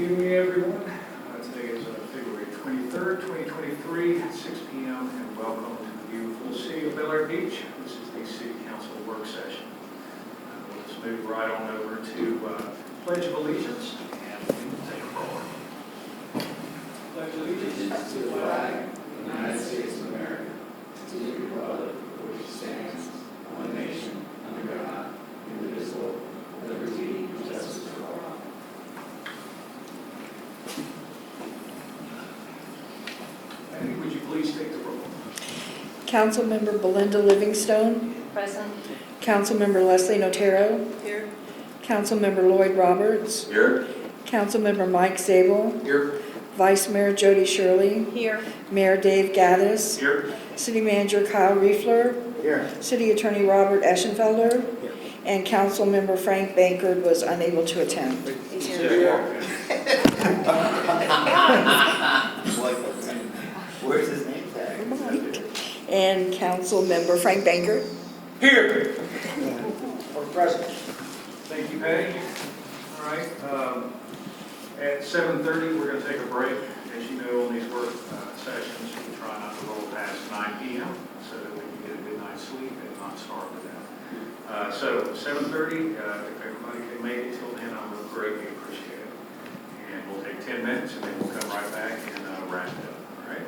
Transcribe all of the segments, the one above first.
evening, everyone. Today is February 23rd, 2023, at 6 p.m., and welcome to the beautiful city of Bel Air Beach. This is the City Council work session. Let's move right on over to Pledge of Allegiance, and we will take a roll. Pledge allegiance To the flag of the United States of America, to the republic for which it stands, one nation, under God, indivisible, with liberty and justice for all. Andy, would you please take the roll? Councilmember Belinda Livingstone. Present. Councilmember Leslie Notero. Here. Councilmember Lloyd Roberts. Here. Councilmember Mike Zabel. Here. Vice Mayor Jody Shirley. Here. Mayor Dave Gaddis. Here. City Manager Kyle Riefler. Here. City Attorney Robert Eschenfelder. Here. And Councilmember Frank Bankert was unable to attend. He's Where's his name tag? And Councilmember Frank Bankert. Here. Or present. Thank you, Patty. All right. At 7:30, we're going to take a break. As you know, on these work sessions, we try not to roll past 9 p.m. so that we can get a good night's sleep and not starve to death. So 7:30, if everybody can make it till then, I would greatly appreciate it. And we'll take 10 minutes and then we'll come right back and wrap it up. All right.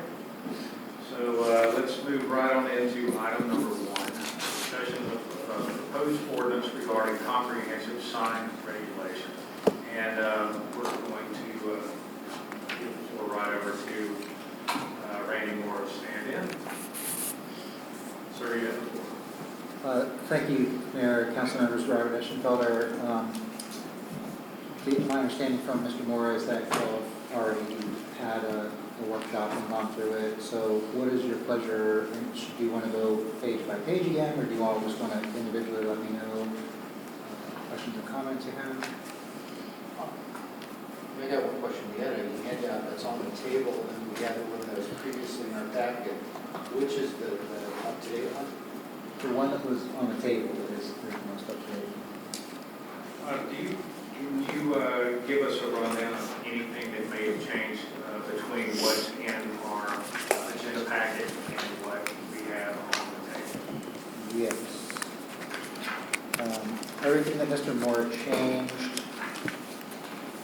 So let's move right on into item number 1, discussion of proposed ordinance regarding comprehensive sign regulations. And we're going to give the floor right over to Randy Moore to stand in. Sir, you have the floor. Thank you, Mayor, Council members, Robert Eschenfelder. My understanding from Mr. Moore is that you all have already had a workshop and gone through it. So what is your pleasure? Do you want to go page by page again, or do you all just want to individually let me know questions or comments you have? I got one question. We had a handout that's on the table, and we had one that was previously in our packet. Which is the up-to-date one? The one that was on the table is the most up to date. Can you give us a rundown of anything that may have changed between what's in our agenda packet and what we have on the table? Yes. Everything that Mr. Moore changed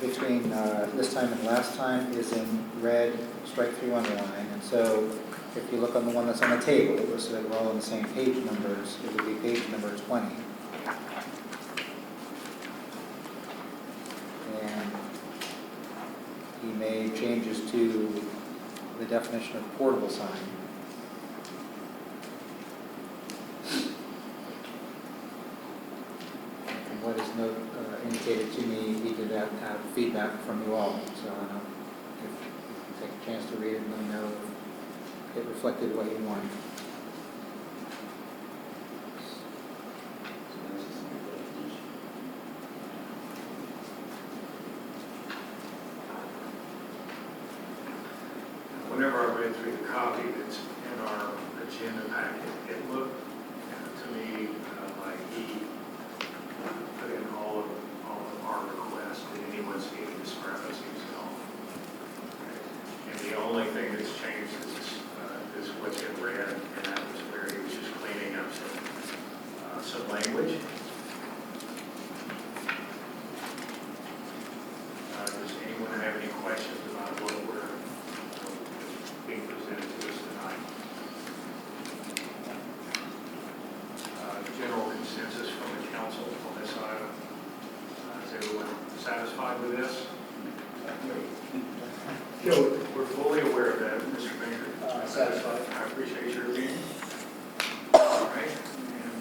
between this time and last time is in red, strike through underline. And so if you look on the one that's on the table, so that we're all on the same page numbers, it would be page number 20. And he made changes to the definition of portable sign. And what is indicated to me, he did have feedback from you all. So if you take a chance to read it, let me know if it reflected what you wanted. Whenever I read through the copy that's in our agenda packet, it looked to me like he put in all of our requests. Did anyone see any discrepancies at all? And the only thing that's changed is what's in red, and that was where he was just cleaning up some language. Does anyone have any questions about what we're being presented to us tonight? General consensus from the council on this item. Is everyone satisfied with this? We're fully aware of that, Mr. Baker. Satisfied. I appreciate your opinion. All right. And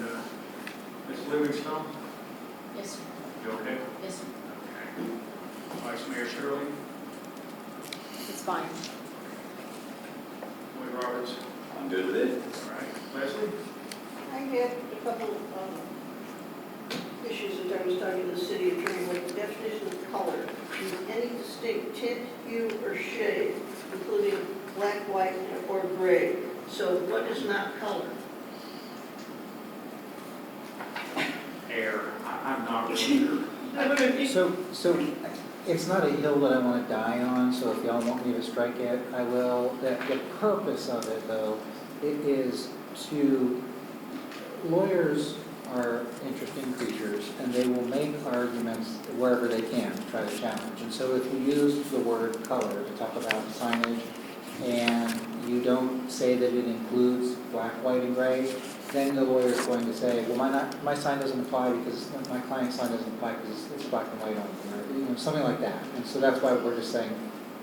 Ms. Livingstone, Yes, sir. you okay? Yes, sir. Okay. Vice Mayor Shirley, It's fine. Lloyd Roberts. I'm good with it. All right. Leslie? I had a couple issues that I was talking to the city attorney with. The definition of color is any distinct tint, hue, or shade, including black, white, or gray. So what is not color? Air. I'm not really sure. So It's not a hill that I want to die on, so if y'all want me to strike it, I will. The purpose of it, though, it is to, lawyers are interesting creatures, and they will make arguments wherever they can to try to challenge. And so if you use the word color to talk about signage, and you don't say that it includes black, white, and gray, then the lawyer is going to say, well, my sign doesn't apply because, my client's sign doesn't apply because it's black and white only, or something like that. And so that's why we're just saying,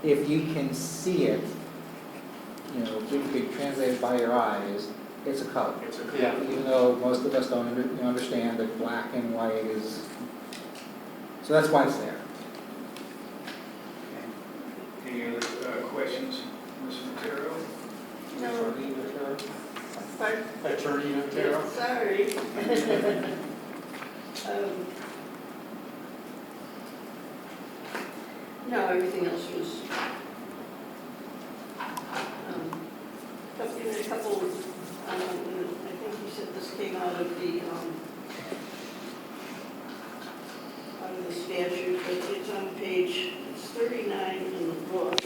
if you can see it, if you can translate it by your eyes, it's a color. It's a Yeah. Even though most of us don't understand that black and white is, so that's why it's there. Any other questions, Ms. Matero? No. Attorney Otero? Pardon? Attorney Otero? Sorry. No, everything else was, in a couple, I think you said this came out of the statute, but it's on page 39 in the book.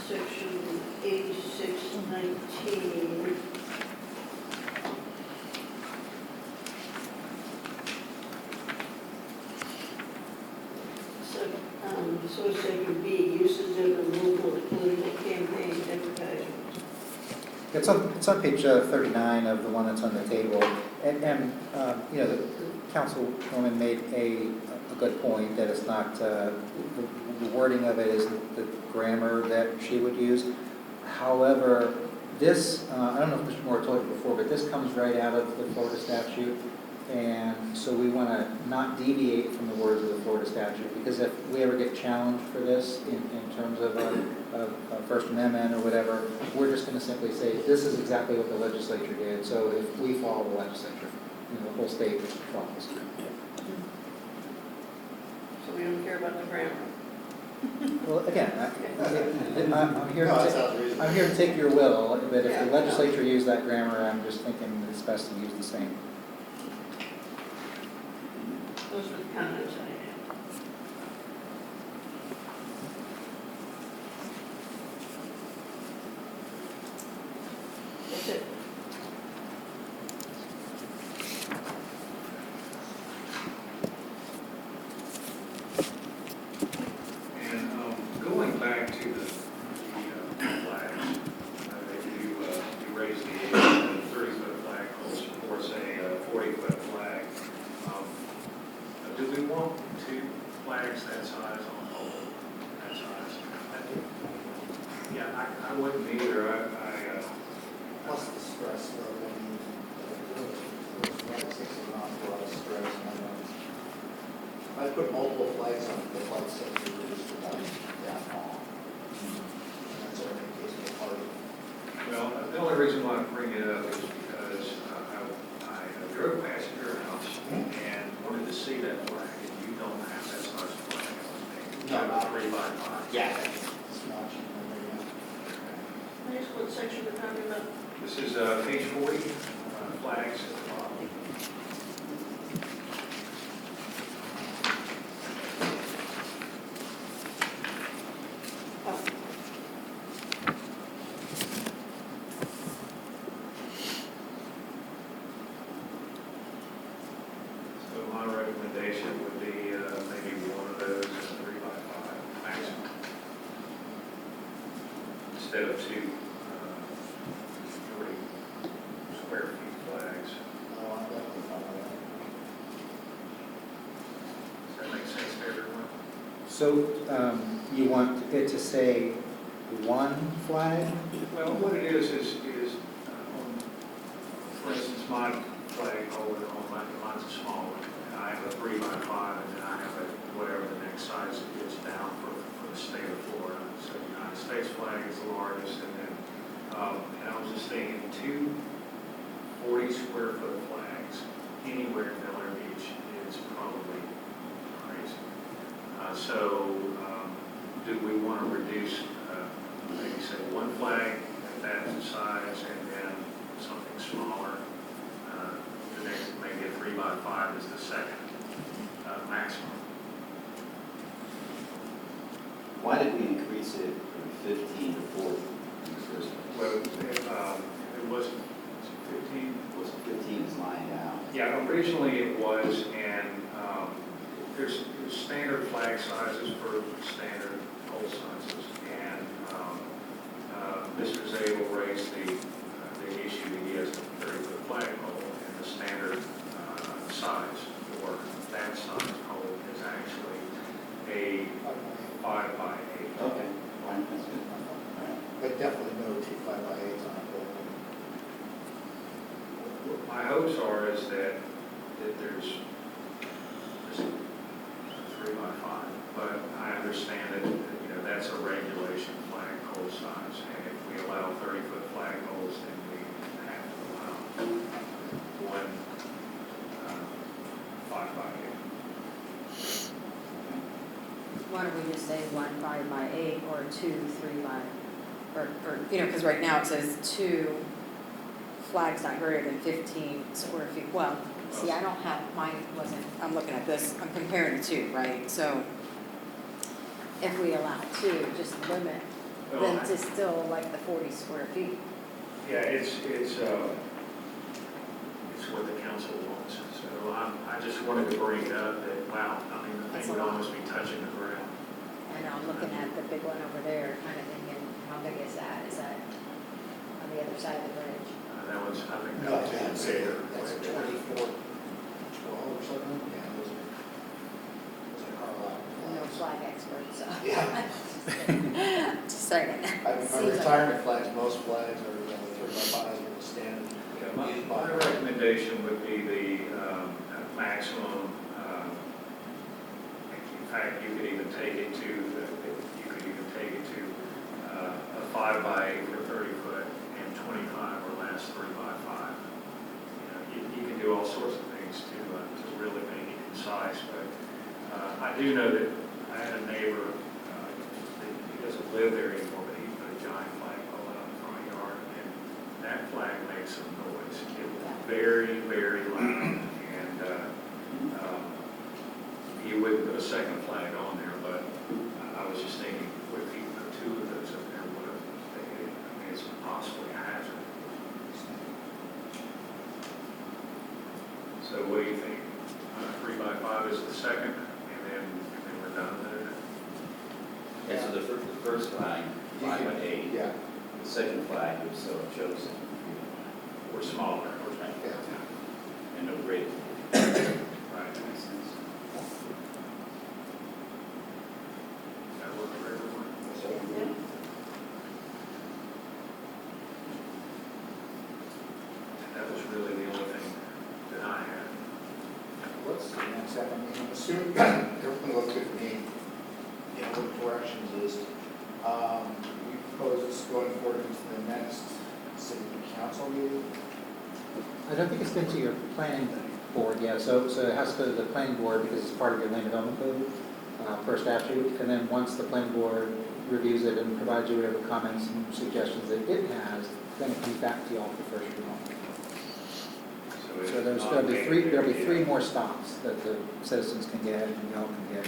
Section 8619. So section B, uses and removal of political campaign advertisements. It's on page 39 of the one that's on the table. And the councilwoman made a good point that it's not, the wording of it isn't the grammar that she would use. However, this, I don't know if Mr. Moore told you before, but this comes right out of the Florida statute. And so we want to not deviate from the words of the Florida statute, because if we ever get challenged for this in terms of a First Amendment or whatever, we're just going to simply say, this is exactly what the legislature did. So if we follow the legislature, the whole state follows. So we don't care about the grammar. Well, again, I'm here No, that to sounds reasonable. I'm here to take your will, but if Yeah. the legislature used that grammar, I'm just thinking it's best to use the same. Those are the comments I had. That's it. And going back to the flags, that you raised the 30-foot flag calls for, say, a 40-foot flag. Do we want two flags that size on the pole, that size? Yeah, I wouldn't either. Plus the stress, though, those flags takes a lot of stress. I put multiple flags on the flag set to reduce the volume down long. And that's our main case of the party. Well, the only reason why I bring it up is because I drove past your house and wanted to see that flag, and you don't have that size flag. No, not 3 by 5. Yeah. It's not cheap, Next, what section we're talking about? This is page 40, flags at the bottom. Oh, So my recommendation would be maybe one of those 3 by 5 maximum. Instead of 2 40 square feet flags. No, I'm definitely fine with that. Does that make sense to everyone? So you want it to say one flag? Well, what it is, for instance, my flag holder on mine's a small one, and I have a 3 by 5, and then I have whatever the next size it is down for the state of Florida. So the United States flag is the largest, and then, and I was just thinking 2 40 square foot flags anywhere in Delaware Beach is probably crazy. Do we want to reduce, maybe say 1 flag at that size and then something smaller? 3x5 is the second maximum. Why did we increase it from 15 to 40 in the first place? Well, it wasn't 15. Was 15 is lying down? Yeah, originally it was, and there's standard flag sizes for standard pole sizes. And Mr. Zabel raised the issue that he has a 30-foot flagpole, and the standard size for that size pole is actually a 5x8. Okay, fine, that's good. All right. But definitely no 2 5x8s on a building. My hopes are is that there's a 3x5, but I understand that, that's a regulation flagpole size, and if we allow 30-foot flagpoles, then we have to allow one 5x8. Why don't we just say 1 5x8 or 2 3 by, or because right now it says 2 flags not greater than 15 square feet. Well, see, I don't have, mine wasn't, I'm looking at this, I'm comparing the two, right? So if we allow 2, just limit, then to still like the 40 square feet. Yeah, it's what the council wants. So I just wanted to bring it up that, wow, I mean, the That's thing a would lot. almost be touching the ground. I know, I'm looking at the big one over there, kind of thinking, how big is that? Is that on the other side of the bridge? That was, I think that No, was even that's bigger. that's 24, 12 or something. Yeah, those are Carlisle. I'm no flag expert, so. Yeah. Just saying. My Seems like- retirement flags, most flags are 3x5s with the standard. Yeah, my recommendation would be the maximum, in fact, you could even take it to, a 5x8 for 30 foot and 25 or less 3x5. You can do all sorts of things to really make it concise, but I do know that I had a neighbor, he doesn't live there anymore, but he put a giant flagpole out in the front yard, and that flag makes some noise. It was very, very loud, and he wouldn't put a second flag on there, but I was just thinking, what if he put 2 of those up there, what if they hit it? I mean, it's possibly a hazard. So what do you think? 3x5 is the second, and then we're done with it? Okay, so the first flag, 5x8. Yeah. The second flag was so chosen. Or smaller. Right. Yeah. And no greater. Right. That makes sense. That work for everyone? Yeah. That was really the only thing that I had. What's the next step? I mean, I'm assuming everything looks good for me. You know, what directions is, we propose this going forward into the next city council meeting? I don't think it's been to your planning board yet, so it has to go to the planning board because it's part of your land development code per statute. And then once the planning board reviews it and provides you whatever comments and suggestions that it has, then it comes back to you all for first reading. So there'll be three more stops that the citizens can get and y'all can get.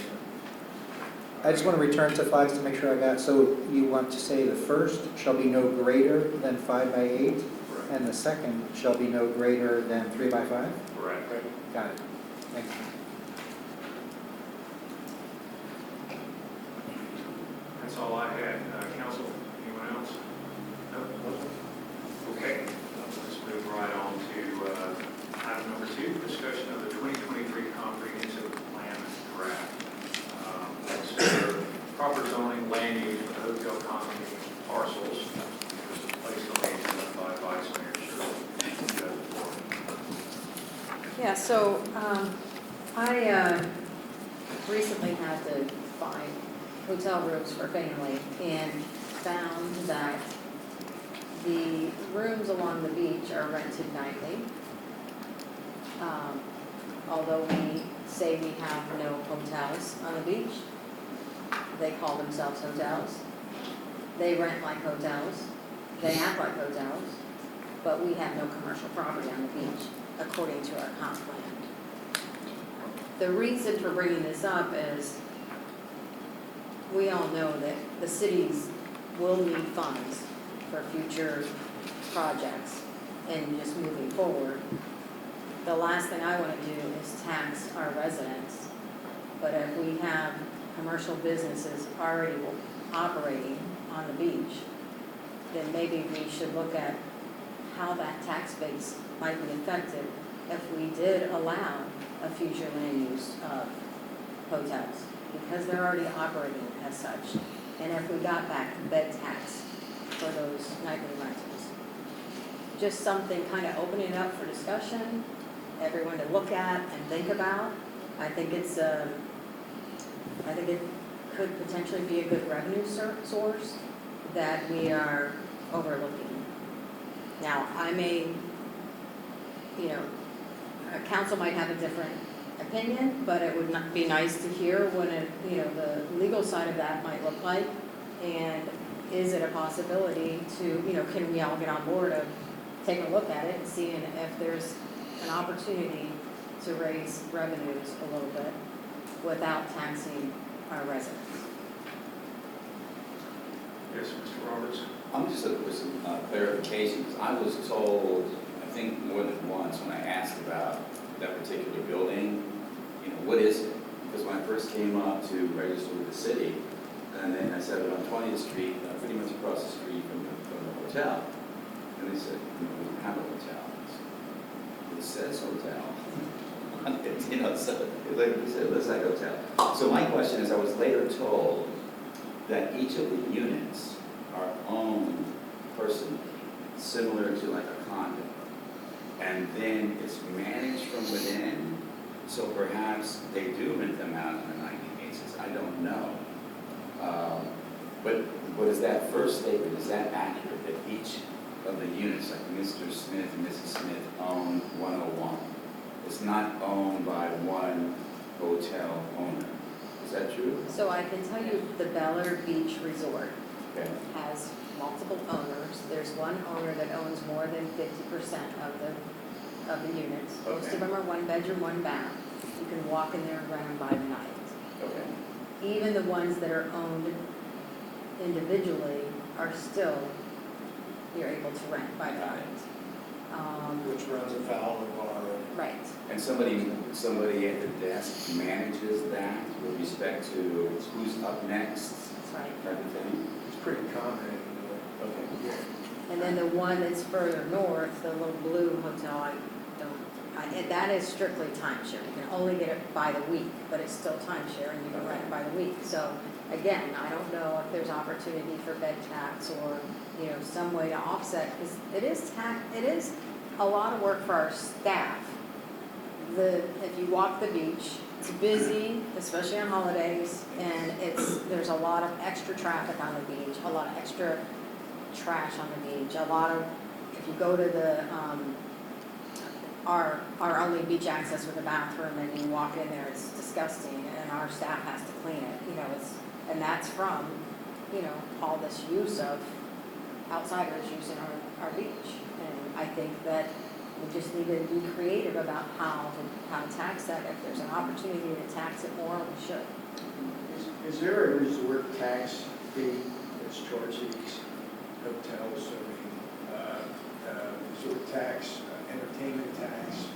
I just want to return to flags to make sure I got, so you want to say the first shall be no greater than 5x8, and the second shall be no greater than 3x5? Correct. Got it. Thank you. That's all I had. Council, anyone else? No? Okay, let's move right on to item number 2, discussion of the 2023 comprehensive plan draft. Consider proper zoning land use for hotel condominium parcels. This was placed on the agenda by Vice Mayor Shirley. Yeah, so I recently had to find hotel rooms for family and found that the rooms along the beach are rented nightly. Although we say we have no hotels on the beach, they call themselves hotels. They rent like hotels, they act like hotels, but we have no commercial property on the beach according to our comp plan. the reason for bringing this up is we all know that the cities will need funds for future projects and just moving forward. The last thing I want to do is tax our residents. But if we have commercial businesses already operating on the beach, then maybe we should look at how that tax base might be affected if we did allow a future land use of hotels, because they're already operating as such. And if we got back the bed tax for those nightly rentals. Just something kind of opening up for discussion, everyone to look at and think about. I think it could potentially be a good revenue source that we are overlooking. Now, I may, council might have a different opinion, but it would not be nice to hear what the legal side of that might look like. And is it a possibility to, can we all get on board of take a look at it and seeing if there's an opportunity to raise revenues a little bit without taxing our residents? Yes, Mr. Roberts? I'm just looking for some clarification, because I was told, I think more than once, when I asked about that particular building, what is it? Because when I first came up to register with the city, and then I set it on 20th Street, pretty much across the street from the hotel, and they said, we don't have a hotel. It says hotel. So like we said, it looks like hotel. So my question is, I was later told that each of the units are owned personally, similar to like a condo. And then it's managed from within, so perhaps they do rent them out on a nightly basis. I don't know. But is that first statement, is that accurate, that each of the units, like Mr. Smith and Mrs. Smith, own 101? It's not owned by one hotel owner. Is that true? So I can tell you the Bellard Beach Resort Okay. has multiple owners. There's one owner that owns more than 50% of the units. Most Okay. of them are one bedroom, one bath. You can walk in there and rent them by the night. Okay. Even the ones that are owned individually are still, you're able to rent by the night. Which runs afoul of our Right. And somebody at the desk manages that with respect to who's up next, That's right. type of thing? It's pretty common. Okay. And then the one that's further north, the little blue hotel, that is strictly timeshare. You can only get it by the week, but it's still timeshare and you can rent it by the week. So again, I don't know if there's opportunity for bed tax or, some way to offset, because it is a lot of work for our staff. If you walk the beach, it's busy, especially on holidays, and there's a lot of extra traffic on the beach, a lot of extra trash on the beach, if you go to our only beach access with a bathroom and you walk in there, it's disgusting, and our staff has to clean it, and that's from, all this use of outsiders using our beach. And I think that we just need to be creative about how to tax that. If there's an opportunity to tax it more, we should. Is there a resort tax fee that's charged to these hotels? Resort tax, entertainment tax?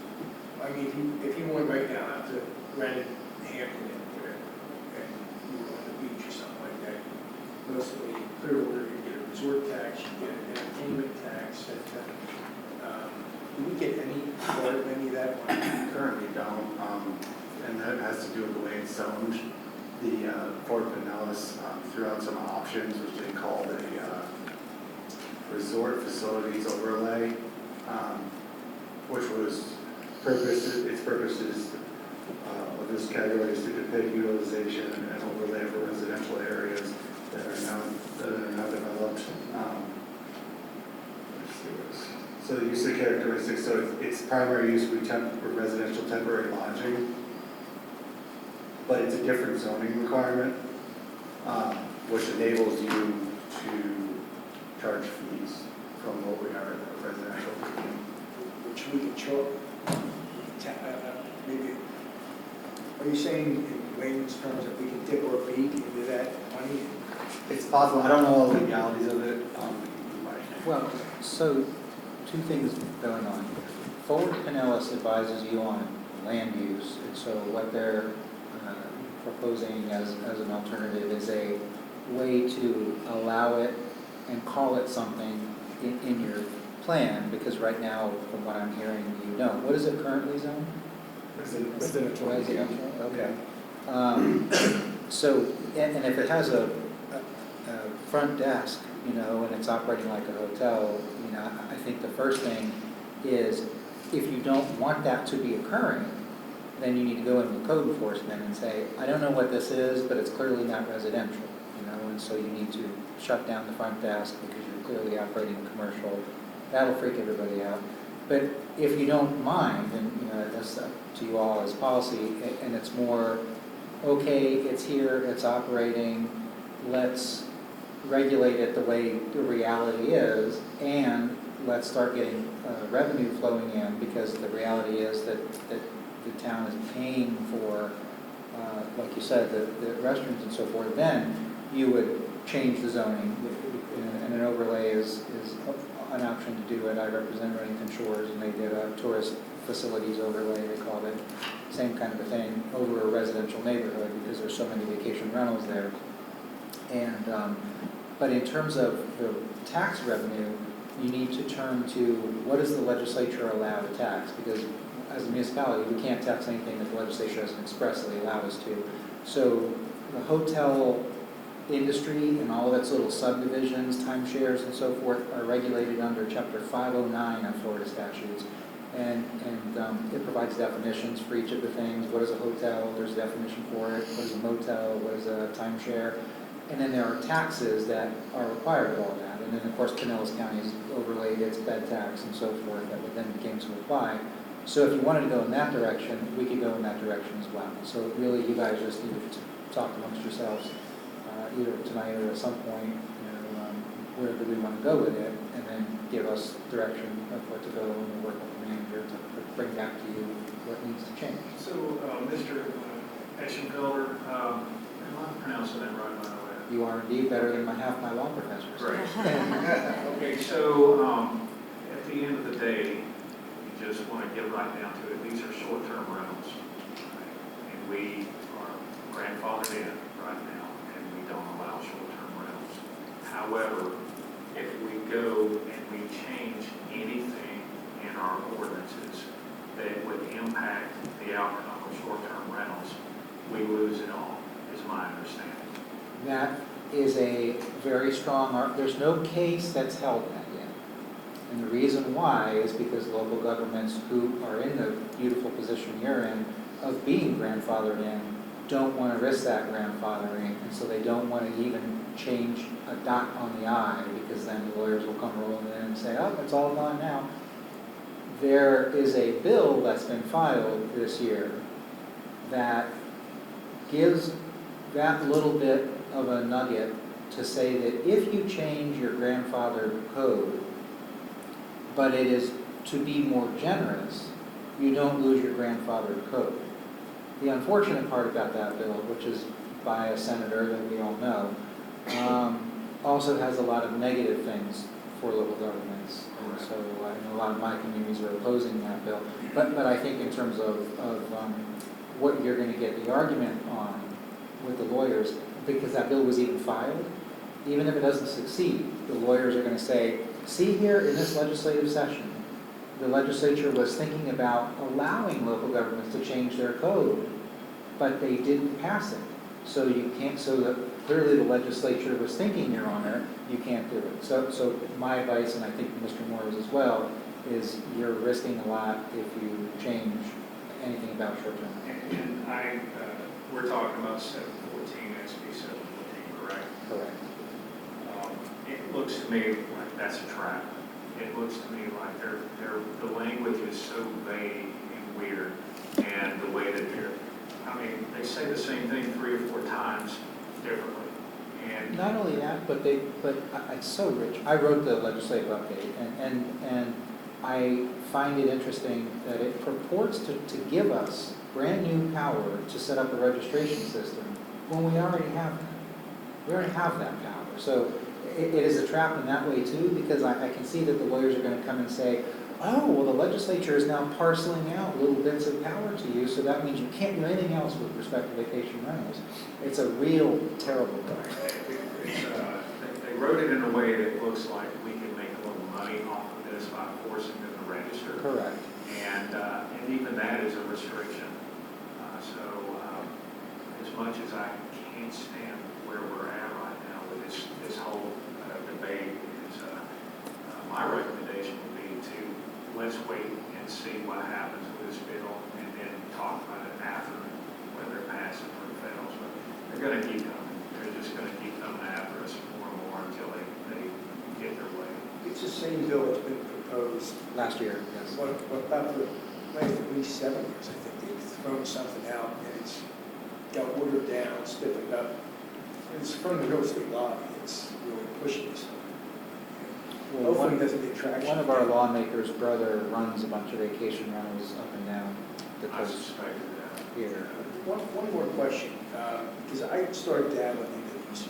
I mean, if you went right now to rent it in Hampton and you were on the beach or something like that, mostly Clearwater, you get a resort tax, you get an entertainment tax. Do we get any part of any of that money? Currently don't, and that has to do with the way it's zoned. The Fort Pinellas threw out some options, which they called a resort facilities overlay, which was its purpose is of this category is to depict utilization and overlay for residential areas that are now developed. Let's see this. So the use of characteristics, so its primary use would be for residential temporary lodging, but it's a different zoning requirement, which enables you to charge fees from what we are in the residential. Which we can charge, maybe Are you saying in layman's terms that we can dip our feet into that money? It's possible, I don't know all the legalities of it. Well, so, two things going on here. Forward Pinellas advises you on land use, and so what they're proposing as an alternative is a way to allow it and call it something in your plan, because right now, from what I'm hearing, you don't. What is it currently zoned? Residential. Residential, okay. So, and if it has a front desk, you know, and it's operating like a hotel, you know, I think the first thing is, if you don't want that to be occurring, then you need to go into code enforcement and say, I don't know what this is, but it's clearly not residential, you know, and so you need to shut down the front desk because you're clearly operating commercial. That'll freak everybody out. But if you don't mind, and, you know, that's up to you all as policy, and it's more, okay, it's here, it's operating, let's regulate it the way the reality is, and let's start getting revenue flowing in, because the reality is that the town is paying for, like you said, the restrooms and so forth. Then you would change the zoning, and an overlay is an option to do it. I represent Remington Shores, and they did a tourist facilities overlay, they called it, same kind of a thing, over a residential neighborhood, because there's so many vacation rentals there. And but in terms of the tax revenue, you need to turn to what does the legislature allow to tax? Because as a municipality, we can't tax anything that the legislature hasn't expressly allowed us to. So the hotel industry and all of its little subdivisions, timeshares and so forth are regulated under Chapter 509 of Florida statutes. And it provides definitions for each of the things. What is a hotel? There's a definition for it. What is a motel? What is a timeshare? And then there are taxes that are required of all that. And then, of course, Pinellas County has overlaid its bed tax and so forth that would then begin to apply. So if you wanted to go in that direction, we could go in that direction as well. So really, you guys just need to talk amongst yourselves, either tonight or at some point, you know, where do we want to go with it, and then give us direction of where to go, and we'll work with the manager to bring back to you what needs to change. So, Mr. Eschenfelder, am I pronouncing that right, by the way? You are indeed better than half my law professors. Great. Okay, so at the end of the day, you just want to get right down to it. These are short-term rentals, right? And we are grandfathered in right now, and we don't allow short-term rentals. However, if we go and we change anything in our ordinances that would impact the outcome of short-term rentals, we lose it all, is my understanding. That is a very strong, there's no case that's held that yet. And the reason why is because local governments who are in the beautiful position you're in of being grandfathered in don't want to risk that grandfathering, and so they don't want to even change a dot on the I, because then the lawyers will come rolling in and say, oh, it's all gone now. There is a bill that's been filed this year that gives that little bit of a nugget to say that if you change your grandfathered code, but it is to be more generous, you don't lose your grandfathered code. The unfortunate part about that bill, which is by a senator that we all know, also has a lot of negative things for local governments. And so I know a lot of my communities are opposing that bill. But I think in terms of what you're going to get the argument on with the lawyers, because that bill was even filed, even if it doesn't succeed, the lawyers are going to say, see here in this legislative session, the legislature was thinking about allowing local governments to change their code, but they didn't pass it. So you can't, so that clearly the legislature was thinking, Your Honor, you can't do it. So my advice, and I think Mr. Moore's as well, is you're risking a lot if you change anything about short-term. And we're talking about 714, SB 714, correct? Correct. It looks to me like that's a trap. It looks to me like the language is so vague and weird, and the way that they say the same thing 3 or 4 times differently. And Not only that, but it's so rich. I wrote the legislative update, and I find it interesting that it purports to give us brand-new power to set up a registration system when we already have that. We already have that power. So it is a trap in that way too, because I can see that the lawyers are going to come and say, oh, well, the legislature is now parceling out little bits of power to you, so that means you can't do anything else with respect to vacation rentals. It's a real terrible thing. They wrote it in a way that looks like we can make a little money off of this by forcing them to register. Correct. And even that is a restriction. So as much as I can't stand where we're at right now with this whole debate, is my recommendation would be to let's wait and see what happens with this bill and then talk about it after, whether it passes or it fails. But they're going to keep coming. They're just going to keep coming after us more and more until they get their way. It's the same bill that's been proposed. Last year, yes. What about the last at least 7 years? I think they've thrown something out and it's got watered down, stiffened up. It's from the real estate lobby. It's really pushing this. Well, Hopefully it doesn't get traction. One of our lawmakers' brother runs a bunch of vacation rentals up and down the I coast suspected that. here. One more question, because I started dabbling into these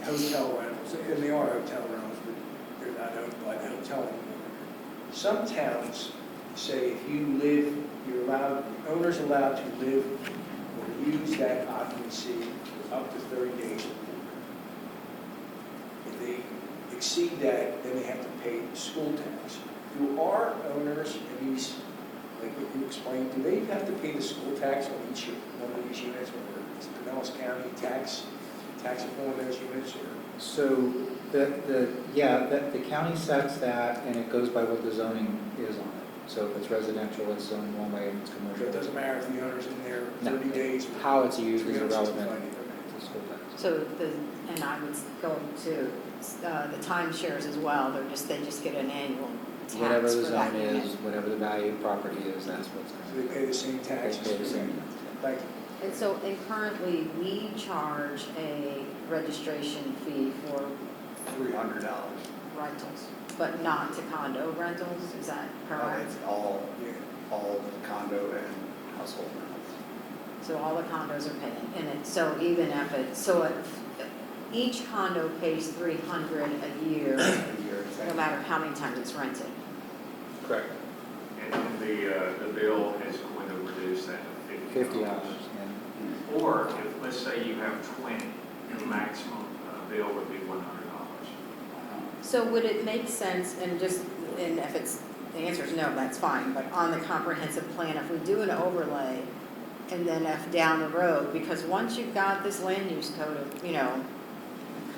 hotel rentals, and they are hotel rentals, but they're not owned by the hotel anymore. Some towns say if you live, the owner's allowed to live or use that occupancy for up to 30 days. If they exceed that, then they have to pay school tax. Do our owners in these, like what you explained, do they have to pay the school tax on each one of these units, or is Pinellas County taxable on those units, or? So the county sets that and it goes by what the zoning is on it. So if it's residential, it's zoned one way, if it's So commercial. it doesn't matter if the owner's in there No. 30 days? How it's used is 365 irrelevant days. to school tax. So and I would go to the timeshares as well, they just get an annual Whatever tax the for that zone unit. is, whatever the value of property is, that's what's So going they to pay the same be. tax? They pay the same. Thank you. And so, and currently, we charge a registration fee for $300. rentals, but not to condo rentals, is that correct? It's all condo and household rentals. So all the condos are paying, and so even if if each condo pays $300 a year, no matter how many times it's rented. Correct. And the bill is going to reduce that to $50. $50, yeah. Or if, let's say you have 20, your maximum bill would be $100. So would it make sense, and if the answer is no, that's fine, but on the comprehensive plan, if we do an overlay, and then if down the road, because once you've got this land use code of,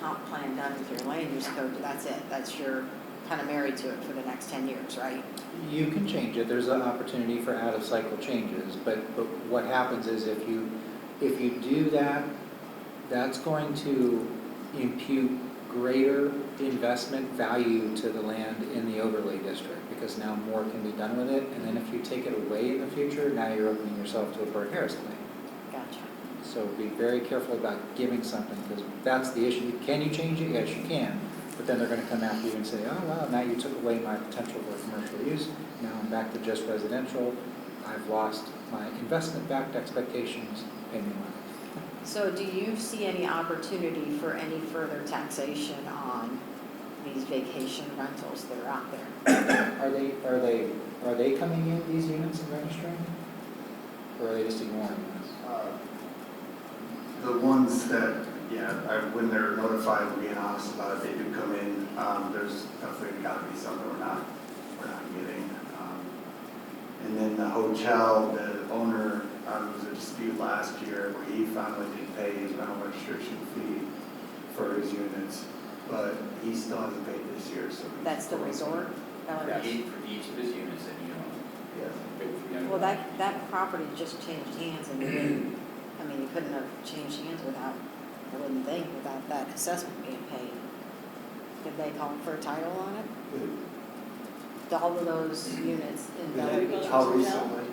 comp plan done with your land use code, that's it, you're kind of married to it for the next 10 years, right? You can change it, there's an opportunity for out-of-cycle changes, but what happens is if you do that, that's going to impute greater investment value to the land in the overlay district, because now more can be done with it, and then if you take it away in the future, now you're opening yourself to a Bert Harris claim. Gotcha. So be very careful about giving something, because that's the issue. Can you change it? Yes, you can. But then they're going to come after you and say, oh, well, now you took away my potential for commercial use. Now I'm back to just residential. I've lost my investment-backed expectations. Pay me money. So do you see any opportunity for any further taxation on these vacation rentals that are out there? Are they coming in, these units, and registering? Or are they just ignoring us? The ones that, when they're notified and being honest about it, they do come in. There's definitely got to be something we're not getting. And then the hotel, the owner, there was a dispute last year where he finally did pay his rental registration fee for his units, but he still hasn't paid this year, so. That's the resort? For each of his units that you own. Yeah. Well, that property just changed hands and you couldn't have changed hands without, I wouldn't think, without that assessment being paid. Did they call for a title on it? All of those units in Bel Air Beach How Resort? recently?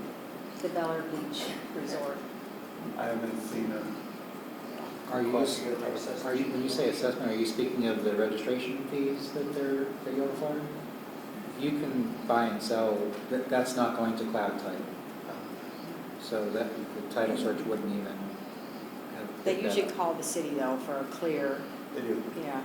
The Bel Air Beach Resort. I haven't seen them. When you say assessment, are you speaking of the registration fees that you're requiring? you can buy and sell, that's not going to cloud title. So that, the title search wouldn't even have. They picked that usually up. call the city though for a clear, They do. yeah.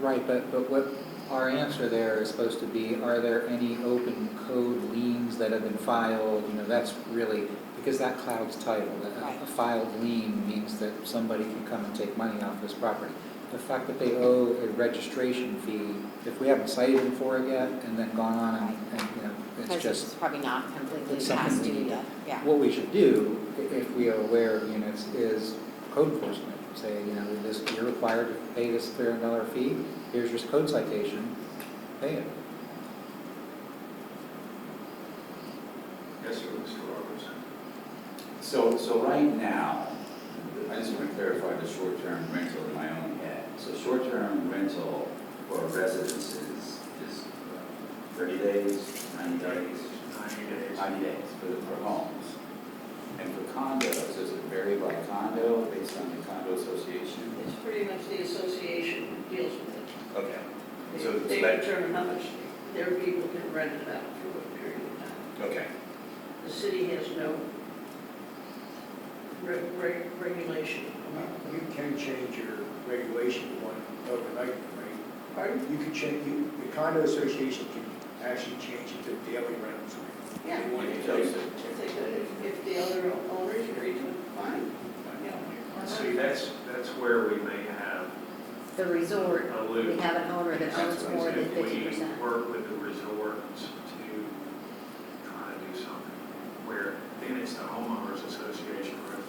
Right, but what our answer there is supposed to be, are there any open code liens that have been filed? You know, that's really, because that clouds title. Right. A filed lien means that somebody can come and take money off this property. The fact that they owe a registration fee, if we haven't cited them for it yet and then gone on and you know, it's Because just. it's probably not completely It's past something we due need to- yet, yeah. What we should do, if we are aware of units, is code enforcement. Say, you know, this, you're required to pay this $300 fee, here's your code citation, pay it. Yes, sir, Mr. Roberts. So right now, I just want to clarify the short-term rental in my own head. So short-term rental for residences is 30 days, 90 days? 90 days. 90 days for homes. And for condos, does it vary by condo based on the condo association? It's pretty much the association that deals with it. Okay. So They that- determine how much their people can rent it out for what period of time. Okay. The city has no regulation. You can change your regulation to one overnight, right? Pardon? You could change, the condo association can actually change it to daily rentals. Yeah. They want If to they change chose it. it. If they could, if the other owners agree to it, fine. Yeah. See, that's where we may have The resort, a we loop. have an owner that owns That's more than If 50%. we work with the resorts to try to do something where then it's the homeowners association or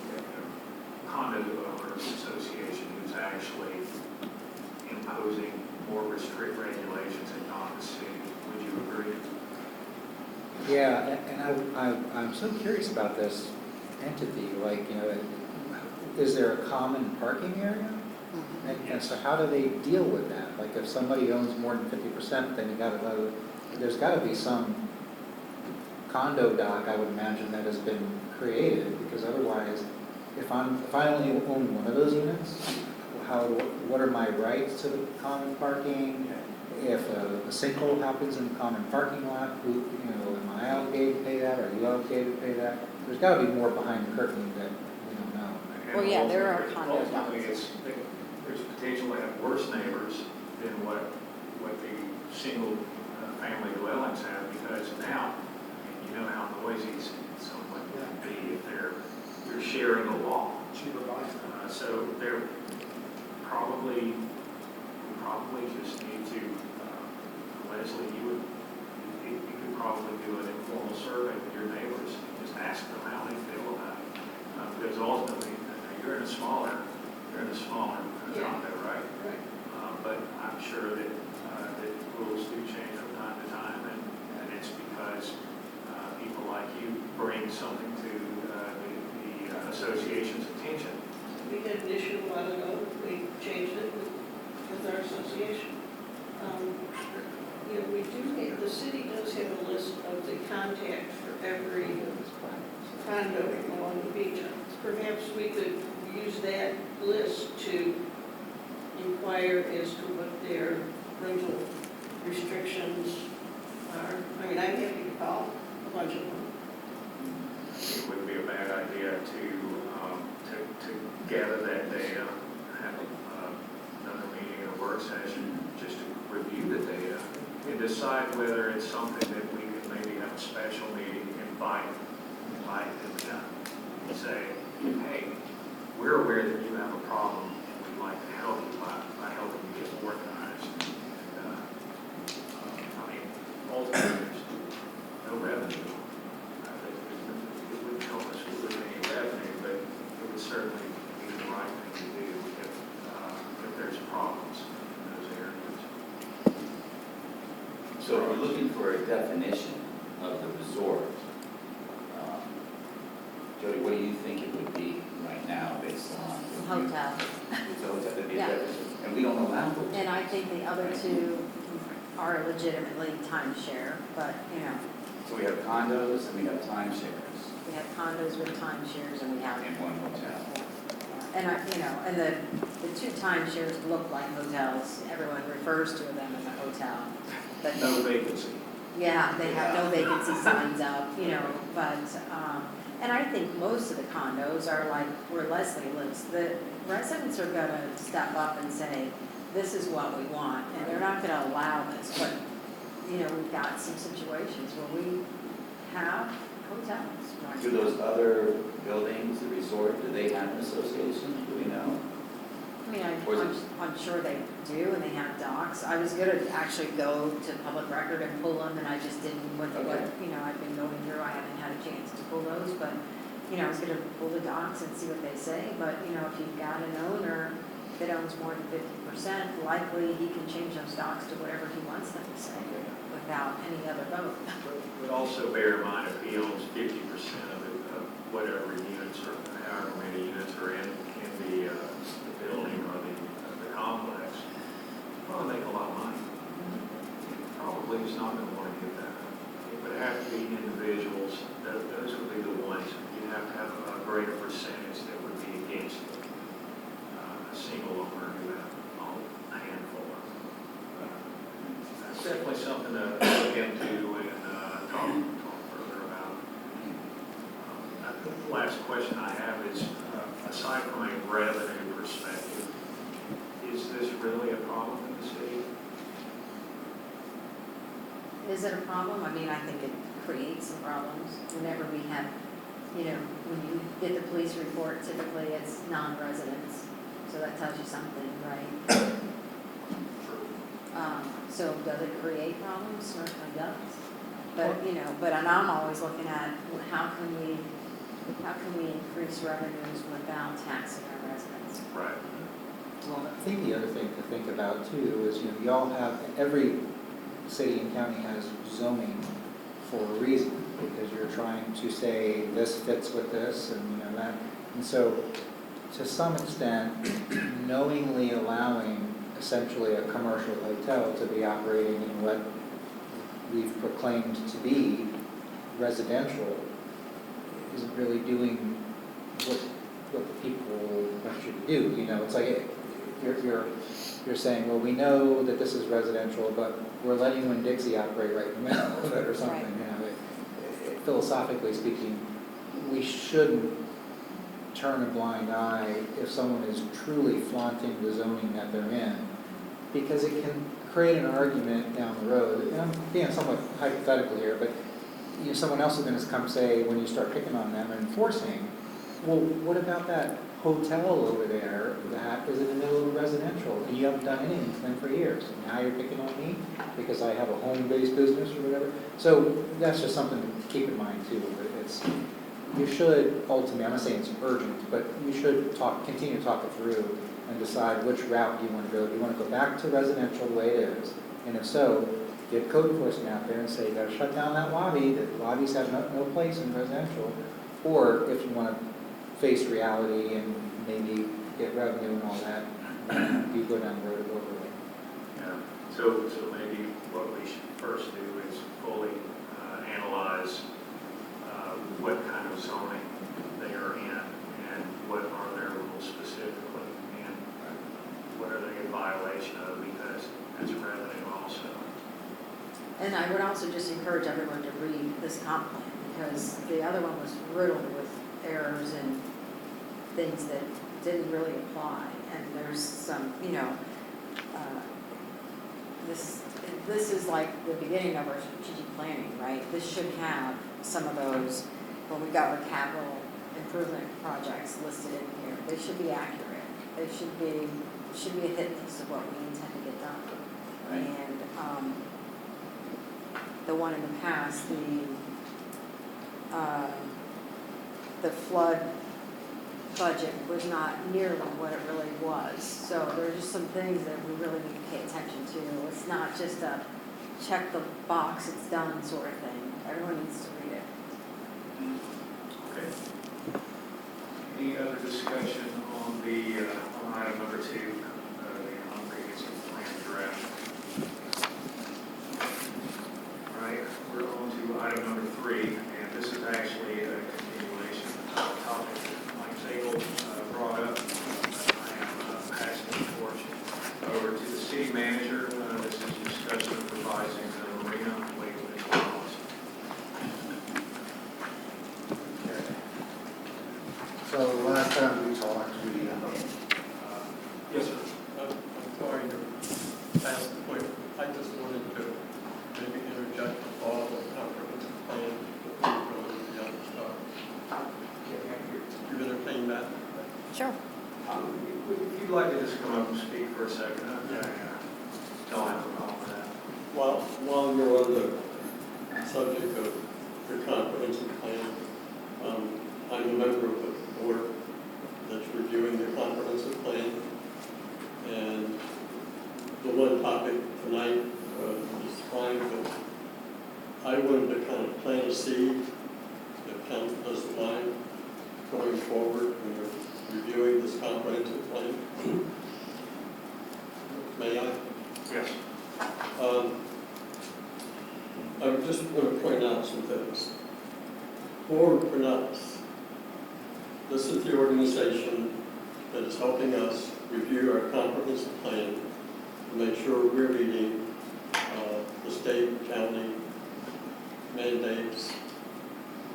condo owners association who's actually imposing more restrict regulations and not the city. Would you agree? Yeah, and I'm so curious about this entity, like, you know, is there a common parking area? And so how do they deal with that? Like if somebody owns more than 50%, then you gotta know, there's gotta be some condo doc, I would imagine, that has been created, because otherwise, if I only own one of those units, what are my rights to the common parking? If a sinkhole happens in the common parking lot, who, you know, am I obligated to pay that? Are you obligated to pay that? There's gotta be more behind the curtain that we don't know. And Well, yeah, there are ultimately- condo Ultimately, docs. there's potential to have worse neighbors than what the single family dwellings have, because now, you know how noisy someone would be if you're sharing a wall. Cheaper buy. So they're probably, we probably just need to, Leslie, you could probably do an informal survey with your neighbors, and just ask them how they feel about it. Because ultimately, you're in a smaller Yeah. condo, right? Right. But I'm sure that rules do change from time to time, and it's because people like you bring something to the association's attention. We had an issue a while ago, we changed it with our association. You know, we do have, the city does have a list of the contact for every condo along the beach. Perhaps we could use that list to inquire as to what their rental restrictions are. I mean, I'm happy to call a bunch of them. It would be a bad idea to gather that data, have another meeting or work session, just to review the data and decide whether it's something that we could maybe have a special meeting, invite them and say, hey, we're aware that you have a problem, and we'd like to help you by helping you get organized. And, I mean, ultimately, there's no revenue. It wouldn't help us with any revenue, but it would certainly be the right thing to do if there's problems in those areas. So if you're looking for a definition of the resort, Jody, what do you think it would be right now based on? Hotel. It's a hotel, that'd be a Yeah. definition. And we don't allow hotels. And I think the other two are legitimately timeshare, but, you know, So we have condos and we have timeshares we have condos with timeshares and we have. in one hotel. And and the two timeshares look like hotels. Everyone refers to them as a hotel. But No vacancy. Yeah, they have no vacancy signs up, you know, but, and I think most of the condos are like where Leslie lives. The residents are gonna step up and say, this is what we want, and they're not gonna allow this, but, you know, we've got some situations where we have hotels. Do those other buildings, the resort, do they have an association? Do we know? I mean, Or is it- I'm sure they do, and they have docs. I was gonna actually go to public record and pull them, and I just didn't with what, Okay. you know, I've been going through, I haven't had a chance to pull those, but, you know, I was gonna pull the docs and see what they say, but, you know, if you've got an owner that owns more than 50%, likely he can change those docs to whatever he wants them to say, without any other vote. But also bear in mind, if he owns 50% of it, of whatever units or however many units are in the building or the complex, probably make a lot of money. Probably he's not going to want to get that. It would have to be individuals, those would be the ones, you'd have to have a greater percentage that would be against a single owner who had a handful. That's definitely something to look into and talk further about. I think the last question I have is, aside from a revenue perspective, is this really a problem in the city? Is it a problem? I mean, I think it creates some problems whenever we have, you know, when you get the police report, typically it's non-residents, so that tells you something, right? So does it create problems? Certainly does. But, you know, and I'm always looking at how can we increase revenues without taxing our residents? Right. Well, I think the other thing to think about too is, you know, we all have, every city and county has zoning for a reason, because you're trying to say this fits with this and, you know, that. And so, to some extent, knowingly allowing essentially a commercial hotel to be operating in what we've proclaimed to be residential isn't really doing what the people want you to do. You know, it's like you're saying, well, we know that this is residential, but we're letting Winn-Dixie operate right in the middle of it or something. Right. You know, philosophically speaking, we shouldn't turn a blind eye if someone is truly flaunting the zoning that they're in, because it can create an argument down the road. And I'm being somewhat hypothetical here, but you know, someone else is going to come say, when you start picking on them and enforcing, well, what about that hotel over there that is in the middle of residential and you haven't done anything to them for years? And now you're picking on me because I have a home-based business or whatever. So that's just something to keep in mind too. You should ultimately, I'm not saying it's urgent, but you should continue to talk it through and decide which route you want to go. Do you want to go back to residential the way it is? And if so, get code enforcement out there and say, you got to shut down that lobby, that lobbies have no place in residential. Or if you want to face reality and maybe get revenue and all that, you go down the road of overlay. Yeah, so maybe what we should first do is fully analyze what kind of zoning they are in and what are their rules specifically and what are they in violation of, because that's revenue also. And I would also just encourage everyone to read this comp plan, because the other one was riddled with errors and things that didn't really apply. And there's some, you know, this is like the beginning of our strategic planning, right? This should have some of those, when we've got our capital improvement projects listed in here, they should be accurate. They should be a hit list of what we intend to get done. Right. And the one in the past, the flood budget was not nearly what it really was. So there are just some things that we really need to pay attention to. It's not just a check the box, it's done sort of thing. Everyone needs to read it. Okay. Any other discussion on on item number 2, the comprehensive plan draft? All right, we're on to item number 3, and this is actually a continuation of a topic that Mike Zabel brought up. I am passing the torch over to the city manager. This is discussion of revising the marina waivers So last time we talked, we, Yes, sir. I'm sorry to pass the point. I just wanted to maybe interject a thought on comprehensive plan before we go into the other stuff. You entertain that? Sure. If you'd like to just come up and speak for a second, don't have a problem with that. While you're on the subject of your comprehensive plan, I'm a member of the board that's reviewing the comprehensive plan. And the one topic tonight is fine, but I wanted to kind of plant a seed, if council doesn't mind, going forward when we're reviewing this comprehensive plan. May I? Yes. I just want to point out some things. For Pinellas, this is the organization that is helping us review our comprehensive plan to make sure we're meeting the state, county mandates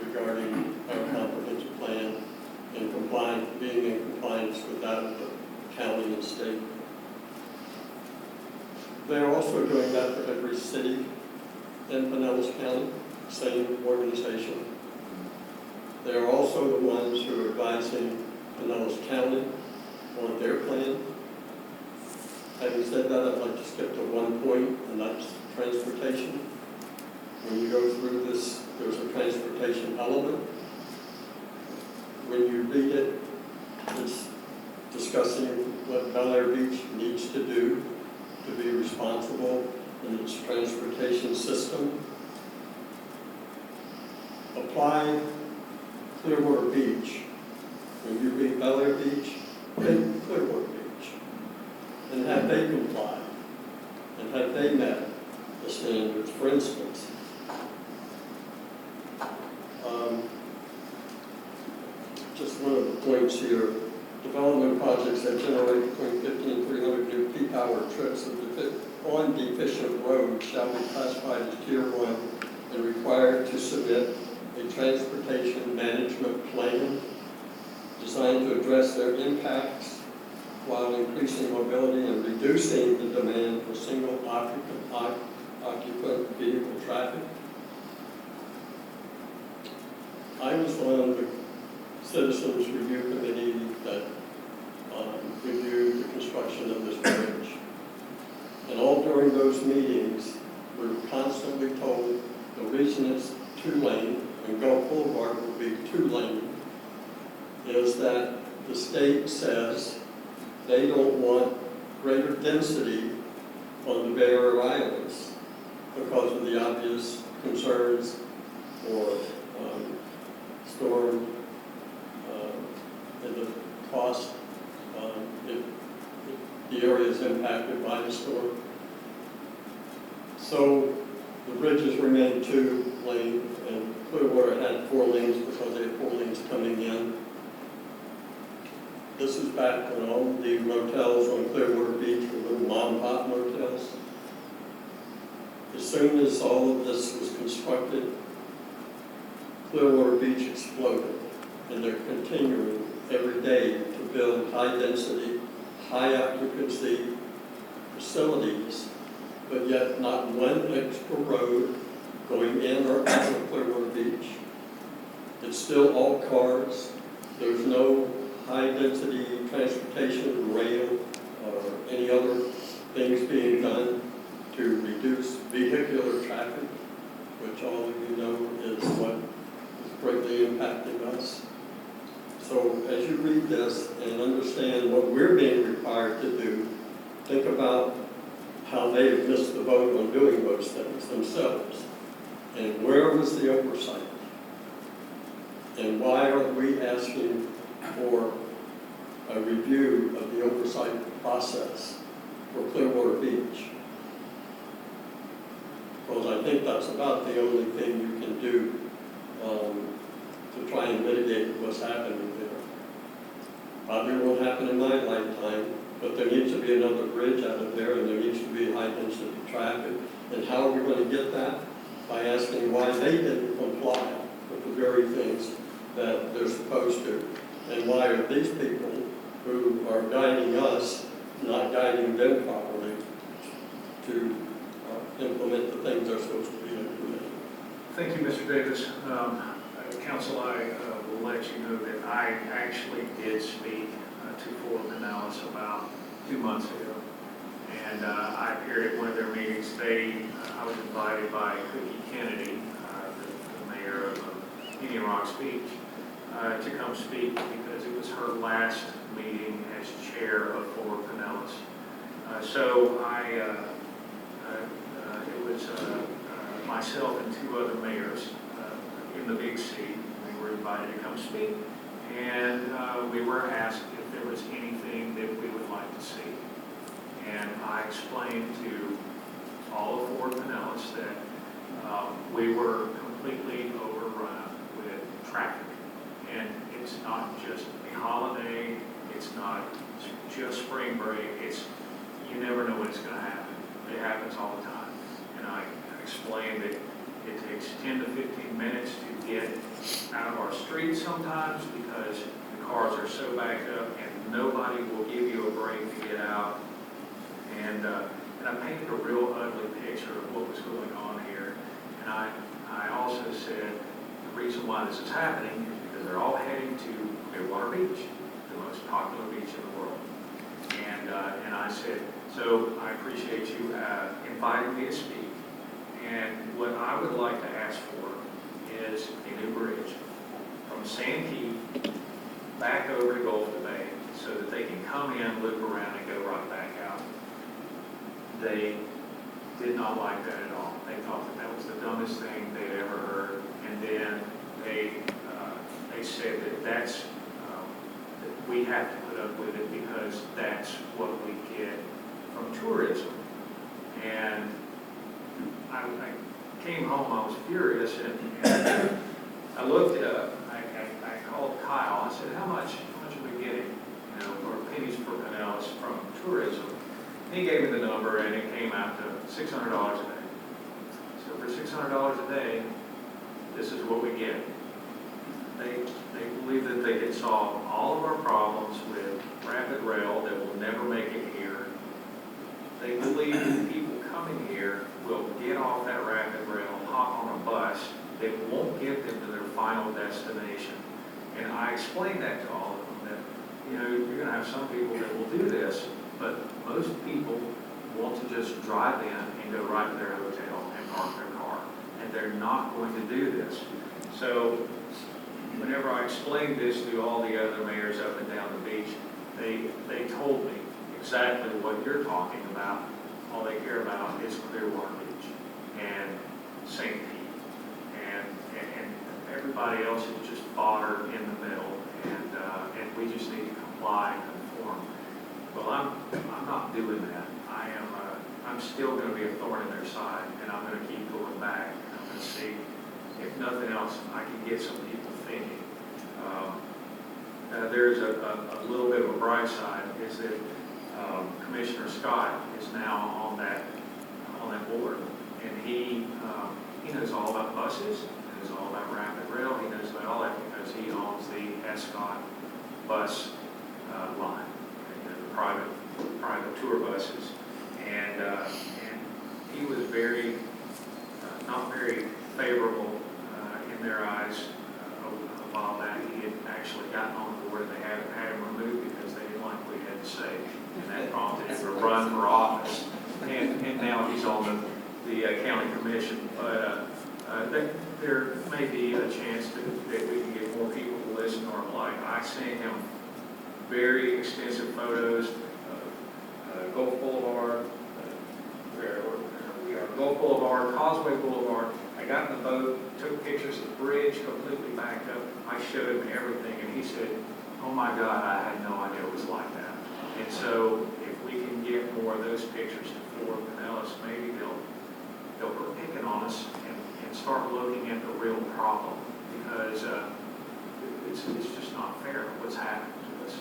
regarding our comprehensive plan and being in compliance with that of the county and state. They're also doing that for every city in Pinellas County, same organization. They're also the ones who are advising Pinellas County on their plan. Having said that, I'd like to skip to one point, and that's transportation. When you go through this, there's a transportation element. When you read it, it's discussing what Bel Air Beach needs to do to be responsible in its transportation system. Apply Clearwater Beach. When you read Bel Air Beach, think Clearwater Beach. And have they complied? And have they met the standards? For instance, just one of the points here, development projects that generate between 50 and 300 new peak hour trips on deficient roads shall be classified as Tier 1 and required to submit a transportation management plan designed to address their impacts while increasing mobility and reducing the demand for single occupant vehicle traffic. I was on the Citizens Review Committee that reviewed the construction of this bridge. And all during those meetings, we were constantly told the reason it's 2-lane and Gulf Boulevard will be 2-lane is that the state says they don't want greater density on the Bay Area Islands because of the obvious concerns for storm and the cost if the area is impacted by the storm. So the bridges remain 2-lane, and Clearwater had 4 lanes because they had 4 lanes coming in. This is back when all the motels on Clearwater Beach were little mom-and-pop motels. As soon as all of this was constructed, Clearwater Beach exploded, and they're continuing every day to build high-density, high-occupancy facilities, but yet not one extra road going in or out of Clearwater Beach. It's still all cars. There's no high-density transportation, rail, or any other things being done to reduce vehicular traffic, which all of you know is what is greatly impacting us. So as you read this and understand what we're being required to do, think about how they have missed the boat on doing those things themselves. And where was the oversight? And why are we asking for a review of the oversight process for Clearwater Beach? Because I think that's about the only thing you can do to try and mitigate what's happening there. Probably won't happen in my lifetime, but there needs to be another bridge out of there, and there needs to be high-density traffic. And how are we going to get that? By asking why they didn't comply with the very things that they're supposed to. And why are these people who are guiding us not guiding them properly to implement the things they're supposed to be implementing? Thank you, Mr. Davis. Council, I will let you know that I actually did speak to Fort Pinellas about 2 months ago. And I appeared at one of their meetings. I was invited by Cookie Kennedy, the mayor of Indian Rocks Beach, to come speak because it was her last meeting as chair of Fort Pinellas. It was myself and 2 other mayors in the big city. We were invited to come speak, and we were asked if there was anything that we would like to see. And I explained to all of Fort Pinellas that we were completely overrun with traffic. And it's not just a holiday, it's not just spring break, you never know when it's going to happen. It happens all the time. And I explained that it takes 10 to 15 minutes to get out of our streets sometimes because the cars are so backed up and nobody will give you a break to get out. And I painted a real ugly picture of what was going on here. And I also said the reason why this is happening is because they're all heading to Clearwater Beach, the most popular beach in the world. And I said, so I appreciate you inviting me to speak. And what I would like to ask for is a new bridge from Santee back over to Gulf to Bay so that they can come in, loop around, and go right back out. They did not like that at all. They thought that was the dumbest thing they'd ever heard. And then they said that that we have to put up with it because that's what we get from tourism. And I came home, I was furious, and I looked it up. I called Kyle. I said, how much are we getting, for pennies for Pinellas from tourism? And he gave me the number, and it came out to $600 a day. So for $600 a day, this is what we get. They believe that they can solve all of our problems with rapid rail that will never make it here. They believe that people coming here will get off that rapid rail, hop on a bus that won't get them to their final destination. And I explained that to all of them, that, you're going to have some people that will do this, but most people want to just drive in and go right to their hotel and park their car. And they're not going to do this. So whenever I explained this to all the other mayors up and down the beach, they told me exactly what you're talking about. All they care about is Clearwater Beach and St. Pete. And everybody else is just fodder in the middle. And we just need to comply and conform. Well, I'm not doing that. I'm still going to be a thorn in their side, and I'm going to keep going back. And I'm going to see, if nothing else, I can get some people thinking. There's a little bit of a bright side, is that Commissioner Scott is now on that board, and he knows all about buses, he knows all about rapid rail, he knows about all that because he owns the Escott bus line, the private tour buses, and he was not very favorable in their eyes a while back. He had actually gotten on board and they had him removed because they didn't like what he had to say, and that prompted him to run for office. And now he's on the county commission. But there may be a chance that we can get more people to listen to our plight. I sent him very extensive photos of Gulf Boulevard, where we are, Gulf Boulevard, Causeway Boulevard. I got in the boat, took pictures of the bridge completely backed up. I showed him everything, and he said, oh my God, I had no idea it was like that. And so if we can get more of those pictures to Fort Pinellas, maybe they'll quit picking on us and start looking at the real problem, because it's just not fair what's happened to us.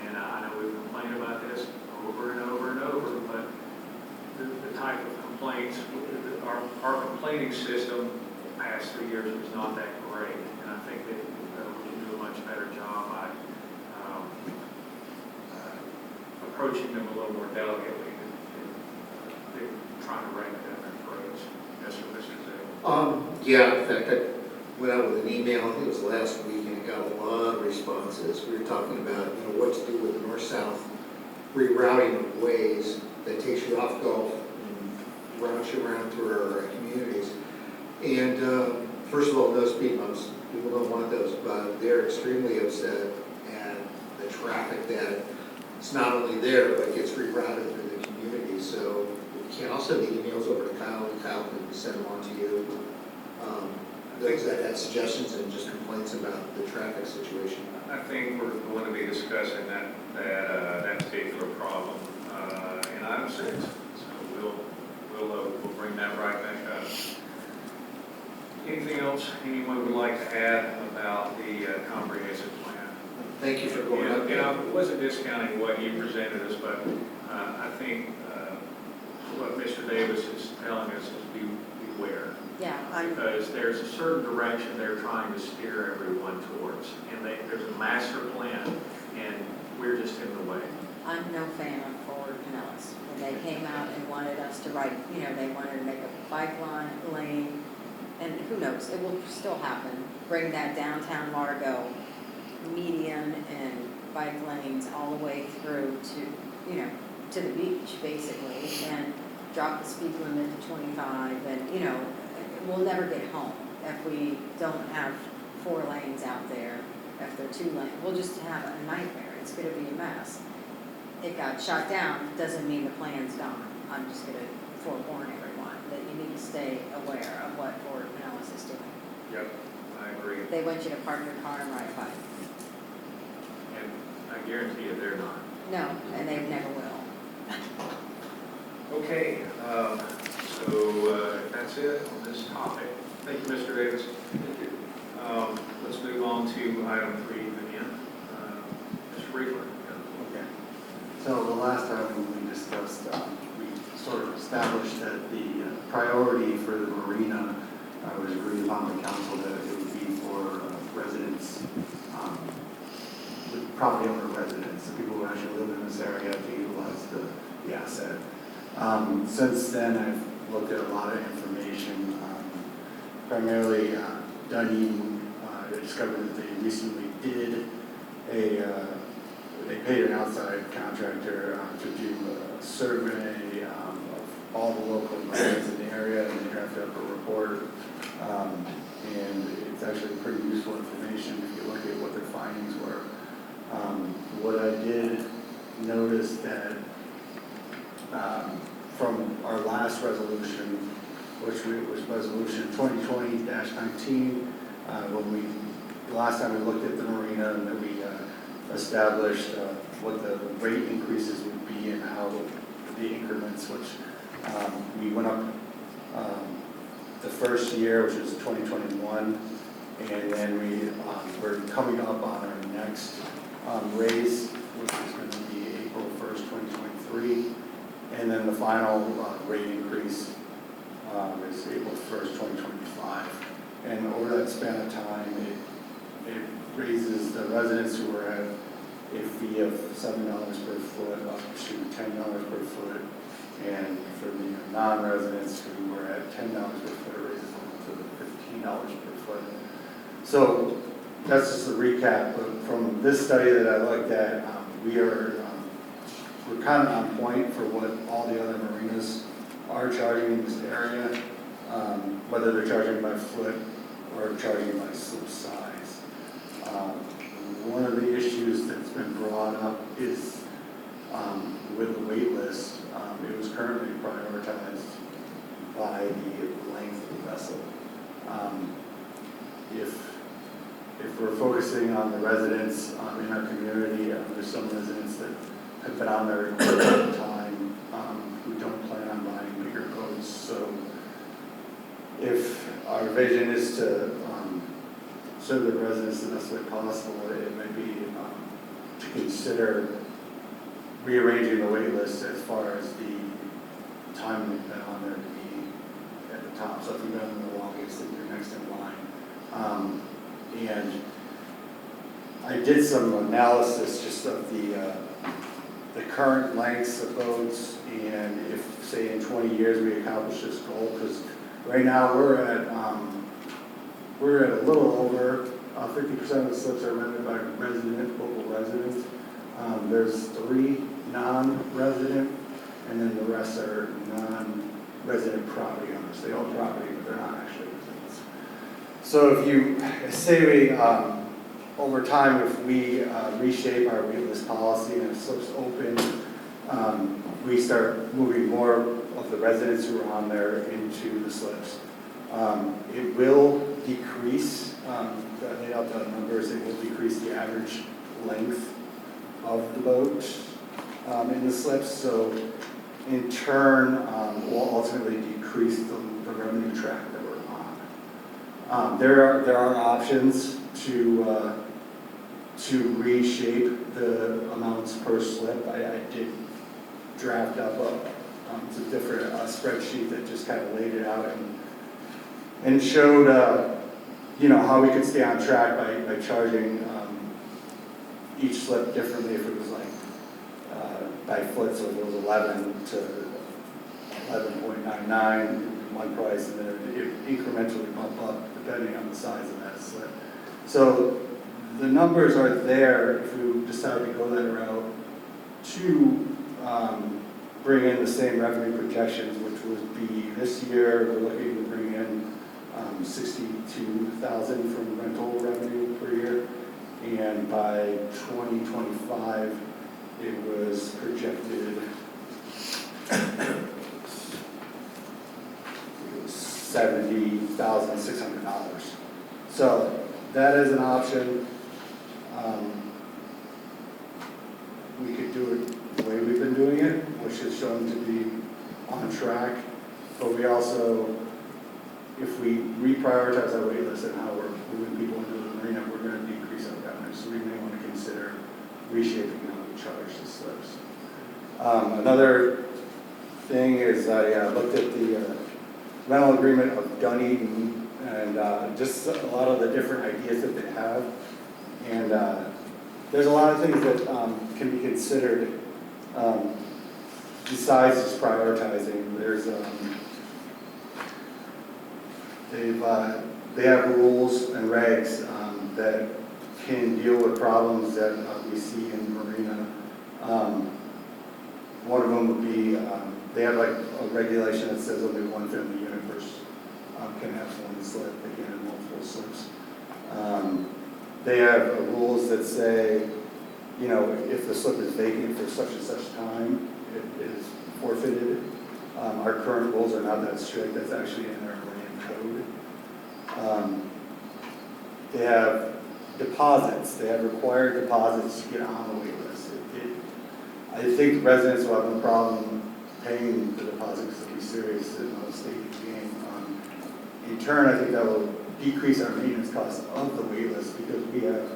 And I know we've complained about this over and over and over, but the type of complaints, our complaining system the past 3 years was not that great, and I think that we can do a much better job by approaching them a little more delicately than trying to ram it down their throats. Yes, sir, Mr. Zale. Yeah, in fact, I went out with an email, I think it was last week, and it got a lot of responses. We were talking about, what to do with north-south rerouting of ways that takes you off Gulf and routes you around through our communities. And first of all, no speed bumps. People don't want those, but they're extremely upset at the traffic that it's not only there, but gets rerouted through the community. So you can also send the emails over to Kyle, and Kyle can send them on to you. Those that had suggestions and just complaints about the traffic situation. I think we're going to be discussing that particular problem in item 6. So we'll bring that right back up. Anything else anyone would like to add about the comprehensive plan? Thank you for going up And there. I wasn't discounting what you presented us, but I think what Mr. Davis is telling us is beware. Yeah, I'm, Because there's a certain direction they're trying to steer everyone towards. And there's a master plan, and we're just in the way. I'm no fan of Forward Pinellas. When they came out and wanted us to write, they wanted to make a bike lane, and who knows, it will still happen. Bring that downtown Largo median and bike lanes all the way through to, to the beach, basically, and drop the speed limit to 25, and, we'll never get home if we don't have 4 lanes out there, if they're 2 lanes. We'll just have a nightmare. It's gonna be a mess. It got shot down, doesn't mean the plan's done. I'm just gonna forewarn everyone that you need to stay aware of what Fort Pinellas is doing. Yep, I agree. They want you to park your car and ride a bike. And I guarantee you they're not. No, and they never will. Okay, so that's it on this topic. Thank you, Mr. Davis. Thank you. Let's move on to item 3 again. Mr. Reefler. Okay. So the last time we discussed, we sort of established that the priority for the marina was agreed upon the council that it would be for residents, property owner residents, the people who actually live in this area to utilize the asset. Since then, I've looked at a lot of information, primarily Dunedin. I discovered that they recently did they paid an outside contractor to do a survey of all the local marines in the area, and they drafted up a report. And it's actually pretty useful information if you look at what their findings were. What I did notice that from our last resolution, which was resolution 2020-19, when last time we looked at the marina, and then we established what the rate increases would be and how the increments, which we went up the first year, which is 2021, and then we're coming up on our next raise, which is going to be April 1st, 2023, and then the final rate increase is April 1st, 2025. And over that span of time, it raises the residents who are at a fee of $7 per foot up to $10 per foot, and for the non-residents who are at $10 per foot, it raises them to $15 per foot. So that's just a recap, but from this study that I looked at, we're kind of on point for what all the other marinas are charging in this area, whether they're charging by foot or charging by slip size. One of the issues that's been brought up is with the wait list. It was currently prioritized by the length of the vessel. If we're focusing on the residents in our community, there's some residents that have been on there quite a long time who don't plan on buying bigger boats. So if our vision is to serve the residents the best way possible, it may be to consider rearranging the wait list as far as the time we've been on there to be at the top. So if you've been on the longest, then you're next in line. And I did some analysis just of the the current lengths of boats, and if, say, in 20 years we accomplish this goal, because right now we're at a little over 50% of the slips are rented by local residents. There's 3 non-resident, and then the rest are non-resident property owners. They own property, but they're not actually residents. So if you, say we, over time, if we reshape our waitlist policy and if slips open, we start moving more of the residents who are on there into the slips. It will decrease, I laid out the numbers, it will decrease the average length of the boat in the slips. So in turn, will ultimately decrease the revenue track that we're on. There are options to reshape the amounts per slip. I did draft up it's a different spreadsheet that just kind of laid it out and showed how we could stay on track by charging each slip differently if it was like by foot, so if it was 11 to 11.99 one price, and then it incrementally bump up depending on the size of that slip. So the numbers are there if we decide to go that route to bring in the same revenue projections, which would be this year we're looking to bring in 62,000 from rental revenue per year, and by 2025 it was projected $70,600. So that is an option. We could do it the way we've been doing it, which is shown to be on track. But we also, if we reprioritize our wait list and how we're moving people into the marina, we're going to decrease our revenue. So we may want to consider reshaping how we charge the slips. Another thing is I looked at the rental agreement of Dunedin and just a lot of the different ideas that they have. And there's a lot of things that can be considered besides just prioritizing. There's they have rules and regs that can deal with problems that we see in the marina. One of them would be they have like a regulation that says only one family unit can have one slip. They can't have multiple slips. They have rules that say, if the slip is vacant for such and such time, it is forfeited. Our current rules are not that strict. That's actually in our marine code. They have deposits. They have required deposits to get on the wait list. I think residents will have no problem paying the deposit because it'll be serious in the state of the game. In turn, I think that will decrease our maintenance costs of the wait list because we have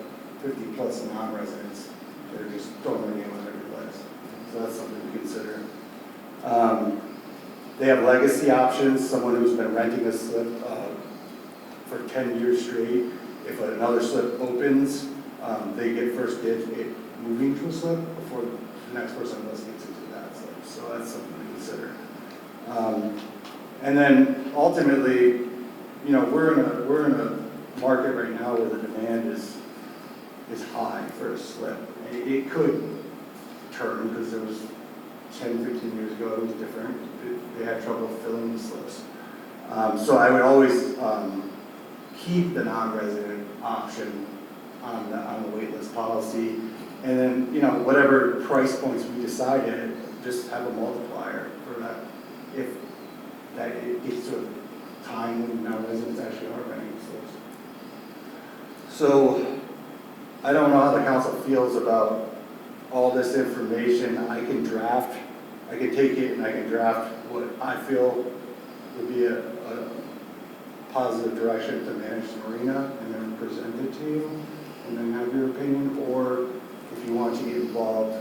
50 plus non-residents that are just throwing their name on every place. So that's something to consider. They have legacy options. Someone who's been renting a slip for 10 years straight, if another slip opens, they get first dibs at moving to a slip before the next person else gets into that slip. So that's something to consider. And then ultimately, we're in a market right now where the demand is high for a slip. It could turn because there was 10, 15 years ago it was different. They had trouble filling the slips. So I would always keep the non-resident option on the wait list policy, and then whatever price points we decided, just have a multiplier for that if that it gets to a time when non-residents actually are renting slips. So I don't know how the council feels about all this information. I can take it and I can draft what I feel would be a positive direction to manage the marina and then present it to you and then have your opinion, or if you want to get involved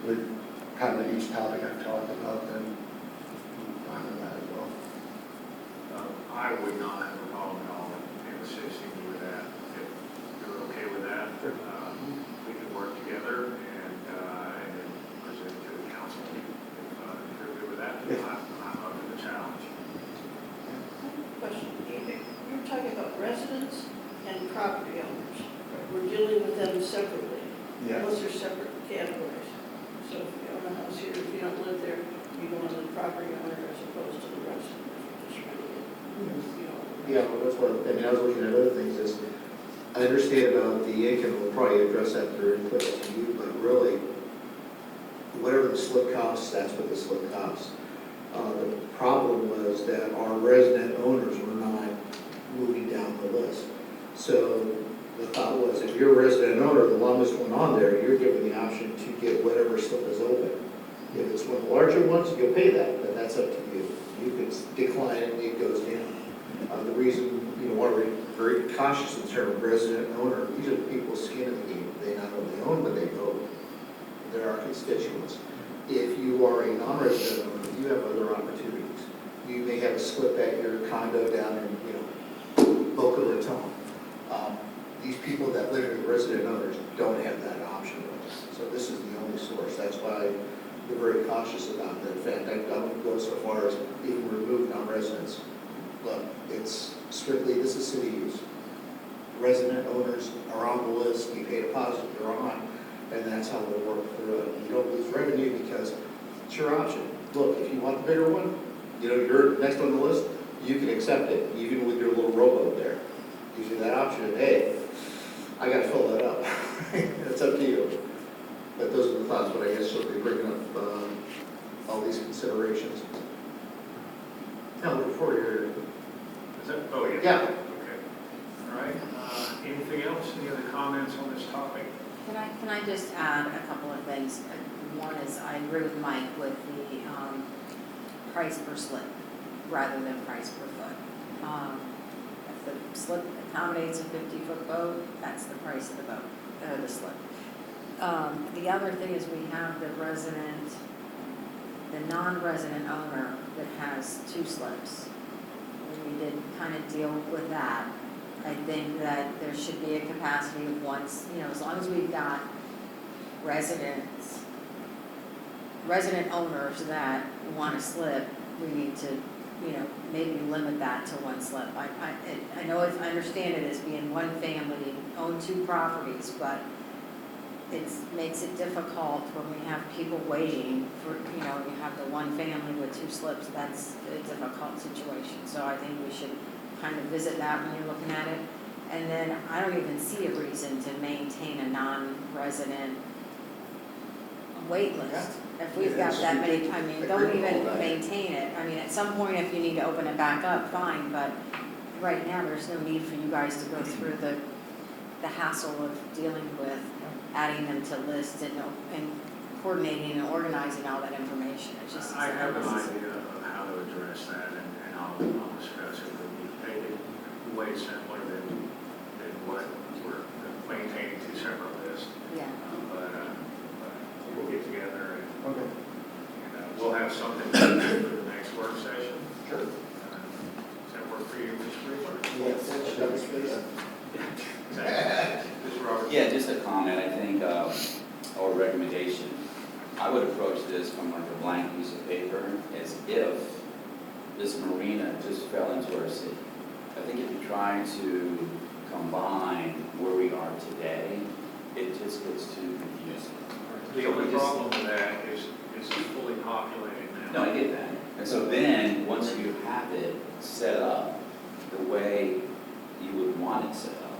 with kind of each topic I've talked about, then I'm fine with that as well. I would not have a problem at all in assisting you with that. If you're okay with that, Sure. we can work together and then present dealing with them separately. Yeah. Those are separate categories. So if you own a house here, if you don't live there, you go on the property owner as opposed to the resident. If you're just renting it, you know. Yeah, well, that's what, I mean, I was looking at other things, is, I understand about the income, we'll probably address that through input to you, but really, whatever the slip costs, that's what the slip costs. The problem was that our resident owners were not moving down the list. So the thought was, if you're a resident owner, the longest one on there, you're given the option to get whatever slip is open. If it's one of the larger ones, you'll pay that, but that's up to you. You can decline it, and it goes down. The reason, why we're very cautious in terms of resident and owner, these are the people's skin in the game. They not only own, but they vote. They're our constituents. If you are a non-resident owner, you have other opportunities. You may have a slip at your condo down in, Boca Raton. These people that live in resident owners don't have that option. So this is the only source. That's why we're very cautious about that. In fact, I would go so far as even remove non-residents. Look, it's strictly, this is city use. Resident owners are on the list, you pay a deposit, you're on, and that's how it'll work through it. You don't lose revenue because it's your option. Look, if you want the bigger one, you're next on the list, you can accept it, even with your little rowboat there. Gives you that option, and hey, I gotta fill that up. It's up to you. But those are the thoughts, but I guess she'll be bringing up all these considerations. Now, before you're, Is that, oh, yeah. yeah, Okay. All right. Anything else? Any other comments on this topic? Can I just add a couple of things? One is, I agree with Mike with the price per slip rather than price per foot. If the slip accommodates a 50-foot boat, that's the price of the boat, the slip. The other thing is we have the non-resident owner that has 2 slips. We did kind of deal with that. I think that there should be a capacity of once, as long as we've got resident owners that want to slip, we need to, maybe limit that to 1 slip. I know, I understand it as being one family, own 2 properties, but it makes it difficult when we have people waiting for, you have the one family with 2 slips, that's a difficult situation. So I think we should kind of visit that when you're looking at it. And then I don't even see a reason to maintain a non-resident wait list. If we've got that many, don't even maintain it. At some point, if you need to open it back up, fine, but right now, there's no need for you guys to go through the hassle of dealing with adding them to lists and coordinating and organizing all that information. It's just. I have an idea of how to address that, and I'll discuss it with you. It's way simpler than what we're maintaining 2 separate lists. Yeah. But we'll get together and okay, we'll have something for the next work session. sure. Does that work for you, Mr. Reaper? Yes, that was space. Mr. Roberts? Yeah, just a comment, I think, or recommendation. I would approach this from like a blank piece of paper as if this marina just fell into our city. I think if you try to combine where we are today, it just gets too confusing. The only problem with that is it's fully populated now. No, I get that. And so then, once you have it set up the way you would want it set up,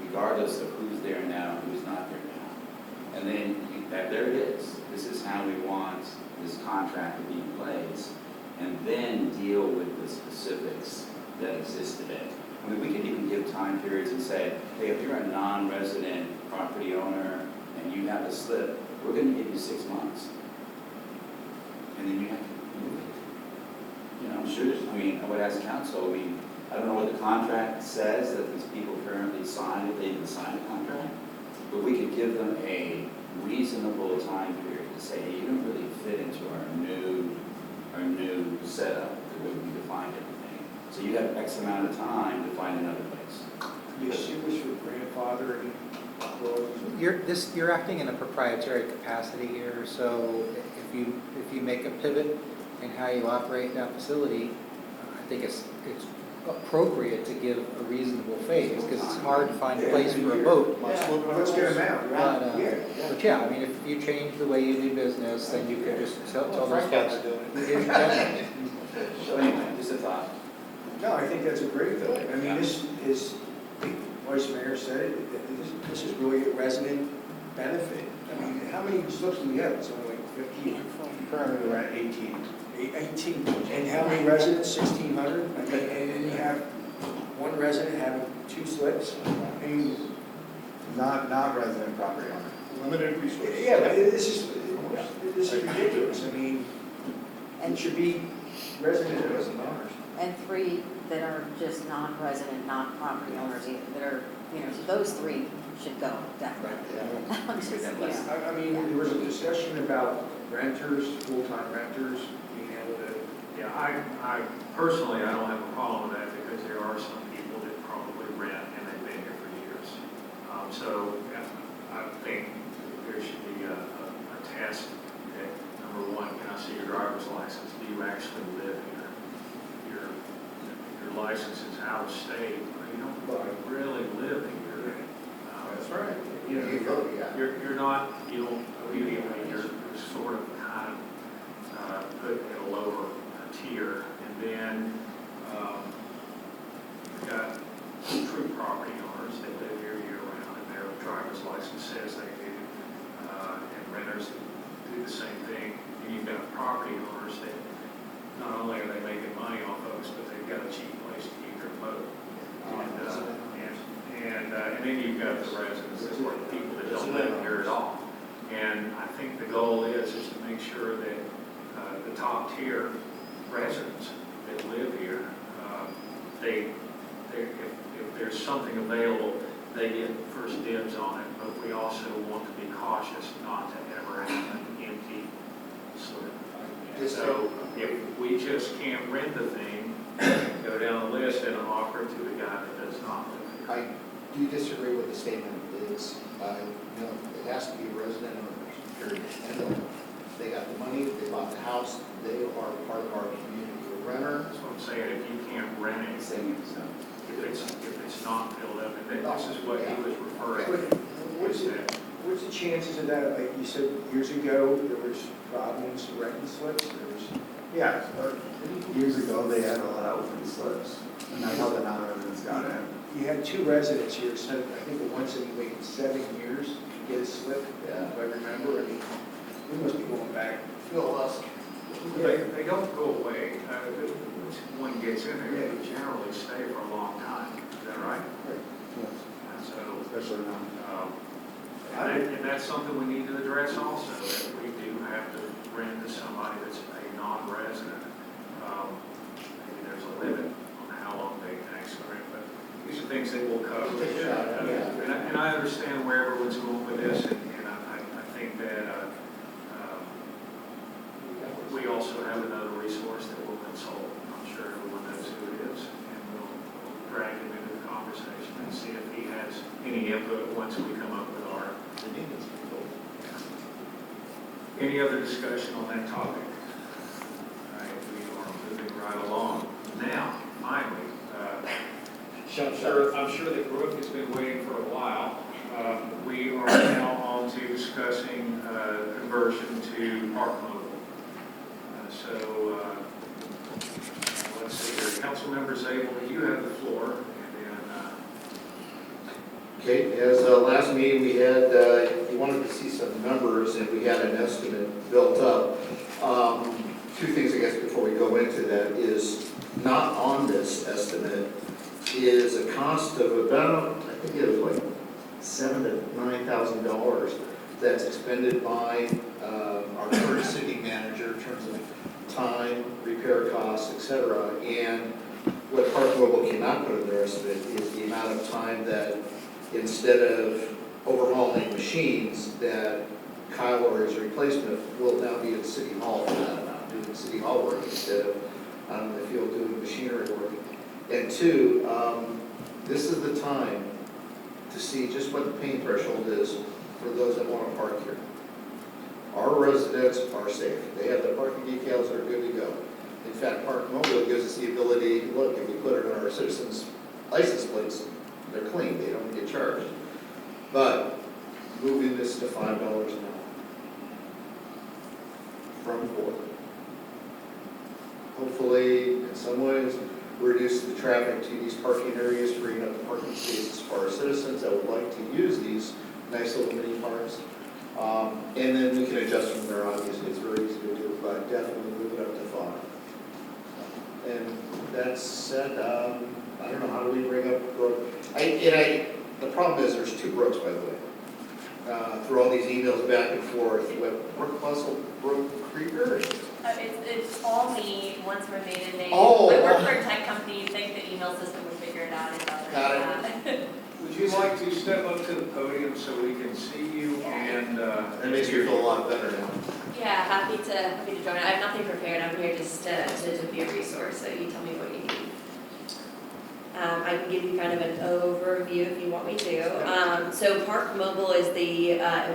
regardless of who's there now, who's not there now, and then there it is. This is how we want this contract to be in place, and then deal with the specifics that exist today. We could even give time periods and say, hey, if you're a non-resident property owner and you have a slip, we're going to give you 6 months. And then you have to move it. I would ask council, I don't know what the contract says that these people currently signed, if they even signed a contract, but we could give them a reasonable time period to say, hey, you don't really fit into our new setup, the way we defined everything. So you have X amount of time to find another place. You distinguish your grandfather and You're acting in a proprietary capacity here, so if you make a pivot in how you operate that facility, I think it's appropriate to give a reasonable phase, because it's hard to find a place for a boat. Let's get them out, But, yeah. but yeah, I mean, if you change the way you do business, then you could just tell those folks. You didn't get it. So anyway, just a thought. No, I think that's a great thing. I mean, this is, the Vice Mayor said it, that this is really a resident benefit. I mean, how many slips do we have? It's only like 15, Currently, we're at 18. 18. And how many residents? 1,600? I mean, and then you have one resident having 2 slips? I mean, Not resident property owner. Limited resources. yeah, but this is ridiculous. I mean, it should be resident owners. And 3 that are just non-resident, not property owners either, that are, so those 3 should go, definitely. I'm just, I mean, there was a discussion about renters, full-time renters, being able to, Yeah, I personally, I don't have a problem with that because there are some people that probably rent and they've been here for years. So yeah, I think there should be a test that, number one, can I see your driver's license? Do you actually live here? Your license is out of state, but you don't really live here. That's right. You know, You vote, yeah. you're not, you don't immediately, you're sort of kind of put in a lower tier. And then you've got true property owners that live here year round and their driver's license says they do. And renters do the same thing. And you've got property owners that not only are they making money off of us, but they've got a cheap place to keep their boat. And then you've got the residents, that are the people that don't live here at all. And I think the goal is to make sure that the top tier residents that live here, if there's something available, they get first dibs on it. But we also want to be cautious not to ever have an empty slip. And so if we just can't rent the thing, go down the list and offer it to the guy that does not live here. I do disagree with the statement is, it has to be resident owners, period. And they got the money, they bought the house, they are part of our community. A renter, That's what I'm saying, if you can't rent it, if it's not filled up, and this is what he was referring to. What's the chances of that? Like you said, years ago, there was problems renting slips. Yeah, years ago, they had a lot of open slips, and that's how the non-residents got in. You had 2 residents here, so I think the one said he waited 7 years to get a slip, Yeah. if I remember. I mean, we must be going back. Phil Husk. They don't go away. Once one gets in there, they generally stay for a long time. Is that right? And so, Especially now. and that's something we need to address also, that we do have to rent to somebody that's a non-resident. Maybe there's a limit on how long they can actually rent, but these are things that we'll cover. Take a shot at it, yeah. And I understand where everyone's going with this, and I think that we also have another resource that we'll consult. I'm sure everyone knows who it is, and we'll drag him into the conversation and see if he has any input once we come up with our. Any other discussion on that topic? All right, we are moving right along. Now, finally, I'm sure that Brooke has been waiting for a while. We are now on to discussing conversion to park mobile. So, let's see here. Councilmember Zabel, you have the floor, and then, Okay, as last meeting we had, you wanted to see some numbers and we had an estimate built up. 2 things I guess before we go into that is not on this estimate is a cost of about, I think it was like $7,000 to $9,000 that's expended by our current city manager in terms of time, repair costs, etc. And what Park Mobile cannot put in their estimate is the amount of time that instead of overhauling machines, that Kyle or his replacement will now be at City Hall for that amount, doing City Hall work instead of out in the field doing machinery work. And 2, this is the time to see just what the pain threshold is for those that want to park here. Our residents are safe. They have their parking decals, they're good to go. In fact, Park Mobile gives us the ability, look, if we put it on our citizens' license plates, they're clean, they don't get charged. But moving this to $5 an hour from 4. Hopefully, in some ways, reduce the traffic to these parking areas, freeing up the parking spaces for our citizens that would like to use these nice little mini parks. And then we can adjust from there, obviously, it's very easy to do, but definitely move it up to 5. And that said, I don't know, how do we bring up Brook? The problem is, there's 2 Brooks, by the way. Through all these emails back and forth, what, Brook Bussell, Brook Krieger? It's all me, once we're maiden name. Oh. I work for a tech company, you think the email system would figure it out, it doesn't. Got it. Would you like to step up to the podium so we can see you and? That makes me feel a lot better now. Yeah, happy to join. I have nothing prepared, I'm here just to be a resource, so you tell me what you need. I can give you kind of an overview if you want me to. So Park Mobile is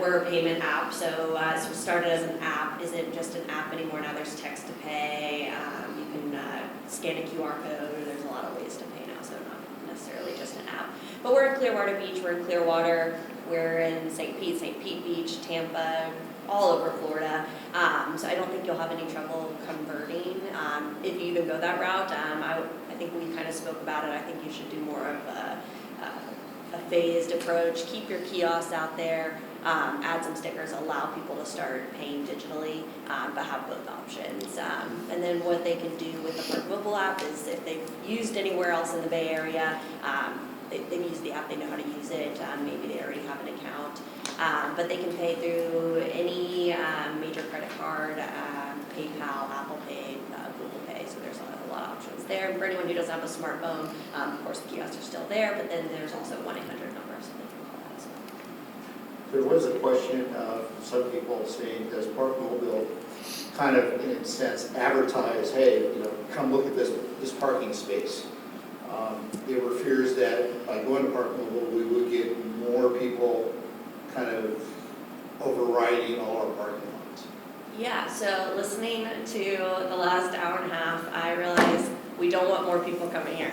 we're a payment app, so it started as an app, isn't just an app anymore, now there's text to pay, you can scan a QR code, there's a lot of ways to pay now, so not necessarily just an app. But we're in Clearwater Beach, we're in Clearwater, we're in St. Pete Beach, Tampa, all over Florida. So I don't think you'll have any trouble converting if you even go that route. I think we kind of spoke about it. I think you should do more of a phased approach. Keep your kiosks out there, add some stickers, allow people to start paying digitally, but have both options. And then what they can do with the Park Mobile app is if they've used anywhere else in the Bay Area, they've used the app, they know how to use it, maybe they already have an account. But they can pay through any major credit card, PayPal, Apple Pay, Google Pay, so there's a lot of options there. And for anyone who doesn't have a smartphone, of course the kiosks are still there, but then there's also 1-800 number, so they can call that as well. There was a question from some people saying, does Park Mobile kind of, in a sense, advertise, hey, come look at this parking space? There were fears that by going to Park Mobile, we would get more people kind of overriding all our parking lots. Yeah, so listening to the last hour and a half, I realized we don't want more people coming here.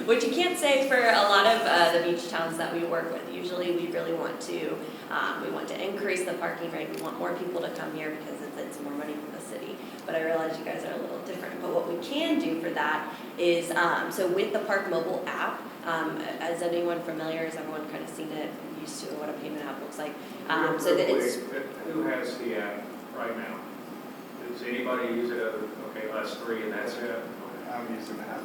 Which you can't say for a lot of the beach towns that we work with. Usually we really want to increase the parking rate. We want more people to come here because it's more money for the city. But I realize you guys are a little different. But what we can do for that is, so with the Park Mobile app, as anyone familiar, has everyone kind of seen it, used to what a payment app looks like? So that it's, Who has the app right now? Does anybody use it? Okay, us 3 and that's it? I'm using the app.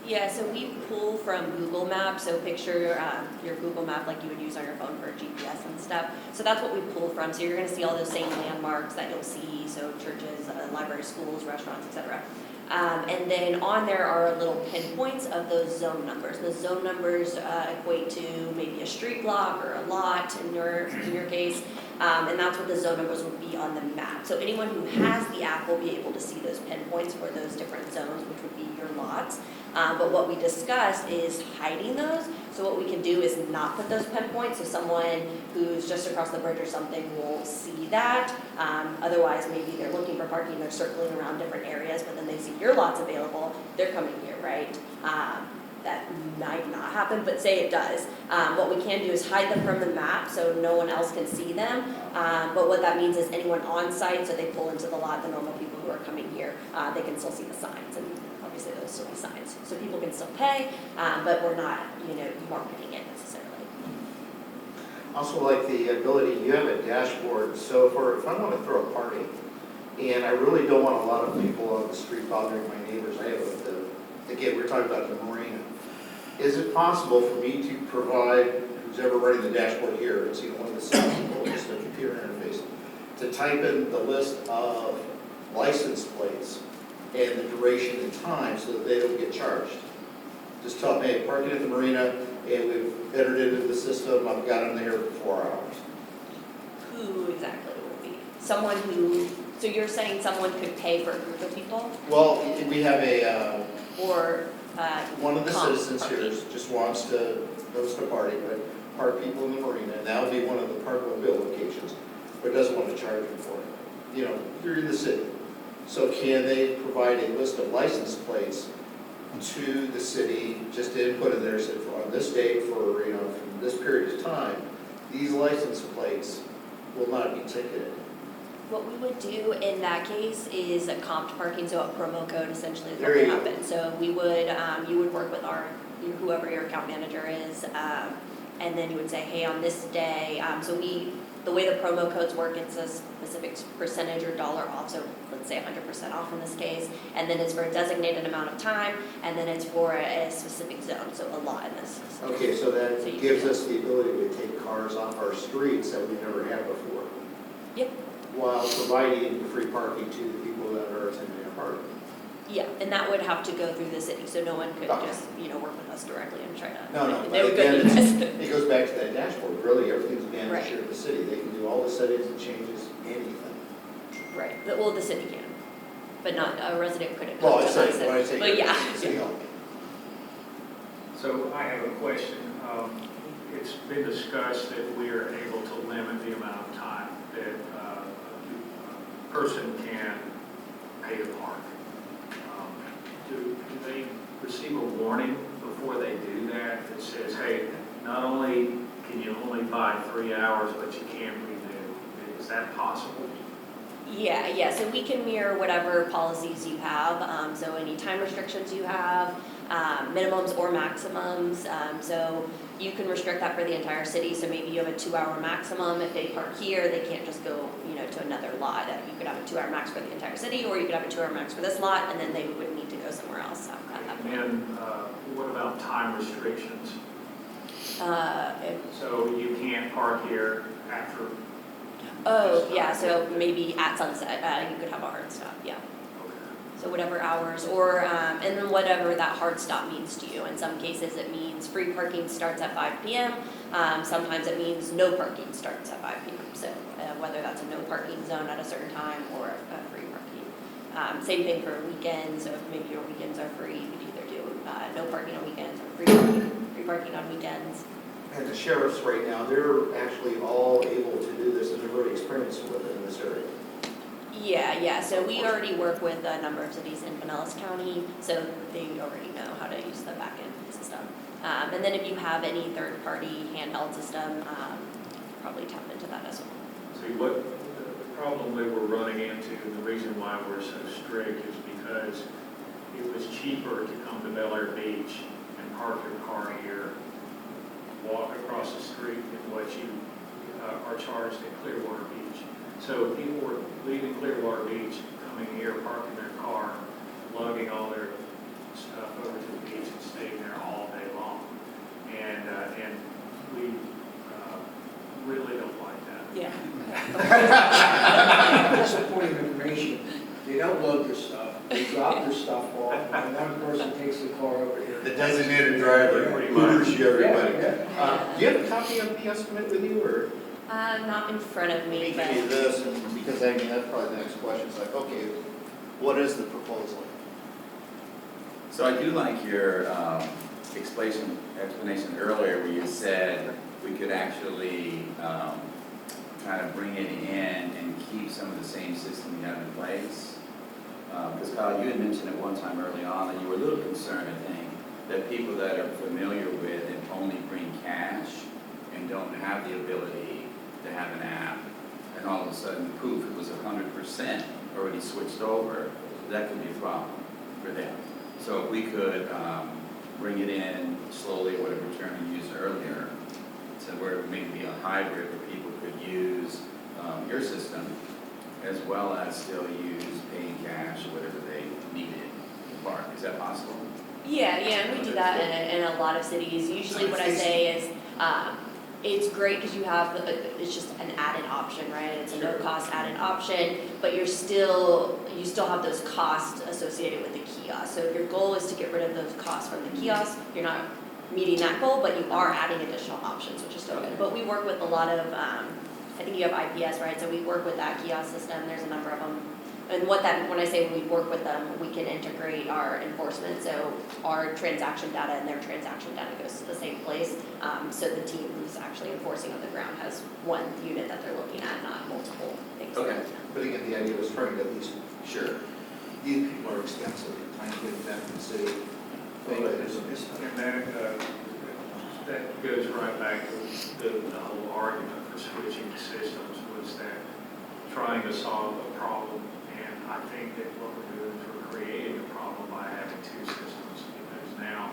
yeah, so we pull from Google Maps, so picture your Google Map like you would use on your phone for GPS and stuff. So that's what we pull from. So you're going to see all those same landmarks that you'll see, so churches, libraries, schools, restaurants, etc. And then on there are little pinpoints of those zone numbers. The zone numbers equate to maybe a street block or a lot in your case, and that's what the zone numbers would be on the map. So anyone who has the app will be able to see those pinpoints for those different zones, which would be your lots. But what we discussed is hiding those. So what we can do is not put those pinpoints, so someone who's just across the bridge or something will see that. Otherwise, maybe they're looking for parking, they're circling around different areas, but then they see your lot's available, they're coming here, right? That might not happen, but say it does. What we can do is hide them from the map so no one else can see them. But what that means is anyone on site, so they pull into the lot, the normal people who are coming here, they can still see the signs. And obviously those still be signs. So people can still pay, but we're not, marketing it necessarily. Also like the ability, you have a dashboard, so if I want to throw a party, and I really don't want a lot of people on the street bothering my neighbors, I have again, we're talking about the marina. Is it possible for me to provide, who's ever running the dashboard here, it's one of the same people, just a computer interface, to type in the list of license plates and the duration and time so that they don't get charged? Just tell them, hey, parking at the marina, and we've entered into the system, I've got them there for 4 hours. Who exactly would be? Someone who, so you're saying someone could pay for a group of people? Well, we have a, Or one of the comp citizens here parking? just wants to host a party, but park people in the marina, and that would be one of the Park Mobile locations, but doesn't want to charge them for it. You're in the city. So can they provide a list of license plates to the city, just to input in there, said on this date for, you know, from this period of time, these license plates will not be ticketed? What we would do in that case is a comped parking, so a promo code essentially is what There would you go. happen. So we would, you would work with whoever your account manager is, and then you would say, hey, on this day, the way the promo codes work, it's a specific percentage or dollar off, so let's say 100% off in this case, and then it's for a designated amount of time, and then it's for a specific zone, so a lot in this. Okay, so So that you gives can- us the ability to take cars off our streets that we never had before. Yep. While providing free parking to the people that are attending our party. Yeah, and that would have to go through the city, so no one could Okay. just, work with us directly and try to. No, They but would again, go it's- to us. it goes back to that dashboard, really, everything's managed Right. here at the city. They can do all the settings and changes, anything. Right, well, the city can, but not, a resident couldn't. Well, come I to say, us and- when I say. But yeah. City Hall. So I have a question. It's been discussed that we are able to limit the amount of time that a person can pay to park. Do they receive a warning before they do that that says, hey, not only can you only buy 3 hours, but you can't renew? Is that possible? Yeah, so we can mirror whatever policies you have, so any time restrictions you have, minimums or maximums, so you can restrict that for the entire city, so maybe you have a 2-hour maximum. If they park here, they can't just go, to another lot. You could have a 2-hour max for the entire city, or you could have a 2-hour max for this lot, and then they would need to go somewhere else at that And point. then what about time restrictions? So you can't park here after? Oh, yeah, so maybe at sunset, you could have a hard stop, yeah. Okay. So whatever hours, or, and then whatever that hard stop means to you. In some cases, it means free parking starts at 5 p.m. Sometimes it means no parking starts at 5 p.m. So whether that's a no parking zone at a certain time or a free parking. Same thing for weekends, so if maybe your weekends are free, you could either do no parking on weekends or free parking on weekends. And the sheriffs right now, they're actually all able to do this, and they're very experienced with it in this area. Yeah, so we already work with a number of cities in Pinellas County, so they already know how to use the back-end system. And then if you have any third-party handheld system, probably tap into that as well. See, what the problem we were running into, and the reason why we're so strict is because it was cheaper to come to Bel Air Beach and park your car here, walk across the street than what you are charged at Clearwater Beach. So people were leaving Clearwater Beach, coming here, parking their car, lugging all their stuff over to the beach and staying there all day long. And we really don't like that. Yeah. Just a point of information, they don't load their stuff, they drop their stuff off, and one person takes the car over here. The designated driver, Pretty much. hooters you everybody. Yeah. Do you have a copy of the estimate with you, or? Not in front of me, We but can do this, and because I mean, that's probably the next question, it's like, okay, what is the proposal? So I do like your explanation earlier where you said we could actually kind of bring it in and keep some of the same system we have in place. Because Kyle, you had mentioned at one time early on that you were a little concerned, I think, that people that are familiar with and only bring cash and don't have the ability to have an app, and all of a sudden, poof, it was 100% already switched over, that could be a problem for them. So if we could bring it in slowly, whatever term you used earlier, to where it may be a hybrid where people could use your system as well as still use paying cash or whatever they needed to park. Is that possible? yeah, and we do that in a lot of cities. Usually what I say is, it's great because you have, it's just an added option, right? It's a no-cost added option, but you still have those costs associated with the kiosk. So if your goal is to get rid of those costs from the kiosk, you're not meeting that goal, but you are adding additional options, which is still good. But we work with a lot of, I think you have IPS, right? So we work with that kiosk system. There's a number of them. And when I say we work with them, we can integrate our enforcement. So our transaction data and their transaction data goes to the same place. So the team who's actually enforcing on the ground has one unit that they're looking at, not multiple things. Okay. But again, the idea was trying to at least Sure. these people are expensive, trying to get them to the city. And that goes right back to the whole argument for switching systems was that trying to solve a problem, and I think that what we're doing is we're creating a problem by having two systems, because now,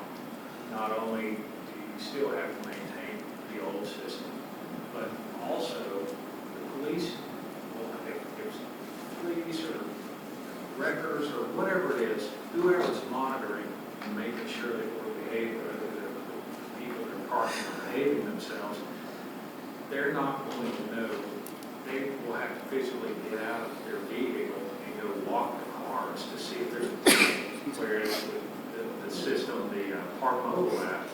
not only do you still have to maintain the old system, but also the police, well, if police or wreckers or whatever it is, whoever's monitoring and making sure that we're behaving, or the people that are parking are behaving themselves, they're not going to know. They will have to physically get out of their vehicle and go walk the cars to see if there's a ticket. Whereas with the system, the Park Mobile app,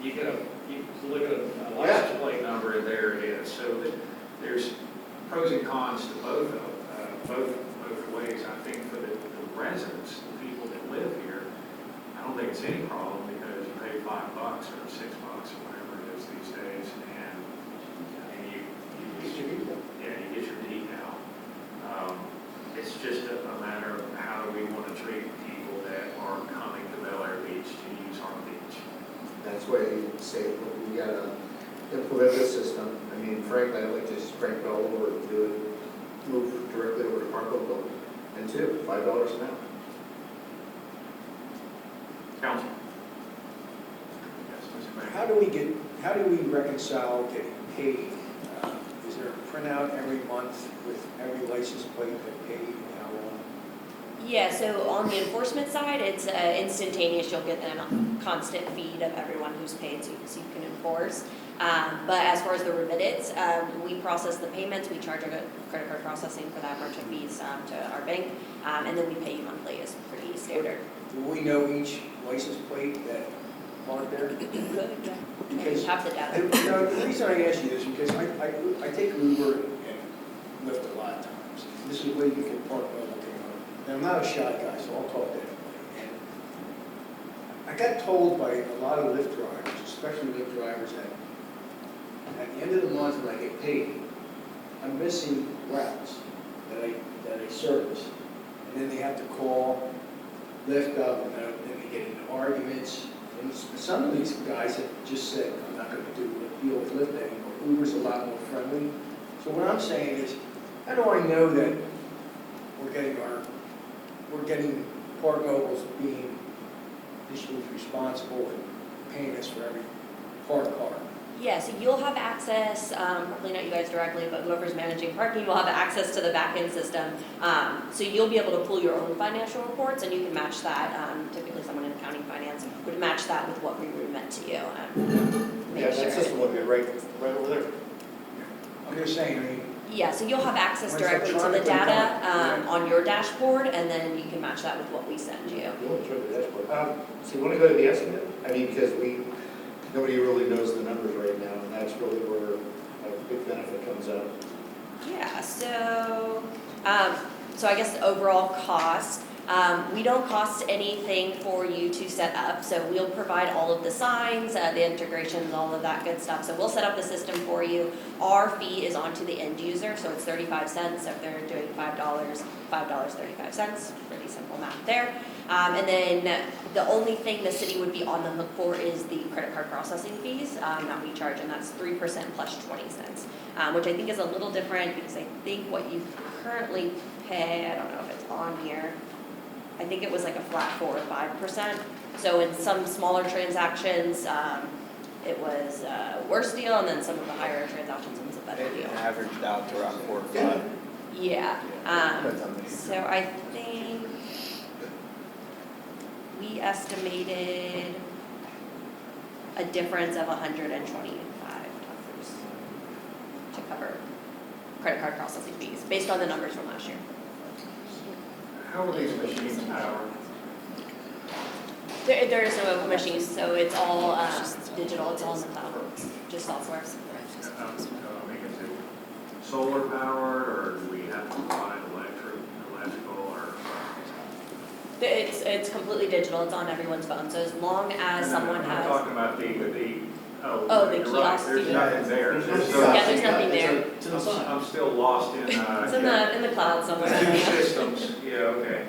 you look at a license plate number and there it is. So there's pros and cons to both ways. I think for the residents, the people that live here, I don't think it's any problem because you pay $5 or $6 or whatever it is these days, and you get your decal. It's just a matter of how do we want to treat people that are coming to Bel Air Beach to use our beach. That's why you say, look, we gotta implement this system. I mean, frankly, I'd like to just crank it all over and do it, move directly over to Park Mobile. And two, $5 an hour. Council? Yes, Mr. Mayor. How do we reconcile getting paid? Is there a printout every month with every license plate that paid and how long? Yeah, so on the enforcement side, it's instantaneous. You'll get a constant feed of everyone who's paid so you can enforce. But as far as the remittance, we process the payments. We charge a credit card processing for that, merchant fees to our bank, and then we pay you monthly. It's pretty standard. Do we know each license plate that marked there? Good, yeah. Because- You have the data. You know, the reason I ask you this is because I take Uber and Lyft a lot of times. This is where you can park mobile thing on. And I'm not a shy guy, so I'll talk to anybody. And I got told by a lot of Lyft drivers, especially Lyft drivers, that at the end of the month when I get paid, I'm missing routes that I service. And then they have to call Lyft up and then they get into arguments. And some of these guys have just said, I'm not going to do a deal with Lyft anymore. Uber's a lot more friendly. So what I'm saying is, how do I know that we're getting Park Mobile's being this was responsible and paying us for every parked car? Yeah, so you'll have access, probably not you guys directly, but whoever's managing parking will have access to the back-end system. So you'll be able to pull your own financial reports and you can match that. Typically someone in accounting finance would match that with what we remit to you. Yeah, that system would be right over there. I'm just saying, I mean, Yeah, so you'll have access When directly to the electronically data done, on your dashboard, and then you can match that with what we send you. You want to try the dashboard? So you want to go to the estimate? I mean, because nobody really knows the numbers right now, and that's really where a big benefit comes out. Yeah, so I guess the overall cost, we don't cost anything for you to set up, so we'll provide all of the signs, the integrations, all of that good stuff. So we'll set up the system for you. Our fee is onto the end user, so it's 35 cents. So if they're doing $5, $5.35. Pretty simple math there. And then the only thing the city would be on the hook for is the credit card processing fees that we charge, and that's 3% plus 20 cents, which I think is a little different because I think what you currently pay, I don't know if it's on here, I think it was like a flat 4 or 5%. So in some smaller transactions, it was a worse deal, and then some of the higher transactions, it was a better deal. averaged out to around 4 or 5. Yeah, Depends on the- so I think we estimated a difference of $125 to cover credit card processing fees, based on the numbers from last year. How are these machines powered? There is no machines, so it's all digital, it's all in the cloud, just software. I mean, is it solar powered, or do we have to provide electrical, or? It's completely digital, it's on everyone's phone, so as long as someone I'm has. talking about the Oh, the you're right, kiosk, there's the- nothing there. There's no Yeah, there's nothing there. To the side. I'm still lost in, It's yeah, in the cloud somewhere. two systems, yeah, okay.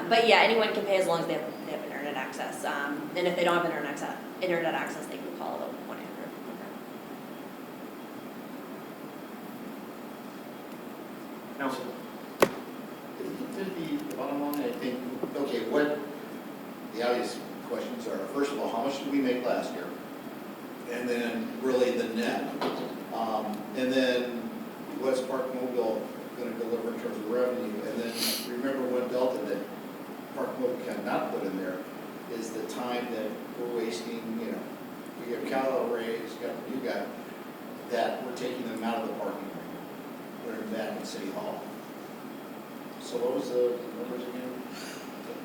But yeah, anyone can pay as long as they have internet access. And if they don't have internet access, they can call the 1-800 number. Council? The bottom line, I think, okay, what the obvious questions are, first of all, how much did we make last year? And then really the net. And then what's Park Mobile going to deliver in terms of revenue? And then remember one delta that Park Mobile cannot put in there is the time that we're wasting, you know, we have Cal Ray's got the new guy, that we're taking them out of the parking area, putting them back in City Hall. So what was the numbers again?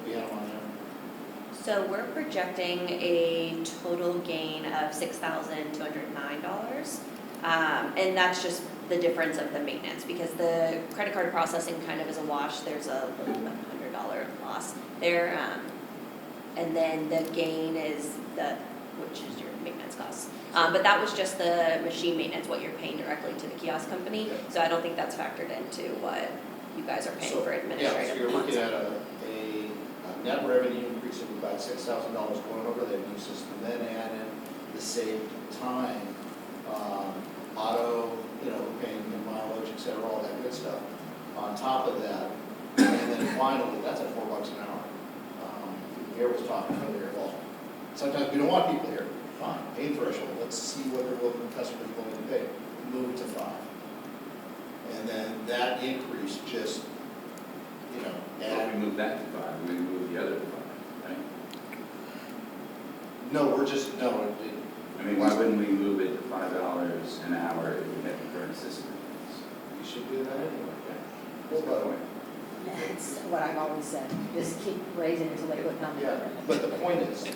We have on there. So we're projecting a total gain of $6,209. And that's just the difference of the maintenance, because the credit card processing kind of is a wash. There's a $100 loss there. And then the gain is which is your maintenance costs. But that was just the machine maintenance, what you're paying directly to the kiosk company. Okay. So I don't think that's factored into what you guys are paying for administrative Yeah, so you're looking costs. at a net revenue increase of about $6,000 going over that new system, then add in the saved time, auto, you know, paying the mileage, et cetera, all that good stuff. On top of that, and then finally, that's at $4 an hour. Gary was talking earlier, well, sometimes we don't want people here, fine, pay threshold, let's see what they're willing, customers are willing to pay, move it to 5. And then that increase just, you know, If add, we move that to 5, we move the other to 5, right? no, we're just, no, I mean, why wouldn't we move it to $5 an hour if we had the current system? we should do that anyway, yeah. What's the point? That's what I've always said, just keep raising until they put numbers. Yeah, but the point is, you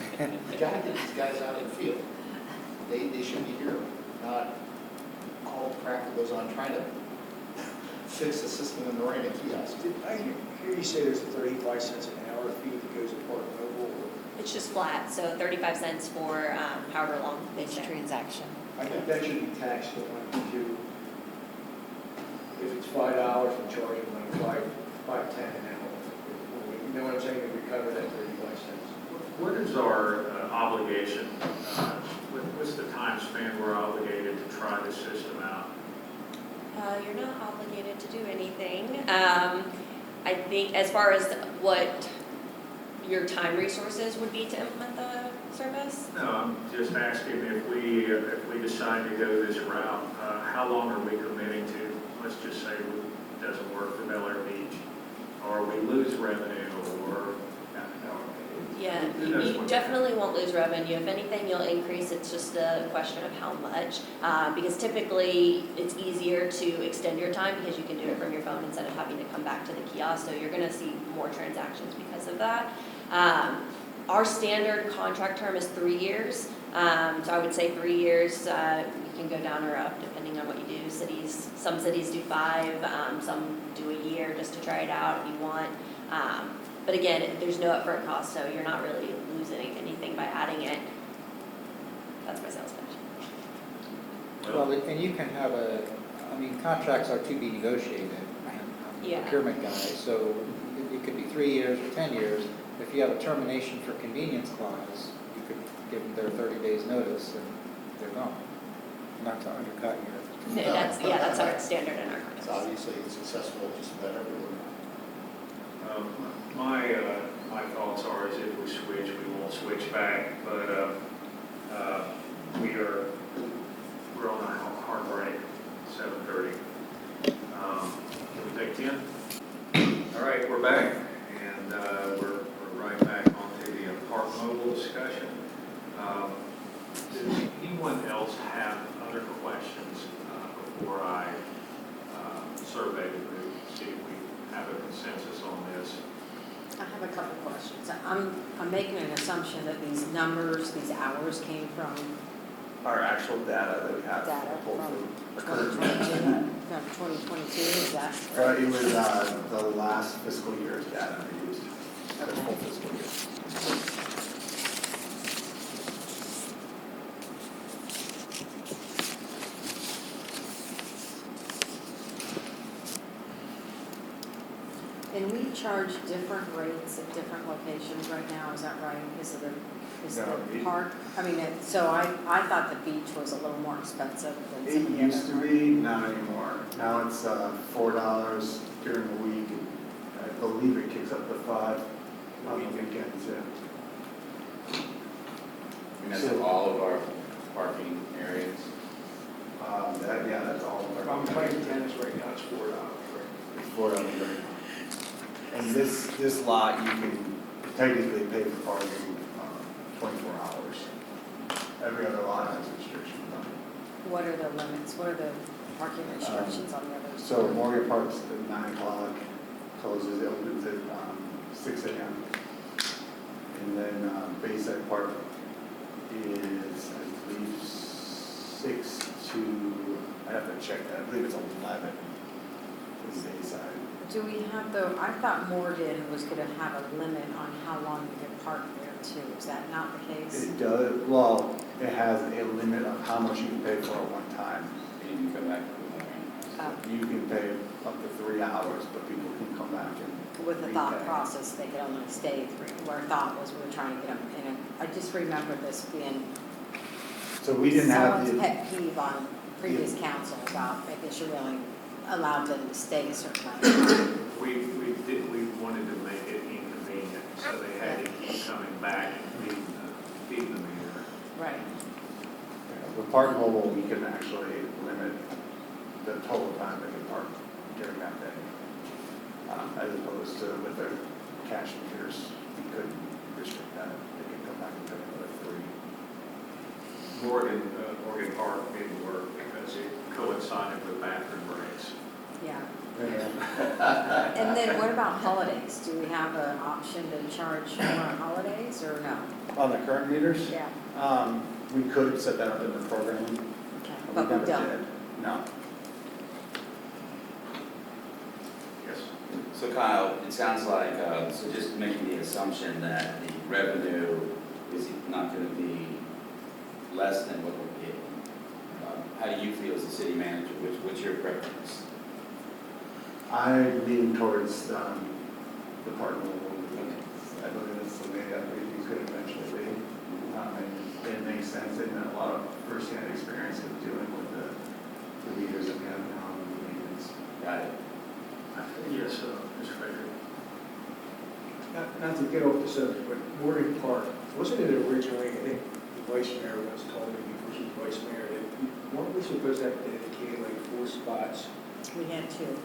gotta get these guys out in the field. They should be here, not all the crap that goes on trying to fix the system in the Lorena kiosk. Did I hear you say there's a 35 cents an hour fee that goes to Park Mobile? It's just flat, so 35 cents for however long they stay. Transaction. I think that should be taxed at like two. If it's $5, we charge them like $5.10 an hour. You know what I'm saying? We cover that 35 cents. What is our obligation? What's the time span we're obligated to try this system out? You're not obligated to do anything. I think as far as what your time resources would be to implement the service, No, I'm just asking if we decide to go this route, how long are we committing to? Let's just say it doesn't work for Bel Air Beach, or we lose revenue, or, yeah, Who knows you what- definitely won't lose revenue. If anything, you'll increase. It's just a question of how much. Because typically, it's easier to extend your time because you can do it from your phone instead of having to come back to the kiosk. So you're going to see more transactions because of that. Our standard contract term is 3 years. So I would say 3 years. You can go down or up depending on what you do. Some cities do 5, some do a year just to try it out if you want. But again, there's no upfront cost, so you're not really losing anything by adding it. That's my sales pitch. Well, and you can have contracts are to be negotiated. I'm a Yeah. procurement guy, so it could be 3 years or 10 years. If you have a termination for convenience clause, you could give them their 30 days notice and they're gone. Not to undercut your. That's our standard in our It's contracts. obviously successful just about everywhere. My thoughts are is if we switch, we won't switch back, but we're on a hard break, 7:30. Can we take 10? All right, we're back, and we're right back onto the Park Mobile discussion. Does anyone else have other questions before I survey the group, see if we have a consensus on this? I have a couple questions. I'm making an assumption that these numbers, these hours came from Our actual data that we have. data pulled from from- 2022, is that? It was the last fiscal year's data we used, the full fiscal year. And we charge different rates at different locations right now, is that right? Is No, the it- park, I mean, so I thought the beach was a little more expensive than some of It the used to other. be, not anymore. Now it's $4 during the week. I believe it kicks up to 5 on the weekends, yeah. And that's in all of our parking areas. Yeah, that's all of If our. I'm playing tennis right now, it's $4, right? It's $4 right now. And this lot, you can technically pay for parking 24 hours. Every other lot has restrictions on it. What are the limits, what are the parking restrictions on the others? So Morgan Park's at 9 o'clock, closes, it opens at 6 a.m. And then Bayside Park is, I believe, 6 to, I have to check that, I believe it's 11 is Bayside. Do we have I thought Morgan was gonna have a limit on how long you could park there too, is that not the case? It does, well, it has a limit of how much you can pay for at one time. And you can come back with Uh, You can pay up to 3 hours, but people can come back and With the thought repay. process, they could only stay 3, where thought was we were trying to get them in I just remember this being So we didn't have someone's the, pet peeve on previous council about making sure we only allowed them to stay a certain amount of time. We wanted to make it inconvenient, so they had to keep coming back and feeding the meter. Right. with Park Mobile, we can actually limit the total time they can park during that day. As opposed to with their cash meters, we couldn't restrict that. They could come back and pay another 3. Morgan Park didn't work because it coincided with bathroom breaks. Yeah. Yeah. And then what about holidays? Do we have an option to charge more on holidays or no? On the current meters? Yeah. We could set that up in the program. Okay. But we never don't. did. No. Yes. So Kyle, it sounds like, so just making the assumption that the revenue is not going to be less than what we're getting. How do you feel as a city manager? What's your preference? I lean towards the Park Mobile. I believe that's the way that everything's going to eventually be. And it makes sense, and a lot of first-hand experience of dealing with the meters that we have now and the maintenance. Got it. Yes, Mr. Frederick. Not to get off the subject, but Morgan Park, wasn't it originally, I think the vice mayor once told me before she was vice mayor, that weren't we supposed to have dedicated like 4 spots? We had 2.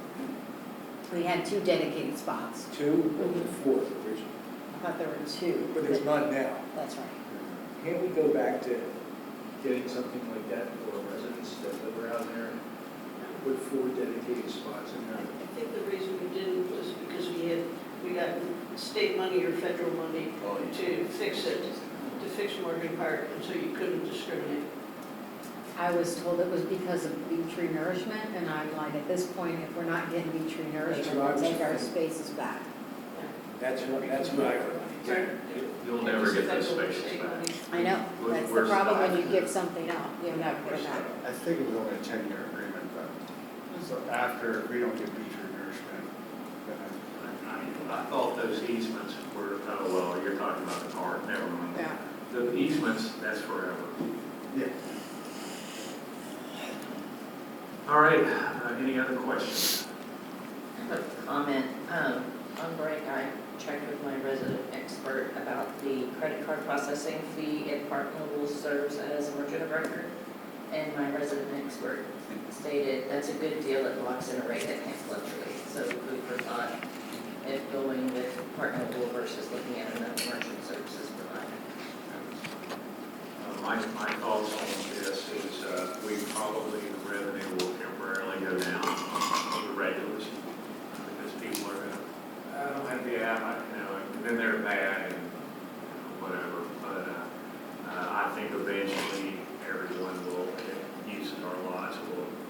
We had 2 dedicated spots. 2 or the 4th originally? I thought there were 2. But there's not now. That's right. Can't we go back to getting something like that for our residents that live around there? Put 4 dedicated spots in there? I think the reason we didn't was because we got state money or federal money to fix it, to fix Morgan Park, and so you couldn't discriminate. I was told it was because of beach renourishment, and I'm like, at this point, if we're not getting beach renourishment, what I was we'll take our thinking. spaces back. That's what I heard. You'll never get those Federal or spaces state back. money. I know, that's the problem when you give something up, you'll never get it back. I think it was only a 10-year agreement, but, so after, if we don't get beach renourishment, then I thought those easements were, oh, well, you're talking about the park, never mind. Yeah. The easements, that's forever. yeah. All right, any other questions? I have a comment. On break, I checked with my resident expert about the credit card processing fee if Park Mobile serves as a merchant of record. And my resident expert stated that's a good deal, it locks in a rate that can't fluctuate. So food for thought if going with Park Mobile versus looking at another merchant services provider. My thoughts on this is we probably, the revenue will temporarily go down on the regulars because people are going to, I don't have the app, and then they're bad and whatever. But I think eventually everyone will use our lots.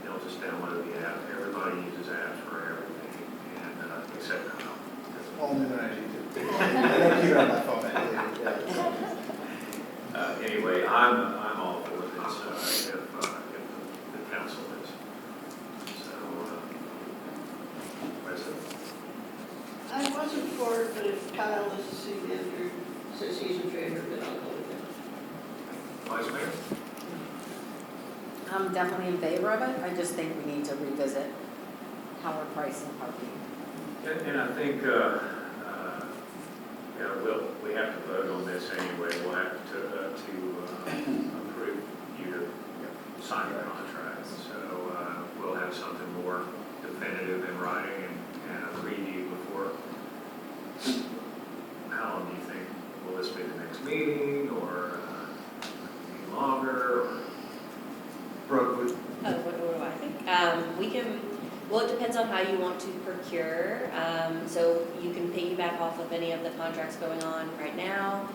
They'll just download the app. Everybody uses apps for everything, and except Kyle. Only that I need to. I don't keep it on my phone. Anyway, I'm all for this. Kyle, as the city manager, says he's in favor of it, I'll go with it. Vice Mayor? I'm definitely in favor of it, I just think we need to revisit how we're pricing parking. And I think, we have to vote on this anyway. We'll have to approve you to sign the contract. So we'll have something more definitive in writing and a review before. How long do you think? Will this be the next meeting or be longer? Or? Brooke, would What do I think? We can, well, it depends on how you want to procure. So you can piggyback off of any of the contracts going on right now.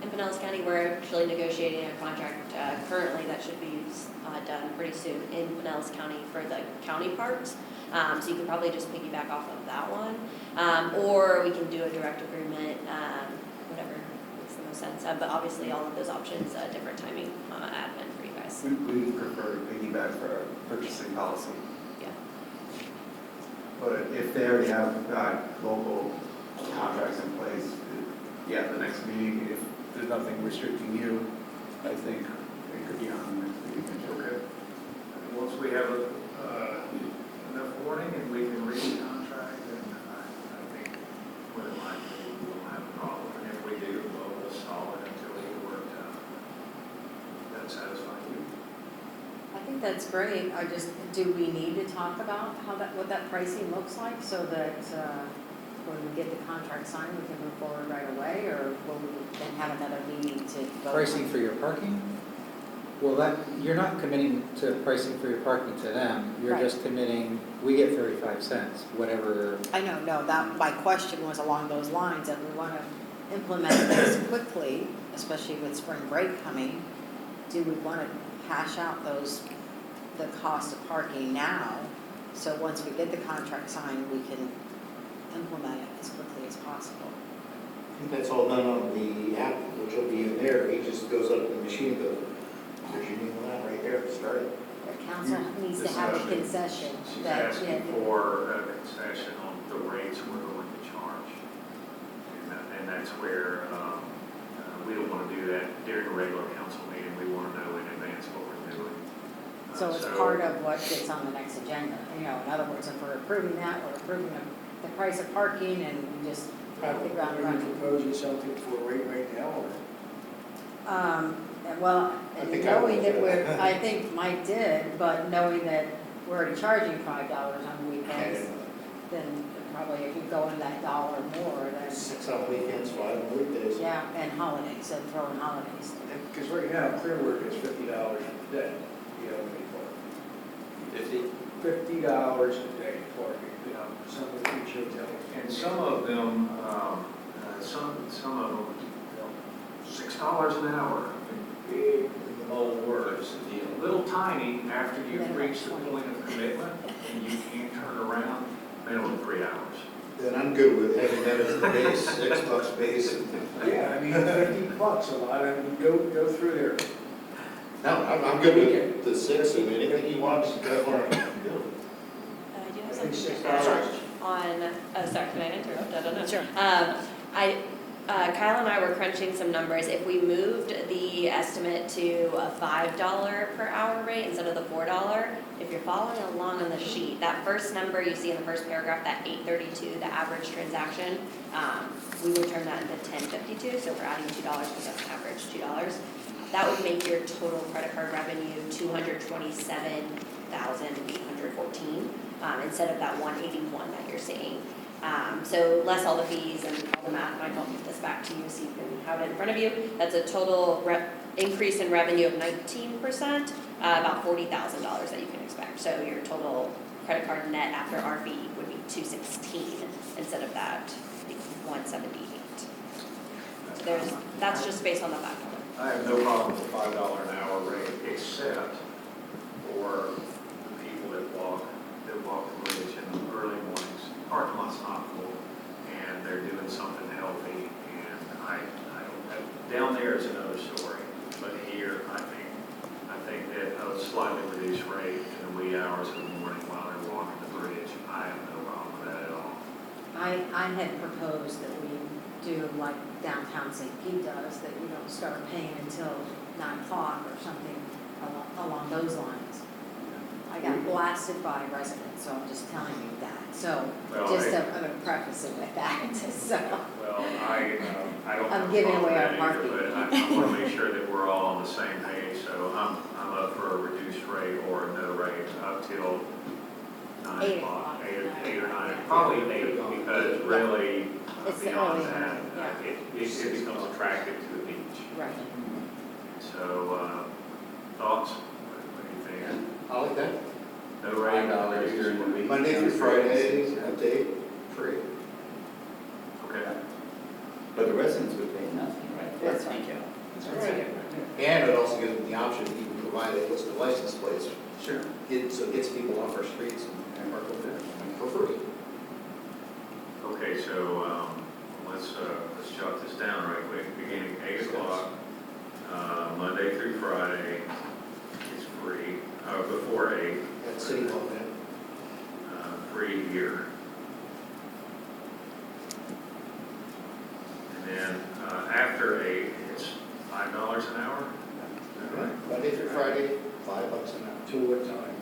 In Pinellas County, we're actually negotiating a contract currently that should be done pretty soon in Pinellas County for the county parks. So you could probably just piggyback off of that one. Or we can do a direct agreement, whatever makes the most sense. But obviously all of those options, different timing, admin for you guys. we prefer to piggyback for our purchasing policy. Yeah. But if they already have local contracts in place, the next meeting, if there's nothing restricting you, I think it could be on next meeting. Okay. And once we have enough warning and we can read the contract, then I think more than likely we won't have a problem. And if we do, we'll stall it until we get it worked out. That satisfy you? I think that's great, do we need to talk about what that pricing looks like, so that, when we get the contract signed, we can move forward right away, or will we then have another meeting to vote? Pricing for your parking? Well, you're not committing to pricing for your parking to them, you're Right. just committing, we get 35 cents, whatever. I know, no, my question was along those lines, that we want to implement this quickly, especially with spring break coming. Do we want to hash out the cost of parking now, so once we get the contract signed, we can implement it as quickly as possible? I think that's all done on the app, which will be in there. He just goes up to the machine and goes, there's your new line right there, start it. The council needs to have a concession She's that, asking for a concession on the rates we're going to charge. And that's where we don't want to do that during a regular council meeting. We want to know in advance what we're doing. so it's part of what gets on the next agenda. In other words, if we're approving that, we're approving the price of parking, and we just hit the ground Are you running. proposing something for a rate right now, or? Well, I think I knowing that would. I think Mike did, but knowing that we're already charging $5 on weekends, then probably if you go in that dollar more, then, 6 on weekends, 5 on weekdays. yeah, and holidays, and throw in holidays. Because right now, Clearwater is $50 a day, park. 50? $50 a day parking, some of the beach hotels. And some of them, some of them, $6 an hour, big bold words. A little tiny after you've reached the point of commitment and you can't turn around, minimum 3 hours. Then I'm good with having that as the base, $6 base. Yeah, I mean, $50 a lot, I mean, go through there. No, I'm good with the 6, and anything he wants, go for it. Do you I have think something $6. on, sorry, can I interrupt? I don't know. Sure. Kyle and I were crunching some numbers. If we moved the estimate to a $5 per hour rate instead of the $4, if you're following along on the sheet, that first number you see in the first paragraph, that 832, the average transaction, we would turn that into 1052, so we're adding $2 because that's an average $2. That would make your total credit card revenue $227,814 instead of that 181 that you're seeing. So less all the fees and all the math, and I can get this back to you so you can have it in front of you. That's a total increase in revenue of 19%, about $40,000 that you can expect. So your total credit card net after our fee would be $216 instead of that $178. So that's just based on the $5. I have no problem with the $5 an hour rate, except for the people that walk the bridge in the early mornings. Parking lot's not full, and they're doing something healthy, and I don't, down there is another story. But here, I think that a slightly reduced rate in the wee hours of the morning while they're walking the bridge, I have no problem with that at all. I had proposed that we do like downtown St. Pete does, that you don't start paying until 9 o'clock or something along those lines. I got blasted by residents, so I'm just telling you that. So Well, just I- I'm gonna preface it with that, so. Well, I don't. I'm have a giving problem away with our that either, market. But I want to make sure that we're all on the same page, so I'm up for a reduced rate or a no rate up till 9 8 o'clock, o'clock. 8 or 9, probably 8, because really It's beyond early, that, yeah. it becomes attractive to the beach. Right. So, thoughts? What do you think? I like that. No rate? $5 during the week. Monday through Friday, a day, free. Okay. But the residents would pay nothing, right? That's right. Yeah. That's right. And it also gives them the option to even provide a list of license plates. Sure. So it gets people off our streets and park over there for free. Okay, so, let's jot this down right quick. Beginning 8 o'clock, Monday through Friday is free, before 8, At City Hall, man. free here. And then, after 8, it's $5 an hour? Is that right? Monday through Friday, $5 an hour. Till what time?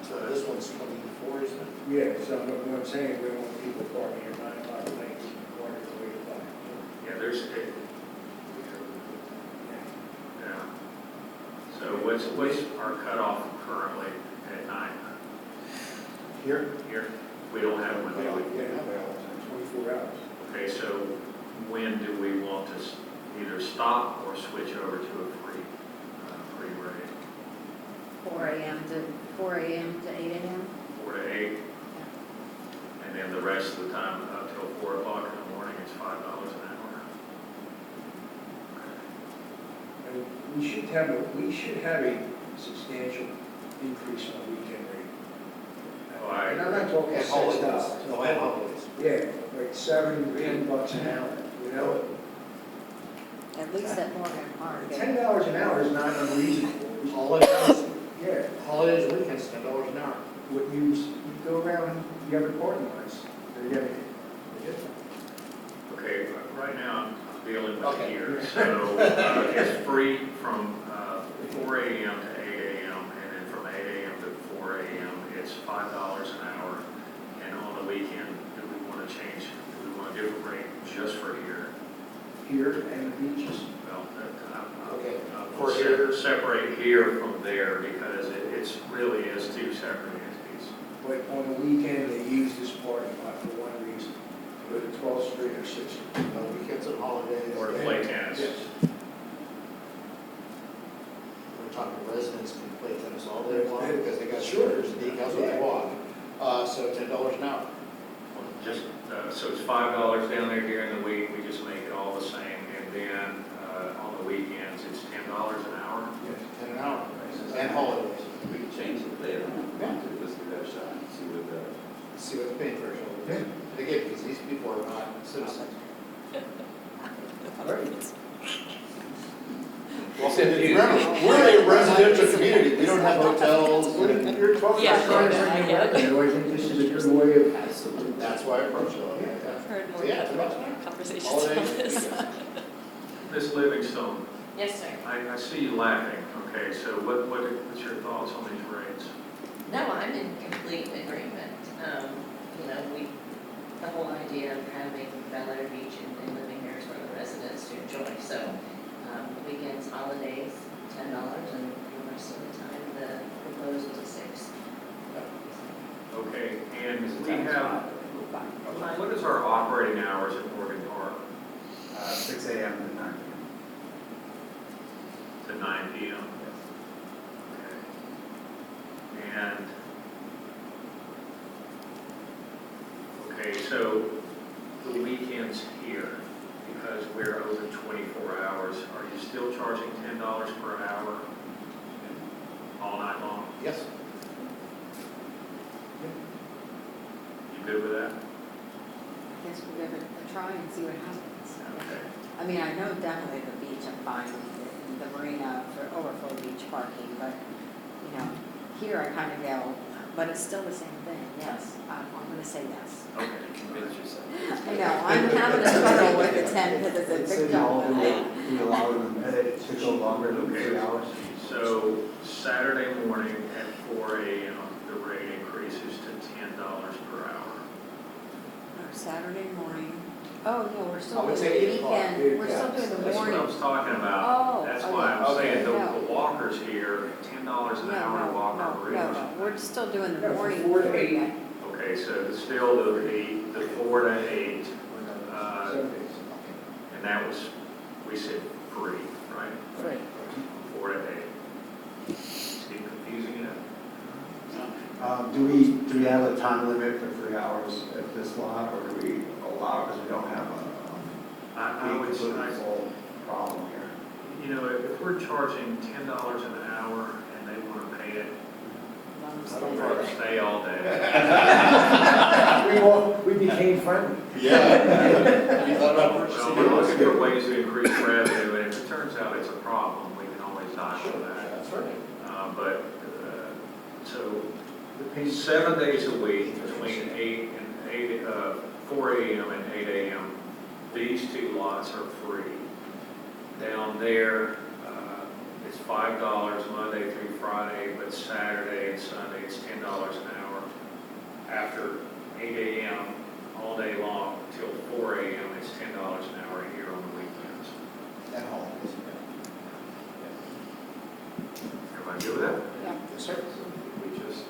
So this one's 24, isn't it? Yeah, so what I'm saying, we don't want people parking at 9 o'clock at night, parking till 8 o'clock. Yeah, there's, yeah. So what's our cutoff currently at 9? Here? Here, we don't have one, do we? Yeah, 24 hours. Okay, so when do we want to either stop or switch over to a free rate? 4 a.m. to 8 a.m. 4 to 8? And then the rest of the time up till 4 o'clock in the morning, it's $5 an hour? And we should have a substantial increase on the weekend rate. Oh, I- And I'm not talking And $6. holidays. No, and holidays. Yeah, like $7-10 an hour, you know? At least at Morgan Park. $10 an hour is not unreasonable. Holidays, Yeah, holidays and weekends, $10 an hour. what you go around the other parking lots, they're getting it. Okay, right now I'm dealing with Okay. here. So it's free from 4 a.m. to 8 a.m. and then from 8 a.m. to 4 a.m. it's $5 an hour. And on the weekend, do we want to change, do we want a different rate just for here? Here and the beaches. Well, Okay. we'll For here. separate here from there because it's really is two separate entities. But on the weekend, they use this parking lot for one reason, to go to 12th Street or 6th Street. Weekends and holidays. Or to play tennis. Yes. We're talking residents can play tennis all day long because they got Sure. shoulders and decals when they walk. So $10 an hour. Just, so it's $5 down there during the week, we just make it all the same, and then, on the weekends, it's $10 an hour? Yes. 10 an hour. And holidays. We can change it later on. Let's give that a shot and see what the. See what the paying threshold is. Again, because these people are not citizens. Well, remember, we're a residential community. We don't have hotels. You're talking Yeah, about trying to I bring get it. revenue, I think this is a good way of. Absolutely. That's why I approach it. I've heard more Yeah, it's about conversations holidays. on this. Ms. Livingstone, Yes, sir. I see you laughing, okay, so what's your thoughts on these rates? No, I'm in complete agreement. You know, the whole idea of having Bel Air Beach and living here is for the residents to enjoy. So weekends, holidays, $10, and the rest of the time, the proposed was $6. Okay, and we have, what is our operating hours at Morgan Park? 6 a.m. to 9 p.m. To 9 p.m.? Okay. And, okay, so the weekends here, because we're open 24 hours, are you still charging $10 per hour all night long? Yes. You good with that? I guess we'll give it a try and see what happens. Okay. I mean, I know definitely the beach, I'm fine with it, and the marina for overflow beach parking, but, you know, here I kind of go, but it's still the same thing, yes, I'm gonna say yes. Okay. Convince yourself. I know, I'm having a struggle with the 10 because it's a big City Hall, jump. we allow them to go longer than 3 hours. So Saturday morning at 4 AM, the rate increases to $10 per hour. Saturday morning, oh, no, we're still I would doing say the 8 o'clock. weekend, we're still doing the That's what I morning. was talking about. Oh, That's okay. why I'm saying No. the walkers here, $10 an hour to walk our bridge. No, we're still doing the No, from morning. 4 to 8. weekend. Okay, so it's still the 4 to 8, 7 days. and that was, we said free, right? Free. 4 to 8. It's getting confusing enough. Do we have a time limit for 3 hours at this lot, or do we allow, because we don't have I would say, full problem here? you know, if we're charging $10 an hour and they want to pay it, we'll rather stay all day. We became friendly. Yeah. You thought about Well, we're looking for ways to increase revenue, and if it turns out it's a problem, we can always dial for that. That's right. So 7 days a week between 4 AM and 8 AM, these two lots are free. Down there, it's $5 Monday through Friday, but Saturday and Sunday, it's $10 an hour. After 8 AM, all day long, till 4 AM, it's $10 an hour here on the weekends. At home. Everybody good with that? Yeah. Yes, sir. We just,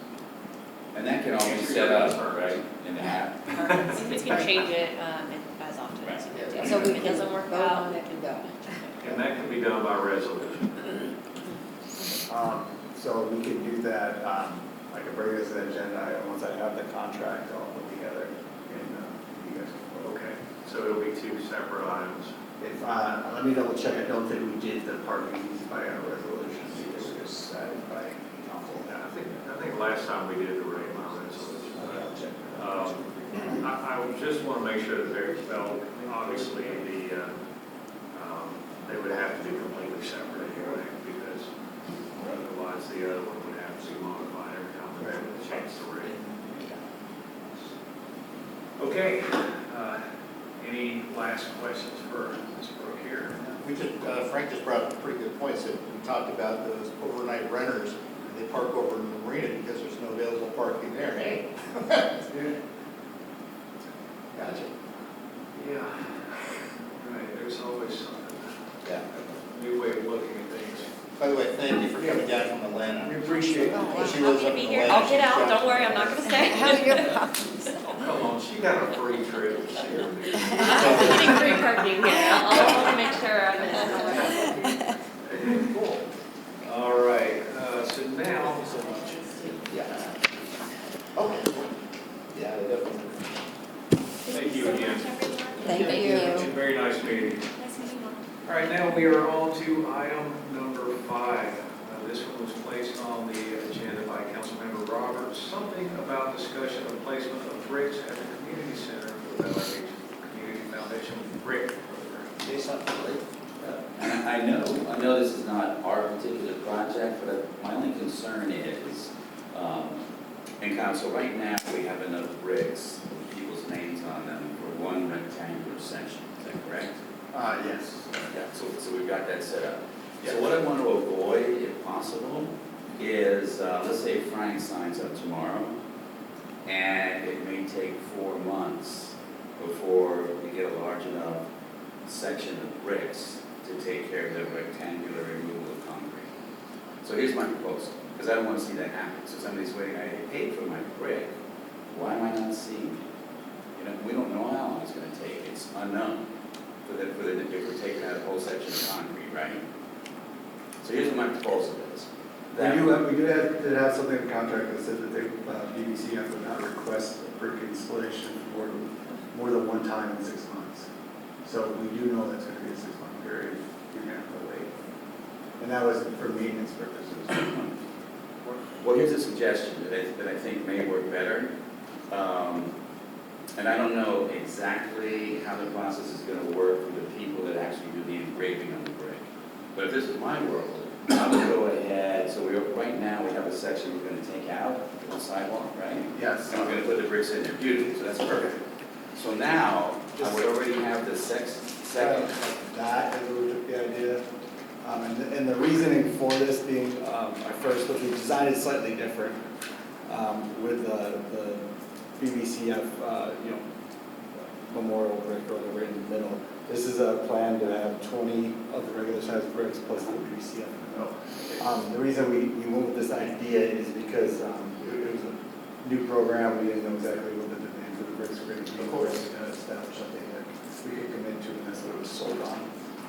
And that can all be set up, right, in the app? You can change it as often as you want. So if it doesn't work Vote out, on it and go. and that can be done by resolution. So we can do that, I can bring this as an agenda item, once I have the contract all put together, and you guys can vote. Okay, so it'll be two separate items. If, let me double check, I don't think we did the parking by a resolution, because it was set by council. I think last time we did the rate by resolution. I'll check. I would just want to make sure that they're, well, obviously, they would have to be completely separate anyway, because otherwise the other one would have to be modified every time we wanted to change the rate. Okay, any last questions for Ms. Brooke here? We just, Frank just brought up pretty good points, that we talked about those overnight renters, and they park over in the marina because there's no available parking there, hey? Gotcha. Yeah, right, there's always something, Yeah. new way of looking at things. By the way, thank you for coming down from Atlanta. We appreciate it. oh, She I'm lives happy to up be in here. Atlanta. I'll get out, don't worry, I'm not gonna stay. Have your problems. Come on, she got a free trip. I'm getting free parking here, I'll make sure I'm in. Cool. All right, so now, Yeah. Okay. Yeah, definitely. thank you again. Thank It's a you. very nice meeting. Nice meeting you. All right, now we are on to item number 5. This one was placed on the agenda by Councilmember Roberts, something about discussion of placement of bricks at the community center for the Bel Air Community Foundation brick program. Say something, right? And I know this is not our particular project, but my only concern is, in council, right now, we have enough bricks with people's names on them for one rectangular section, is that correct? Yes. Yeah, so we've got that set up. So what I want to avoid, if possible, is, let's say Frank signs up tomorrow, and it may take 4 months before we get a large enough section of bricks to take care of the rectangular removal of concrete. So here's my proposal, because I don't want to see that happen. So somebody's waiting, I paid for my brick, why am I not seeing it? You know, we don't know how long it's going to take, it's unknown if we're taking out a whole section of concrete, right? So here's what my proposal is. We do have something in the contract that says that they, BBC has to not request a brick installation for more than one time in 6 months. So we do know that's going to be a 6-month period, you're going to have to wait. And that was for maintenance purposes. Well, here's a suggestion that I think may work better. And I don't know exactly how the process is going to work for the people that actually do the engraving on the brick. But if this is my world, I would go ahead, so right now, we have a section we're gonna take out, the sidewalk, right? Yes. And we're gonna put the bricks in there, beautiful, so that's perfect. So now, I would already have the second, That is the idea. And the reasoning for this being, our first, look, we designed it slightly different, with the BBCF, memorial brick or the right in the middle. This is a plan to have 20 of the regular sized bricks plus the BBCF in the middle. The reason we went with this idea is because, it was a new program, we didn't know exactly what the demand for the bricks were going to be. Of course. To establish something that we could commit to, and that's what it was sold on.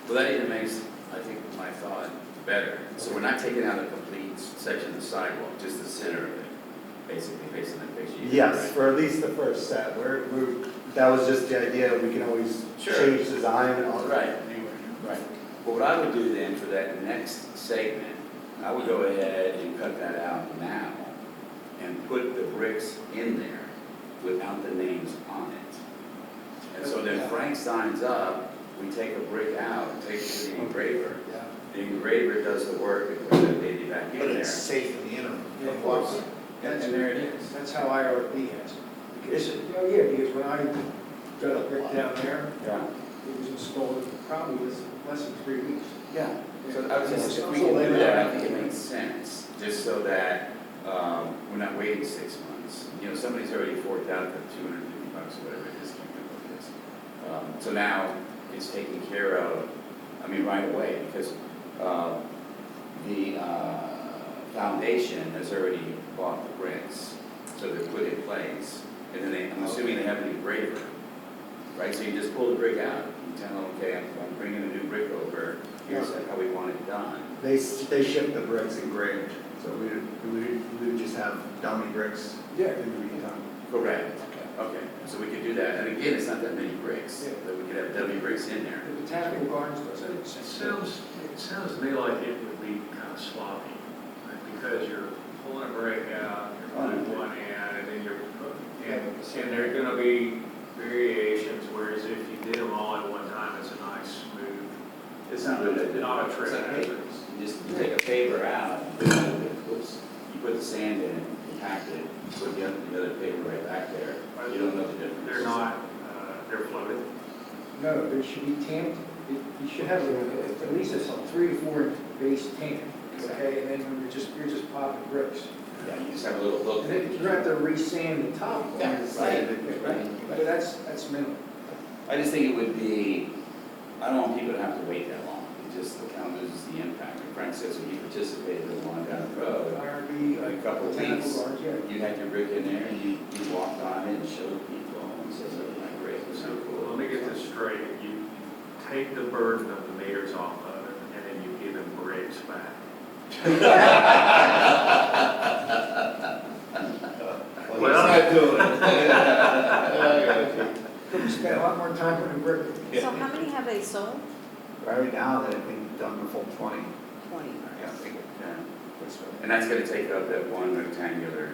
well, that even makes, I think, my thought better. So we're not taking out a complete section of the sidewalk, just the center of it, basically, based on that picture. you Yes, have, right? for at least the first set. That was just the idea, we can always Sure. change design and all that. Right. Right. Well, what I would do then for that next segment, I would go ahead and cut that out now and put the bricks in there without the names on it. And so then Frank signs up, we take a brick out, take it to the engraver. Yeah. The engraver does the work and puts that baby back in But there. it's safe in the interim. Yeah, of course. And there it is. That's how IRB has it. Because, because when I got a brick down there, Yeah. it was installed probably was less than 3 weeks. Yeah. So I was just, if we can do that, I think it makes sense, just so that, we're not waiting 6 months. You know, somebody's already forked out the $250 or whatever it is, can't remember what it is. So now it's taken care of, I mean, right away, because, the, foundation has already bought the bricks, so they're put in place. And then I'm assuming they have an engraver, right? So you just pull the brick out, you tell them, okay, I'm bringing a new brick over, here's how we want it done. They ship the bricks engraved, so we would just have dummy bricks in the meantime. Correct. Okay, so we could do that. And again, it's not that many bricks, Yeah. but we could have dummy bricks in there. The Botanical Gardens does it. It sounds to me like it would be kind of sloppy, right? Because you're pulling a brick out, you're putting one in, and then and there are gonna be variations, whereas if you did them all at one time, it's a nice, smooth, It's not really, not a trick. It's like paper. You take a paper out, you put the sand in it, you pack it, put the other paper right back there. You don't know the difference. They're not, they're floated. No, there should be tamped, you should have at least a 3 to 4 inch base tamp, okay? And then you're just popping bricks. Yeah, you just have a little hook. And then you're gonna have to re-sand the top. Yeah, right. But that's minimal. I just think it would be, I don't want people to have to wait that long. It just, the count loses the impact. Like Frank says, when he participated in the one down the road, IRB, a couple of Botanical weeks, Gardens, yeah. you had your brick in there and you walked on it and showed people and said, look, my brick was so cool. Let me get this straight. You take the burden of the meters off of it, and then you give them bricks back. Well, he's not doing it. We spent a lot more time putting brick. So how many have they sold? Right now, they've been done the full 20. 20. Yeah. And that's gonna take up that one rectangular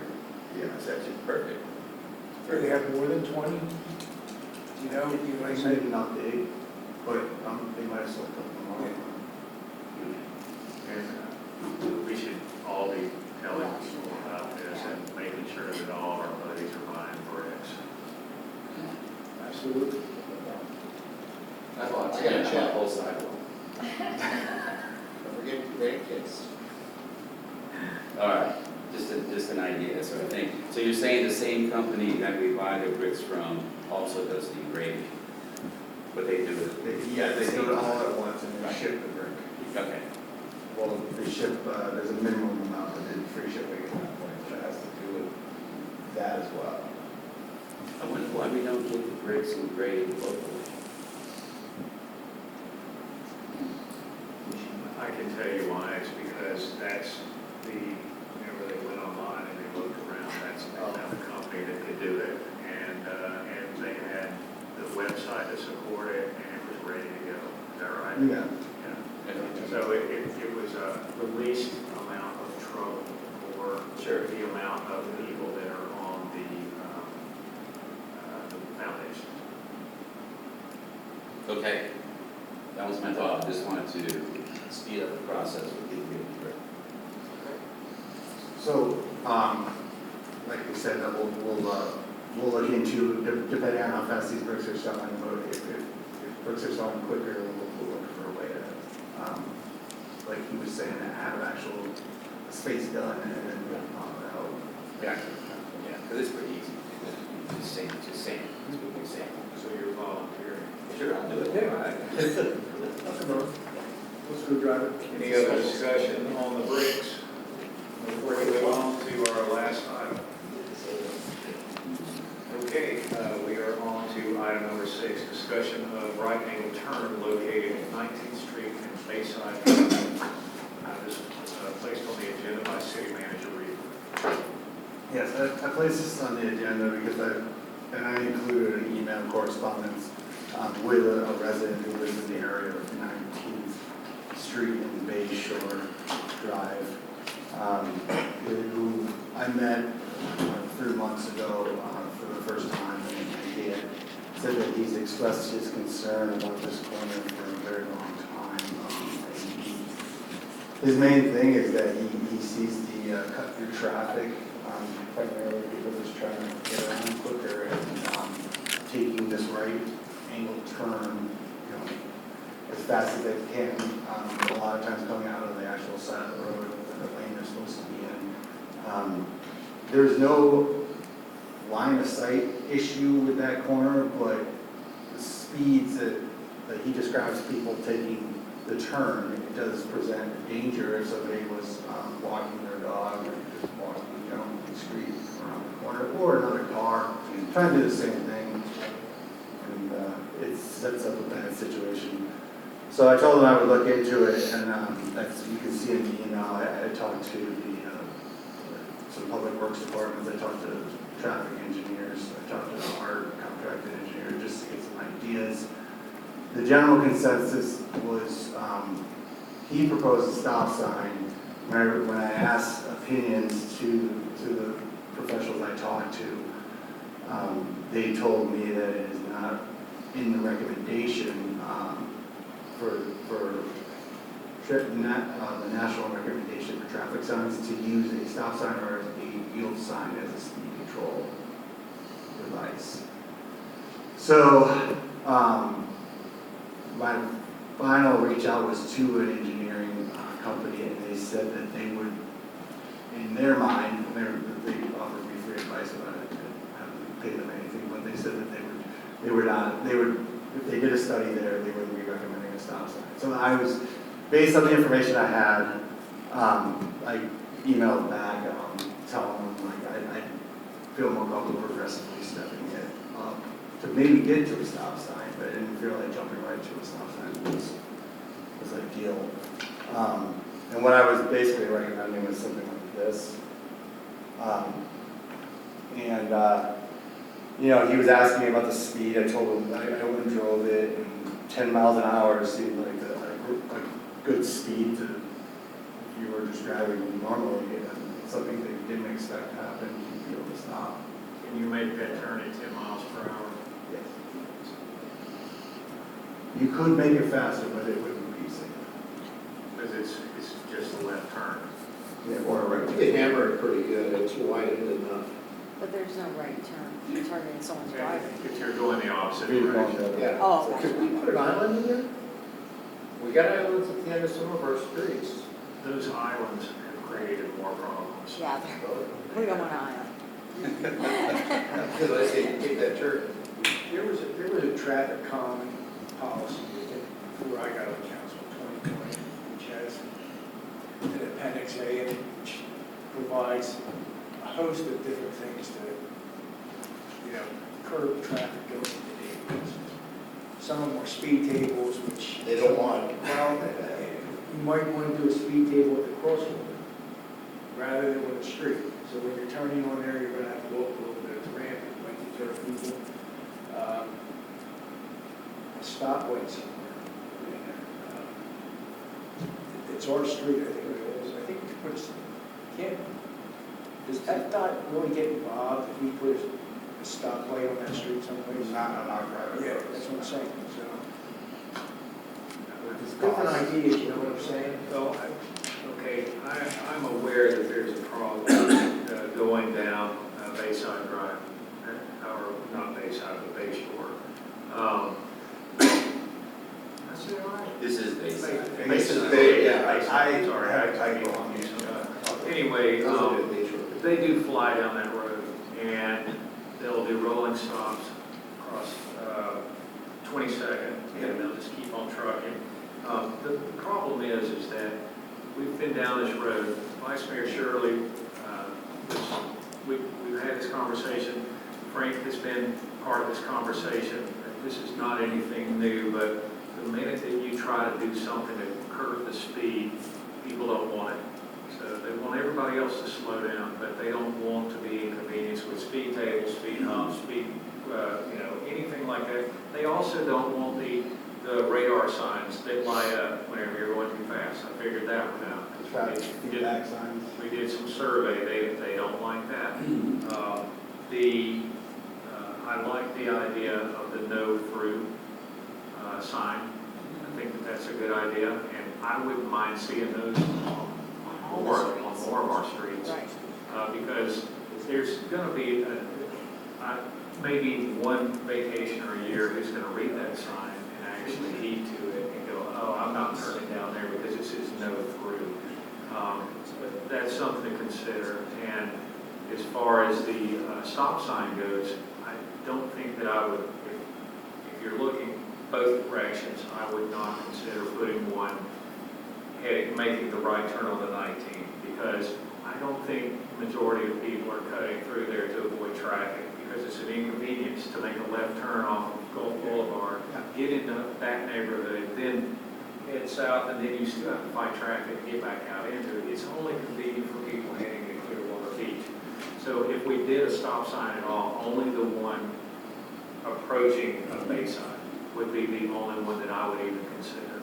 section. Perfect. Do they have more than 20? You know, Like, maybe not big, but they might have sold a couple more. And we should all be telling people about this and making sure that all our buddies are buying bricks. Absolutely. I bought I gotta 10 on check. the whole sidewalk. Don't forget your grandkids. All right, just an idea, so I think, so you're saying the same company that we buy the bricks from also does the engraving? But they do it? Yeah, they do it all at once and they ship the brick. Okay, Well, they ship, there's a minimum amount that is free shipping at that point, that has to do with that as well. I wonder why we don't get the bricks engraved locally. I can tell you why. It's because that's whenever they went online and they looked around, they found a company that could do it. And they had the website to support it, and it was ready to go. Is that right? Yeah. Yeah. So it was the least amount of trouble for the amount of people that are on the foundation. Okay, that was my thought, I just wanted to speed up the process with people getting So, like we said, that we'll look into, depending on how fast these bricks are selling, but if bricks are selling quicker, we'll look for a way to, like he was saying, have actual space done and then, help. Yeah, because it's pretty easy. Just saying, it's what we say. So you're volunteering. Sure, I'll do it. Let's go drive it. Any other discussion on the bricks? Before we move on to our last item. Okay, we are on to item number 6, discussion of right angle turn located at 19th Street and Bayside. This was placed on the agenda by City Manager Reed. Yes, I placed this on the agenda because I included an email correspondence with a resident who lives in the area of 19th Street and Bay Shore Drive, who I met 3 months ago for the first time, and he had said that he's expressed his concern about this corner for a very long time. His main thing is that he sees the cut through traffic, primarily because it's trying to get around quicker and taking this right angle turn, as fast as they can. A lot of times coming out of the actual side of the road, the lane they're supposed to be in. There's no line of sight issue with that corner, but the speeds that he describes people taking the turn, it does present a danger if somebody was walking their dog or just walking, the street around the corner, or another car trying to do the same thing, and it sets up a bad situation. So I told him I would look into it, and as you can see in the email, I talked to some public works departments, I talked to traffic engineers, I talked to our contracted engineer, just to get some ideas. The general consensus was, he proposed a stop sign. When I asked opinions to the professionals I talked to, they told me that it is not in the recommendation for the national recommendation for traffic signs to use a stop sign or a yield sign as a speed control device. So my final reach out was to an engineering company, and they said that they would, in their mind, they offered me free advice about it. I haven't paid them anything, but they said that they would, if they did a study there, they wouldn't be recommending a stop sign. So I was, based on the information I had, I emailed back telling them I feel more comfortable progressively stepping it up to maybe get to a stop sign, but I didn't feel like jumping right to a stop sign was ideal. And what I was basically recommending was something like this. He was asking me about the speed. I told him I went and drove it, and 10 miles an hour seemed like a good speed to, if you were just driving normally, something that you didn't expect to happen, you'd be able to stop. Can you make that turn at 10 miles per hour? Yes. You could make it faster, but it wouldn't be safe. Because it's just a left turn. Yeah, or a right. You can hammer it pretty good, it's widened enough. But there's no right turn. You're targeting someone's driving. If you're going the opposite You're going direction. the other way. Yeah. Oh, Could we put an island in there? We got islands at the end of some of our streets. Those islands have created more problems. yeah, we don't want to island. Let's take that turn. There was a traffic calming policy, I think, before I got on council, 2020, which has an appendix A in it, which provides a host of different things to, curb traffic going into neighborhoods. Some of them are speed tables, which. They don't want. Well, you might want to do a speed table at the crosswalk rather than with a street. So when you're turning on there, you're gonna have to walk a little bit of the ramp, it might deter people. A stoplight somewhere in there. It's our street, I think it is. I think we put, does FDOT really get involved if we put a stoplight on that street someplace? Not on our private Yeah, roads. that's what I'm saying, so. With this Different cost. ideas, you know what I'm saying? Well, okay, Okay, I'm aware that there's a problem going down Bayside Drive, or not Bayside, but Bay Shore. That's it, all right? This is Bayside. Sorry, I go on these. Anyway, they do fly down that road, and they'll do rolling stops across 22nd, and they'll just keep on trucking. The problem is that we've been down this road. Vice Mayor Shirley, we've had this conversation. Frank has been part of this conversation. This is not anything new, but the minute that you try to do something to curb the speed, people don't want it. So they want everybody else to slow down, but they don't want to be inconvenienced with speed tables, speed humps, anything like that. They also don't want the radar signs that light up whenever you're going too fast. I figured that one out. Traffic feedback signs. We did some survey, they don't like that. I like the idea of the no through sign. I think that that's a good idea, and I wouldn't mind seeing those on more of our streets. Right. Because there's gonna be maybe one vacationer a year who's gonna read that sign and actually heed to it and go, oh, I'm not turning down there because it says no through. But that's something to consider. And as far as the stop sign goes, I don't think that I would, if you're looking both directions, I would not consider putting one making the right turn on the 19th, because I don't think the majority of people are cutting through there to avoid traffic, because it's an inconvenience to make a left turn off of Gulf Boulevard, get into that neighborhood, then head south, and then you still have to fight traffic and get back out into it. It's only convenient for people heading to Clearwater Beach. So if we did a stop sign at all, only the one approaching Bayside would be the only one that I would even consider.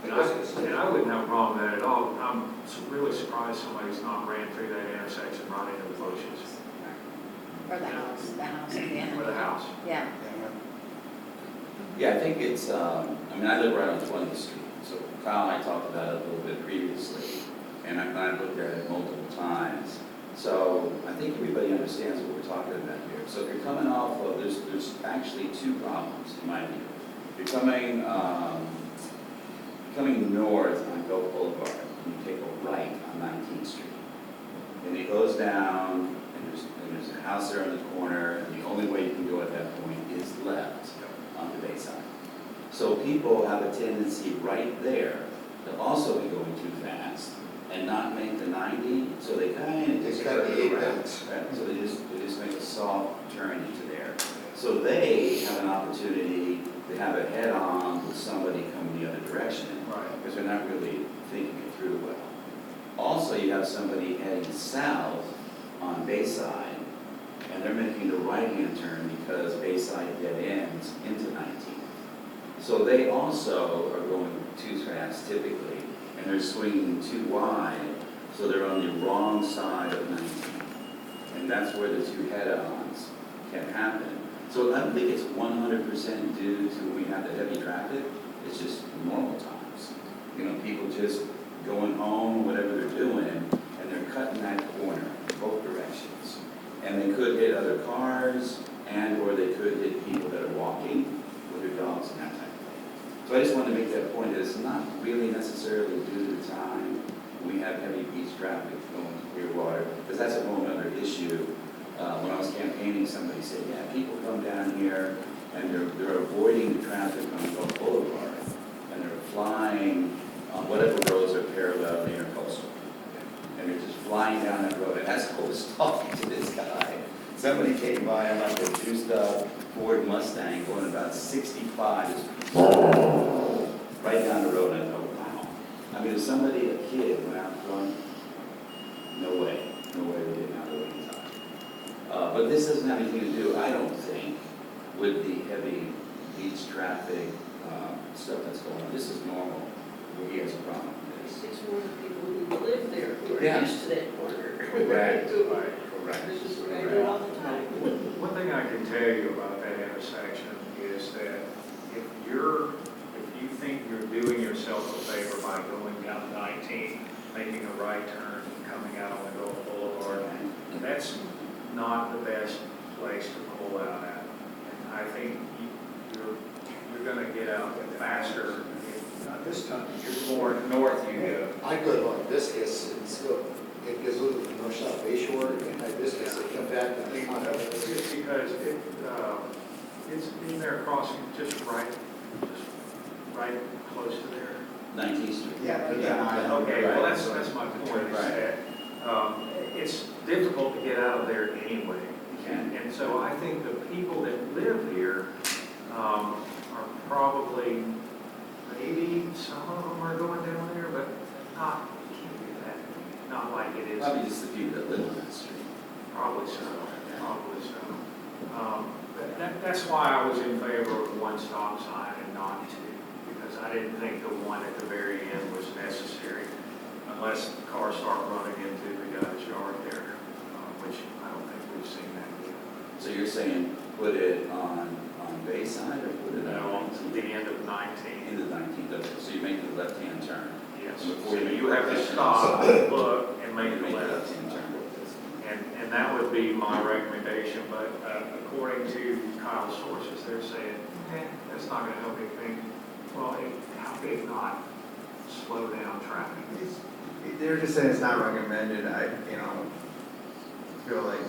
And I wouldn't have a problem with that at all. I'm really surprised somebody's not ran through that intersection right into the bushes. Or the house at the end. Or the house. Yeah. Yeah, I think it's, I live right on 20th Street, so Kyle and I talked about it a little bit previously, and I've looked at it multiple times. So I think everybody understands what we're talking about here. So if you're coming off of, there's actually two problems in my view. If you're coming north on Gulf Boulevard, and you take a right on 19th Street, and it goes down, and there's a house there in the corner, and the only way you can go at that point is left on the Bayside. So people have a tendency right there to also be going too fast and not make the 90, so they kind of just cut the apex. So they just make a soft turn into there. So they have an opportunity to have a head-on with somebody coming the other direction, because they're not really thinking it through well. Also, you have somebody heading south on Bayside, and they're making the right-hand turn because Bayside dead ends into 19th. So they also are going too fast typically, and they're swinging too wide, so they're on the wrong side of 19th. And that's where the two head-ons can happen. So I don't think it's 100% due to when we have the heavy traffic, it's just normal times. People just going home, whatever they're doing, and they're cutting that corner both directions. And they could hit other cars, or they could hit people that are walking with their dogs and that type of thing. So I just wanted to make that point that it's not really necessarily due to the time when we have heavy beach traffic going to Clearwater, because that's a whole other issue. When I was campaigning, somebody said, yeah, people come down here and they're avoiding the traffic on Gulf Boulevard, and they're flying on whatever roads are parallel to the intercoastal. And they're just flying down that road. And as I was talking to this guy, somebody came by on like a juiced up Ford Mustang going about 65, just right down the road. And I thought, wow. If somebody, a kid, went out front, no way they didn't have the waiting time. But this doesn't have anything to do, I don't think, with the heavy beach traffic stuff that's going on. This is normal. He has a problem with this. It's more the people who live there who are Yeah. used to that corner. Correct. This is what I do all the time. One thing I can tell you about that intersection is that if you think you're doing yourself a favor by going down 19th, making a right turn and coming out on the Gulf Boulevard. That's not the best place to pull out at. And I think you're gonna get out faster. Not this time. You're more north you go. I go to Hibiscus and still, it goes over to North South Bay Shore and Hibiscus, they come back and they come out. It's because it's in there crossing just right close to there. 19th Street. Yeah. Okay, well, that's my point, is that, it's difficult to get out of there anyway. And so I think the people that live here, are probably, maybe some of them are going down there, but not, can't be that, not like it is. Probably just the people that live on that street. Probably so, probably so. But that's why I was in favor of one stop sign and not two, because I didn't think the one at the very end was necessary, unless cars start running into the guy's yard there, which I don't think we've seen that yet. So you're saying put it on Bayside or put it No, on on the end of 19. into 19th? Okay, so you're making the left-hand turn. Yes, Before so you make you the have to left-hand stop, turn. look, and make You a make the left. left-hand turn. And that would be my recommendation, but according to Kyle's sources, they're saying, that's not gonna help anything. Well, how big not slow down traffic? They're just saying it's not recommended. I feel like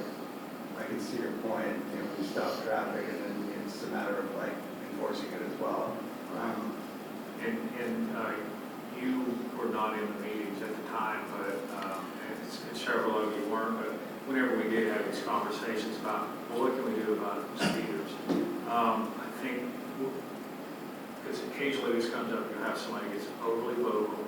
I can see your point, we stop traffic and then it's a matter of like enforcing it as well. And you were not in the meetings at the time, but, and several of you weren't, but whenever we did have these conversations about, well, what can we do about speeders? I think, because occasionally this comes up, you have somebody gets overly vocal,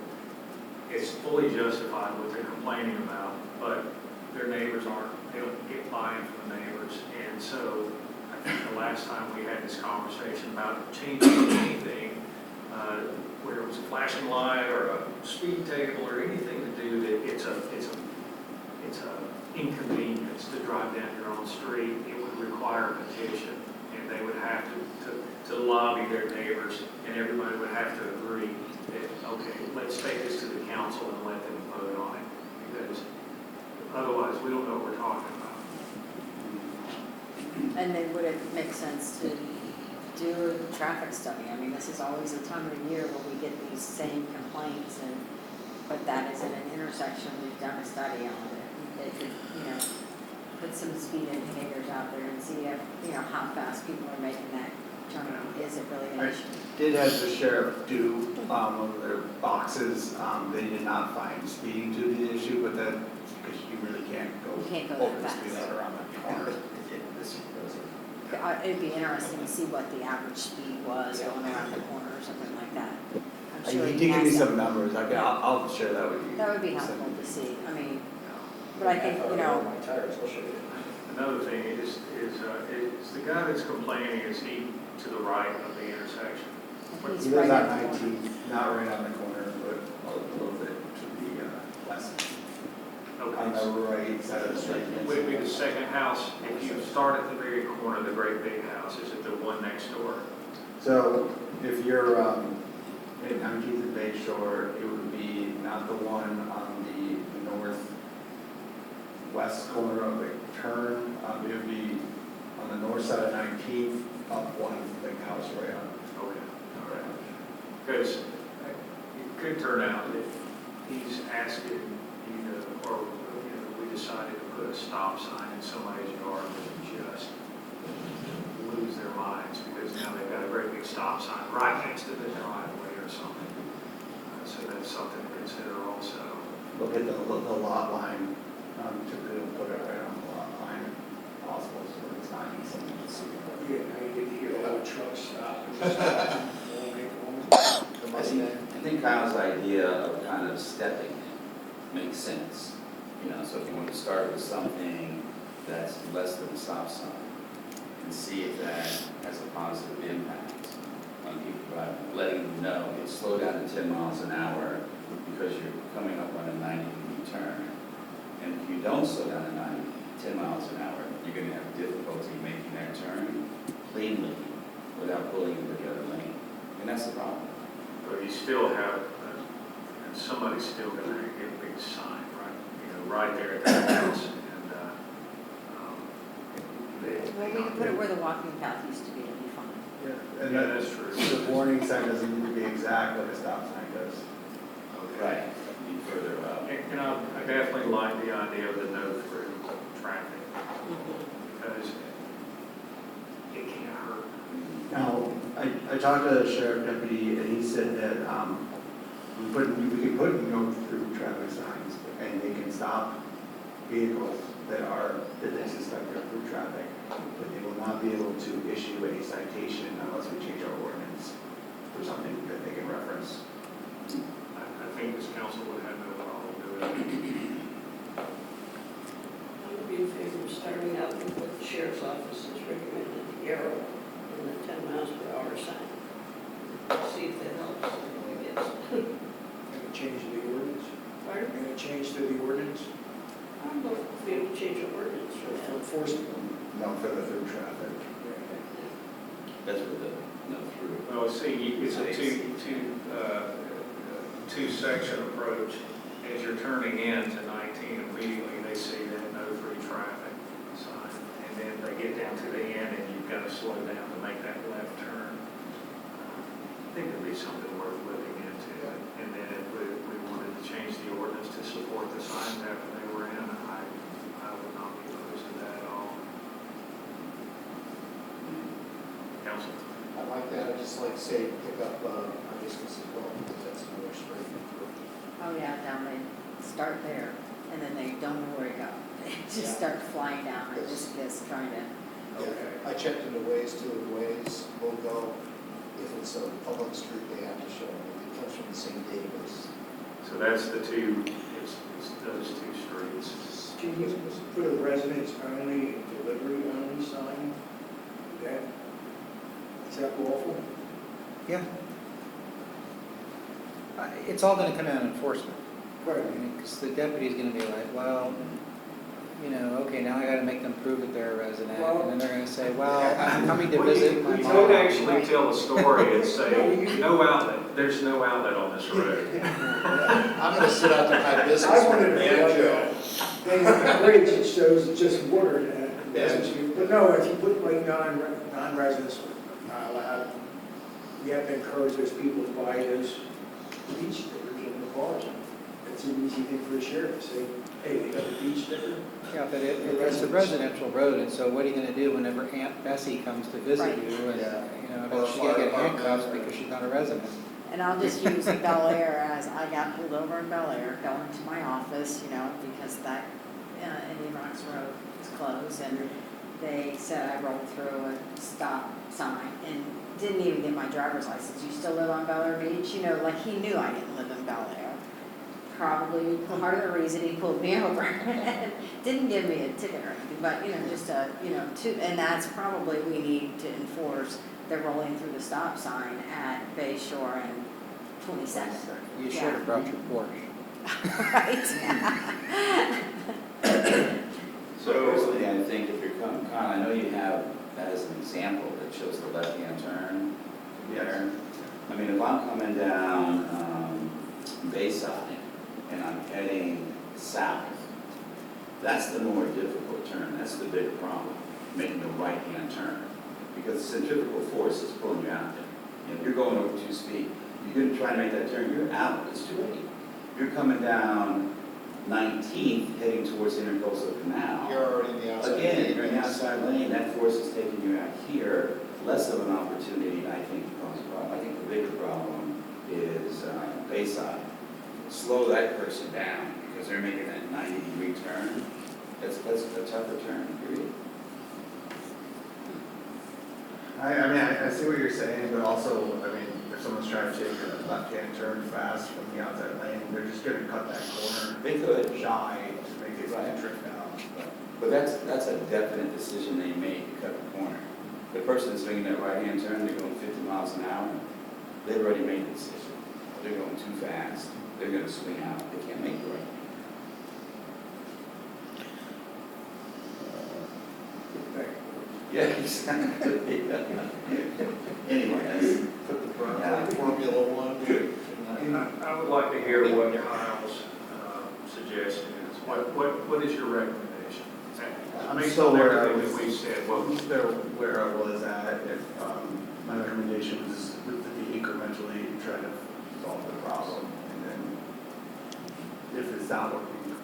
it's fully justified what they're complaining about, but their neighbors aren't, they don't get buy-in from the neighbors. And so I think the last time we had this conversation about changing anything, where it was a flashing light or a speed table or anything to do that it's a inconvenience to drive down your own street, it would require a petition, and they would have to lobby their neighbors, and everybody would have to agree that, okay, let's take this to the council and let them vote on it, because otherwise we don't know what we're talking about. And then would it make sense to do a traffic study? I mean, this is always a time of the year where we get these same complaints, and, but that is at an intersection, we've done a study on it. They could, put some speed indicators out there and see if, how fast people are making that turn. Is it really an issue? Did have the sheriff do one of their boxes. They did not find speeding to be the issue, but that, because you really can't go You can't go over that the speed fast. limit around that corner. It'd be interesting to see what the average speed was going around the corner or something like that. I'm sure He you did give can me ask some them. numbers. I'll share that with you. That would be helpful to see. I mean, but I think, My tires, I'll show you. Another thing is the guy that's complaining, is he to the right of the intersection? he's He lives right on at the corner. 19th, not right on the corner, but a little bit to the west. On the Okay. right side of the street. Would it be the second house, if you start at the very corner, the great big house, is it the one next door? So if you're at 19th and Bay Shore, it would be not the one on the northwest corner of the turn. It would be on the north side of 19th, up one big house right on. Okay, all right. Because it could turn out that he's asking you to, or, we decided to put a stop sign in somebody's yard that just lose their minds, because now they've got a great big stop sign right next to the driveway or something. So that's something to consider also. Look at the lot line, typically we'll put it right on the lot line, if possible, so it's not easy to see. Yeah, now you get to hear all the trucks stop and stop. The Mustang. I think Kyle's idea of kind of stepping makes sense. So if you want to start with something that's less than a stop sign and see if that has a positive impact on people driving, letting them know, it's slow down to 10 miles an hour because you're coming up on a 90-degree turn. And if you don't slow down to 10 miles an hour, you're going to have difficulty making that turn cleanly without pulling into the other lane. And that's the problem. But you still have somebody's still gonna get a big sign, right, right there at that house, and, Well, we can put it where the walking path used to be, it'll be fine. And yeah, that, that's true. the warning sign doesn't need to be exact like a stop sign does. Right, be further up. And I definitely like the idea of the no-through traffic, because it can't hurt. Now, I talked to the sheriff deputy, and he said that, we could put no-through traffic signs, and they can stop vehicles that they suspect are through traffic, but they will not be able to issue a citation unless we change our ordinance for something that they can reference. I think this council would have no problem doing I would be in favor of starting out with what the sheriff's office has recommended, the arrow and the 10 miles per hour sign. See if that helps, I guess. Gonna change the ordinance? Pardon? Gonna change to the ordinance I don't know if we have to change the ordinance for for that. enforcement? No, for the through traffic. That's where the, no through. it. Well, see, it's a two-section approach. As you're turning into 19, immediately they see that no-through traffic sign, and then they get down to the end, and you've got to slow down to make that left turn. I think it'd be something worth looking into. And then if we wanted to change the ordinance to support the signs after they were in, I would not be opposed to that at all. Council? I like that, I just like to say, pick up, our distance as well, because that's another straight through. Oh, yeah, down they start there, and then they don't know where to go. They just Yeah. start flying down like this, trying to, Yeah, I checked into Waze too, and Waze will go, if it's a public street, they have to show it, it comes from the same database. So that's the two, it's those two streets. Can you put a residence only, and delivery only sign? Is that lawful? Yeah. It's all gonna come out in enforcement. Right. Because the deputy's gonna be like, well, okay, now I gotta make them prove that they're a resident. And then they're gonna say, well, I'm coming to visit my We mom. could actually tell a story and say, no outlet, there's no outlet on this road. I'm gonna sit out there and have business. I wanted to with know Joe. Then the bridge, it shows it's just water in it. Yeah. But no, if you put like non-residents not allowed, we have to encourage those people to buy those beach stickers in the cars. It's an easy thing for a sheriff to say, hey, they got the beach sticker. Yeah, but it's a residential road, and so what are you gonna do whenever Aunt Bessie comes to visit Right. you? And, Yeah. but she's gonna get handcuffs because she's not a resident. and I'll just use Bel Air as, I got pulled over in Bel Air, going to my office, because that Indian Rocks Road is closed, and they said I rolled through a stop sign and didn't even get my driver's license. You still live on Bel Air Beach? Like he knew I didn't live in Bel Air. Probably part of the reason he pulled me over. Didn't give me a ticket or anything, but, just and that's probably we need to enforce the rolling through the stop sign at Bay Shore and 22nd. You should have brought your Porsche. Right? So personally, I think if you're coming, I know you have that as an example that shows the left-hand turn there. I mean, if I'm coming down Bayside and I'm heading south, that's the more difficult turn. That's the big problem, making the right-hand turn. Because the centrifugal force is pulling you out there. If you're going over 2 speed, you're going to try to make that turn, you're out, it's too late. You're coming down 19th, heading towards the Intercoastal Canal. You're already in the outside. Again, you're in the outside lane, that force is taking you out here, less of an opportunity, I think, to cause a problem. I think the bigger problem is Bayside. Slow that person down, because they're making that 90-degree turn. That's a tougher turn, period. I see what you're saying, but also, if someone's trying to take a left-hand turn fast from the outside lane, they're just gonna cut that corner They could, shy to make it trip down. but that's a definite decision they made to cut the corner. The person that's making that right-hand turn, they're going 50 miles an hour, they've already made the decision. They're going too fast, they're gonna swing out, they can't make the right. Yeah, exactly. Anyway, that's, Like Formula One, I would like to hear what Kyle's suggestion is. What is your recommendation? I'm Based still on where I everything was, that we said, what was where I was at, if, my recommendation was to be incrementally try to solve the problem, and then if it's not working,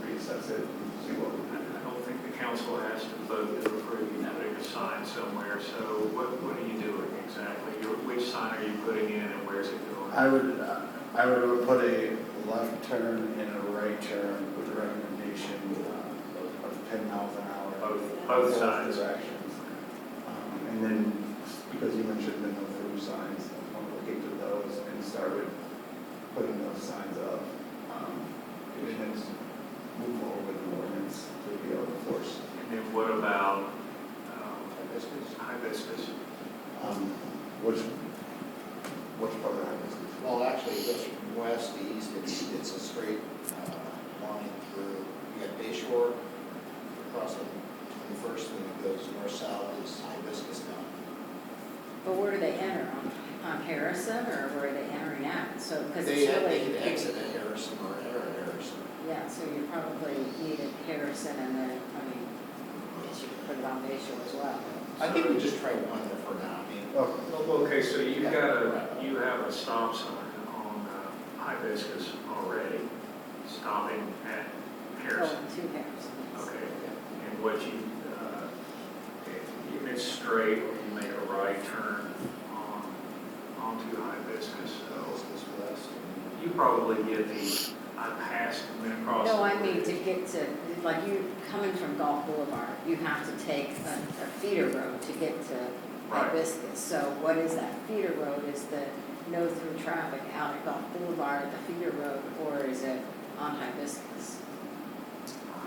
reassess it, and see what we can do. I don't think the council has to vote to approve you putting a sign somewhere, so what are you doing exactly? Which sign are you putting in and where's it going? I would put a left turn and a right turn with a recommendation of 10 miles an hour. Both sides. Directions. And then, because you mentioned the no through signs, I want to look into those and start with putting those signs up. And then move forward with the ordinance to be able to force. And then what about Hibiscus? hibiscus? Which part of hibiscus? Well, actually, it goes from west to east, it's a straight line through, you got Bay Shore, across the 21st, and it goes north-south, is Hibiscus down. But where do they enter, on Harrison, or where are they entering at? So, because They it's they really. can exit at Harrison or enter at Harrison. Yeah, so you probably needed Harrison and then, I mean, I guess you could put it on Bay Shore as well. I think we just try one there for now, I mean. Okay, so you have a stop sign on hibiscus already, stopping at Harrison. Going to Harrison. Okay, and what you, if it's straight, or you make a right turn onto hibiscus, so Hibiscus west. you probably get I passed and then across. No, the I mean, bridge. to get to, like you coming from Gulf Boulevard, you have to take a feeder road to get to Right. Hibiscus. So what is that feeder road? Is the no through traffic out at Gulf Boulevard, the feeder road, or is it on Hibiscus?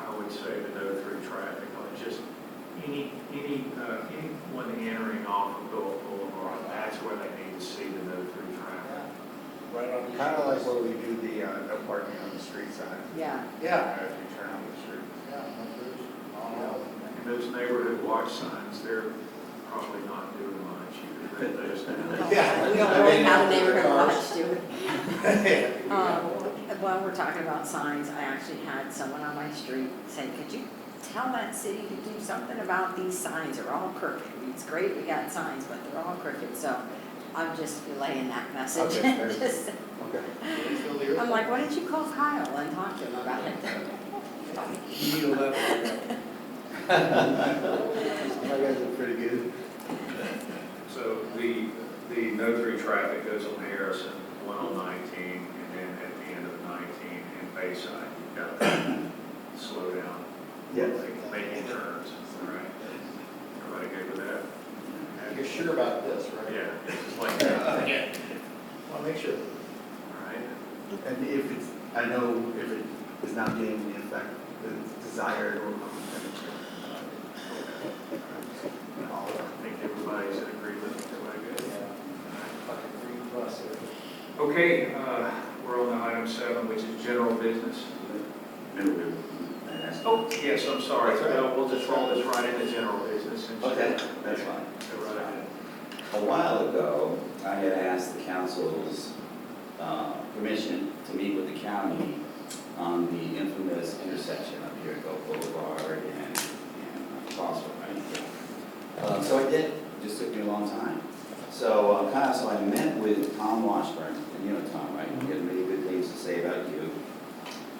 I would say the no through traffic, or just anyone entering off of Gulf Boulevard, that's where they need to see the no through traffic. Right on. Kind of like where we do the no parking on the street sign. Yeah. Yeah. As you turn on the street. Yeah, no cruise. And those neighborhood watch signs, they're probably not doing much either. They're just Yeah. We don't I really mean, have a neighborhood cars. watch, do we? While we're talking about signs, I actually had someone on my street say, could you tell that city to do something about these signs? They're all crooked. I mean, it's great we got signs, but they're all crooked. So I'm just relaying that message. Okay, fair. Just- Okay. I'm like, why didn't you call Kyle and talk to him about it? You need a level. My guys are pretty good. So the no through traffic goes on Harrison, one on 19, and then at the end of 19 in Bayside, you've got to slow down. Yes. Like making turns, all right? Everybody good with that? You're sure about this, right? Yeah, it's just like that, Yeah. I'll make sure. all right? And if it's, I know if it is not getting the effect that's desired or I think everybody's in agreement, everybody good? Fucking green bus there. Okay, we're on to item 7, which is general business. Oh, yes, I'm sorry, so no, we'll just roll this right into general business. and- Okay, that's fine. Go right ahead. A while ago, I had asked the council's permission to meet with the county on the infamous intersection up here at Gulf Boulevard and Crossroad, right? So I did, it just took me a long time. So so I met with Tom Washburn, and you know Tom, right? He had many good things to say about you.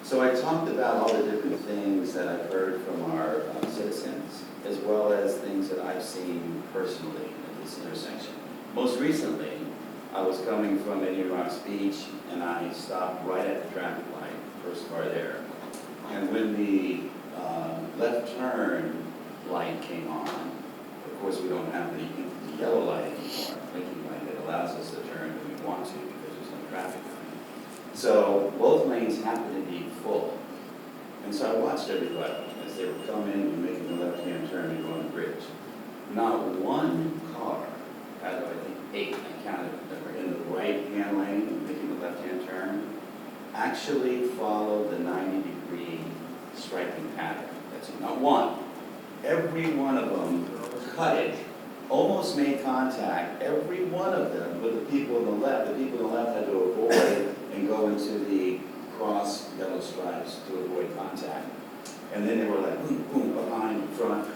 So I talked about all the different things that I've heard from our citizens, as well as things that I've seen personally at this intersection. Most recently, I was coming from Indian Rocks Beach, and I stopped right at the traffic light, first car there. And when the left turn light came on, of course, we don't have the yellow light anymore, blinking light that allows us to turn when we want to because there's no traffic coming. So both lanes happened to be full. And so I watched everybody as they were coming and making the left-hand turn and going to the bridge. Not one car, out of I think 8, I counted, that were in the right-hand lane and making the left-hand turn, actually followed the 90-degree striking pattern. That's not one. Every one of them cut it almost made contact, every one of them, with the people on the left. The people on the left had to avoid and go into the cross yellow stripes to avoid contact. And then they were like, boom, boom, behind, front,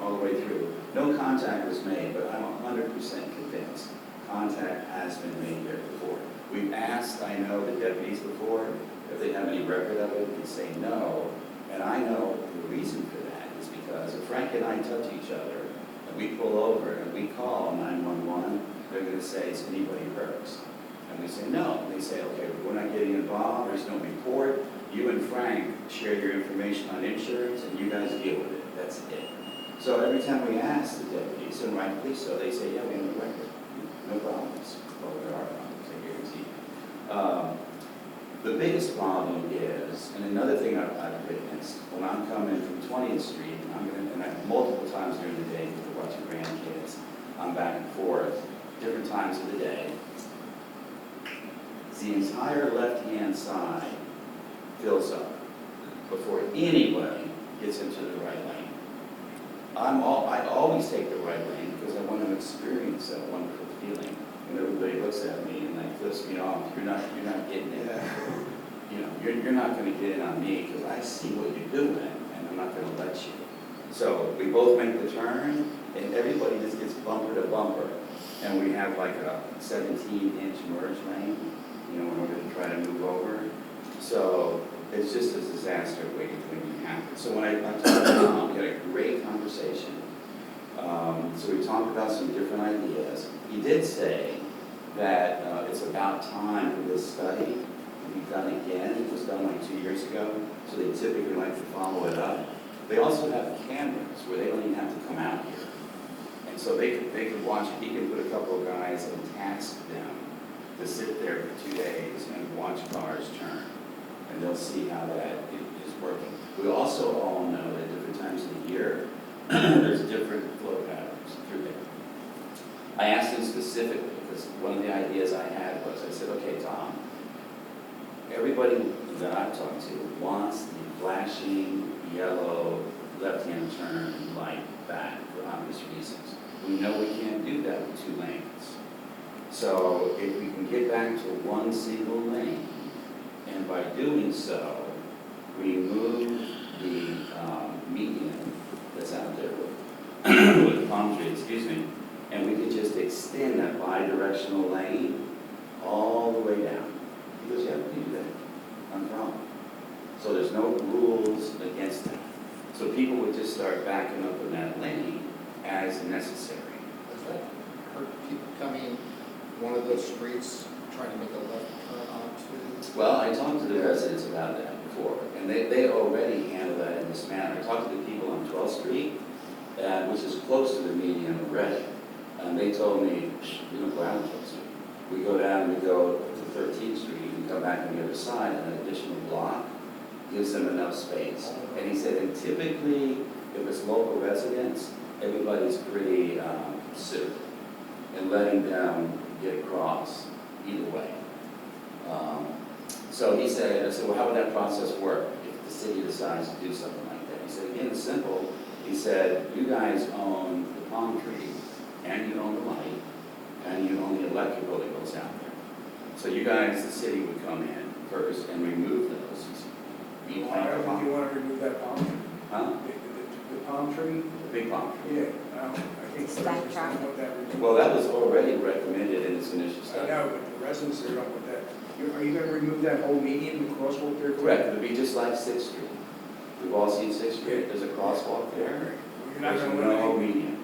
all the way through. No contact was made, but I'm 100% convinced contact has been made there before. We've asked, I know, the deputies before, if they have any record of it, they say no. And I know the reason for that is because if Frank and I touch each other, and we pull over and we call 911, they're gonna say, is anybody hurt? And we say, no. And they say, okay, we're not getting involved, there's no report. You and Frank share your information on insurance, and you guys deal with it. That's it. So every time we ask the deputies, and rightfully so, they say, yeah, we have a record. No problems. Well, there are problems, I guarantee you. The biggest problem is, and another thing I've witnessed, when I'm coming from 20th Street, and I multiple times during the day with the watching grandkids, I'm back and forth, different times of the day. The entire left-hand side fills up before anybody gets into the right lane. I always take the right lane because I want to experience that wonderful feeling. And everybody looks at me and like flips me off. You're not getting in. You know, you're not going to get in on me because I see what you're doing and I'm not going to let you. So we both make the turn and everybody just gets bumper to bumper. And we have like a 17-inch merge lane, you know, in order to try to move over. So it's just a disaster waiting to happen. So when I talked to Tom, we had a great conversation. So we talked about some different ideas. He did say that it's about time for this study to be done again. It was done like 2 years ago, so they typically like to follow it up. They also have cameras where they don't even have to come out here. And so they could watch it. He could put a couple of guys and task them to sit there for 2 days and watch cars turn. And they'll see how that is working. We also all know that different times of the year, there's different flow patterns through there. I asked him specifically, because one of the ideas I had was, I said, okay, Tom, everybody that I've talked to wants the flashing yellow left-hand turn light back for obvious reasons. We know we can't do that with 2 lanes. So if we can get back to one single lane, and by doing so, remove the median that's out there with palm tree, and we could just extend that bi-directional lane all the way down. He goes, yeah, we can do that, no problem. So there's no rules against that. So people would just start backing up in that lane as necessary. Does that hurt people coming one of those streets, trying to make a left turn onto? Well, I talked to the residents about that before, and they already handle that in this manner. I talked to the people on 12th Street, which is close to the median already, and they told me, we don't go out on 12th Street. We go down, we go to 13th Street, and come back on the other side, and an additional block gives them enough space. And he said, and typically, if it's local residents, everybody's pretty considerate in letting them get across either way. So he said, I said, well, how would that process work if the city decides to do something like that? He said, again, it's simple. He said, you guys own the palm tree, and you own the light, and you own the electrical that goes out there. So you guys, the city would come in first and remove those. Well, I don't think you want to remove that palm tree. Huh? The palm tree? The big palm tree. Yeah, I think the Stack residents don't want that removed. Well, that was already recommended in its initial I study. know, but the residents, they don't want that. Are you gonna remove that whole median, the crosswalk there? Correct, it would be just like 6th Street. We've all seen 6th Street, there's a crosswalk there. You're not There's gonna no eliminate. median.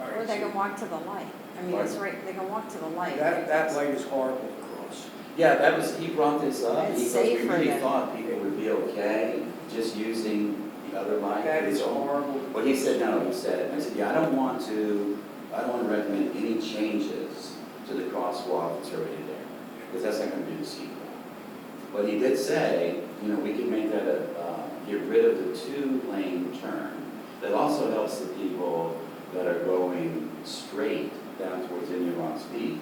All right, Or they so can walk to the light. I mean, it's right, they can walk to the light. that light is horrible to cross. Yeah, that was, he brought this up, It's he goes, we safer really than- thought people would be okay just using the other light. That for is its own. horrible. Well, he said, no, he said, I said, yeah, I don't want to recommend any changes to the crosswalk that's already there, because that's not gonna be the sequel. But he did say, you know, we can make that get rid of the 2-lane turn. That also helps the people that are going straight down towards Indian Rocks Beach,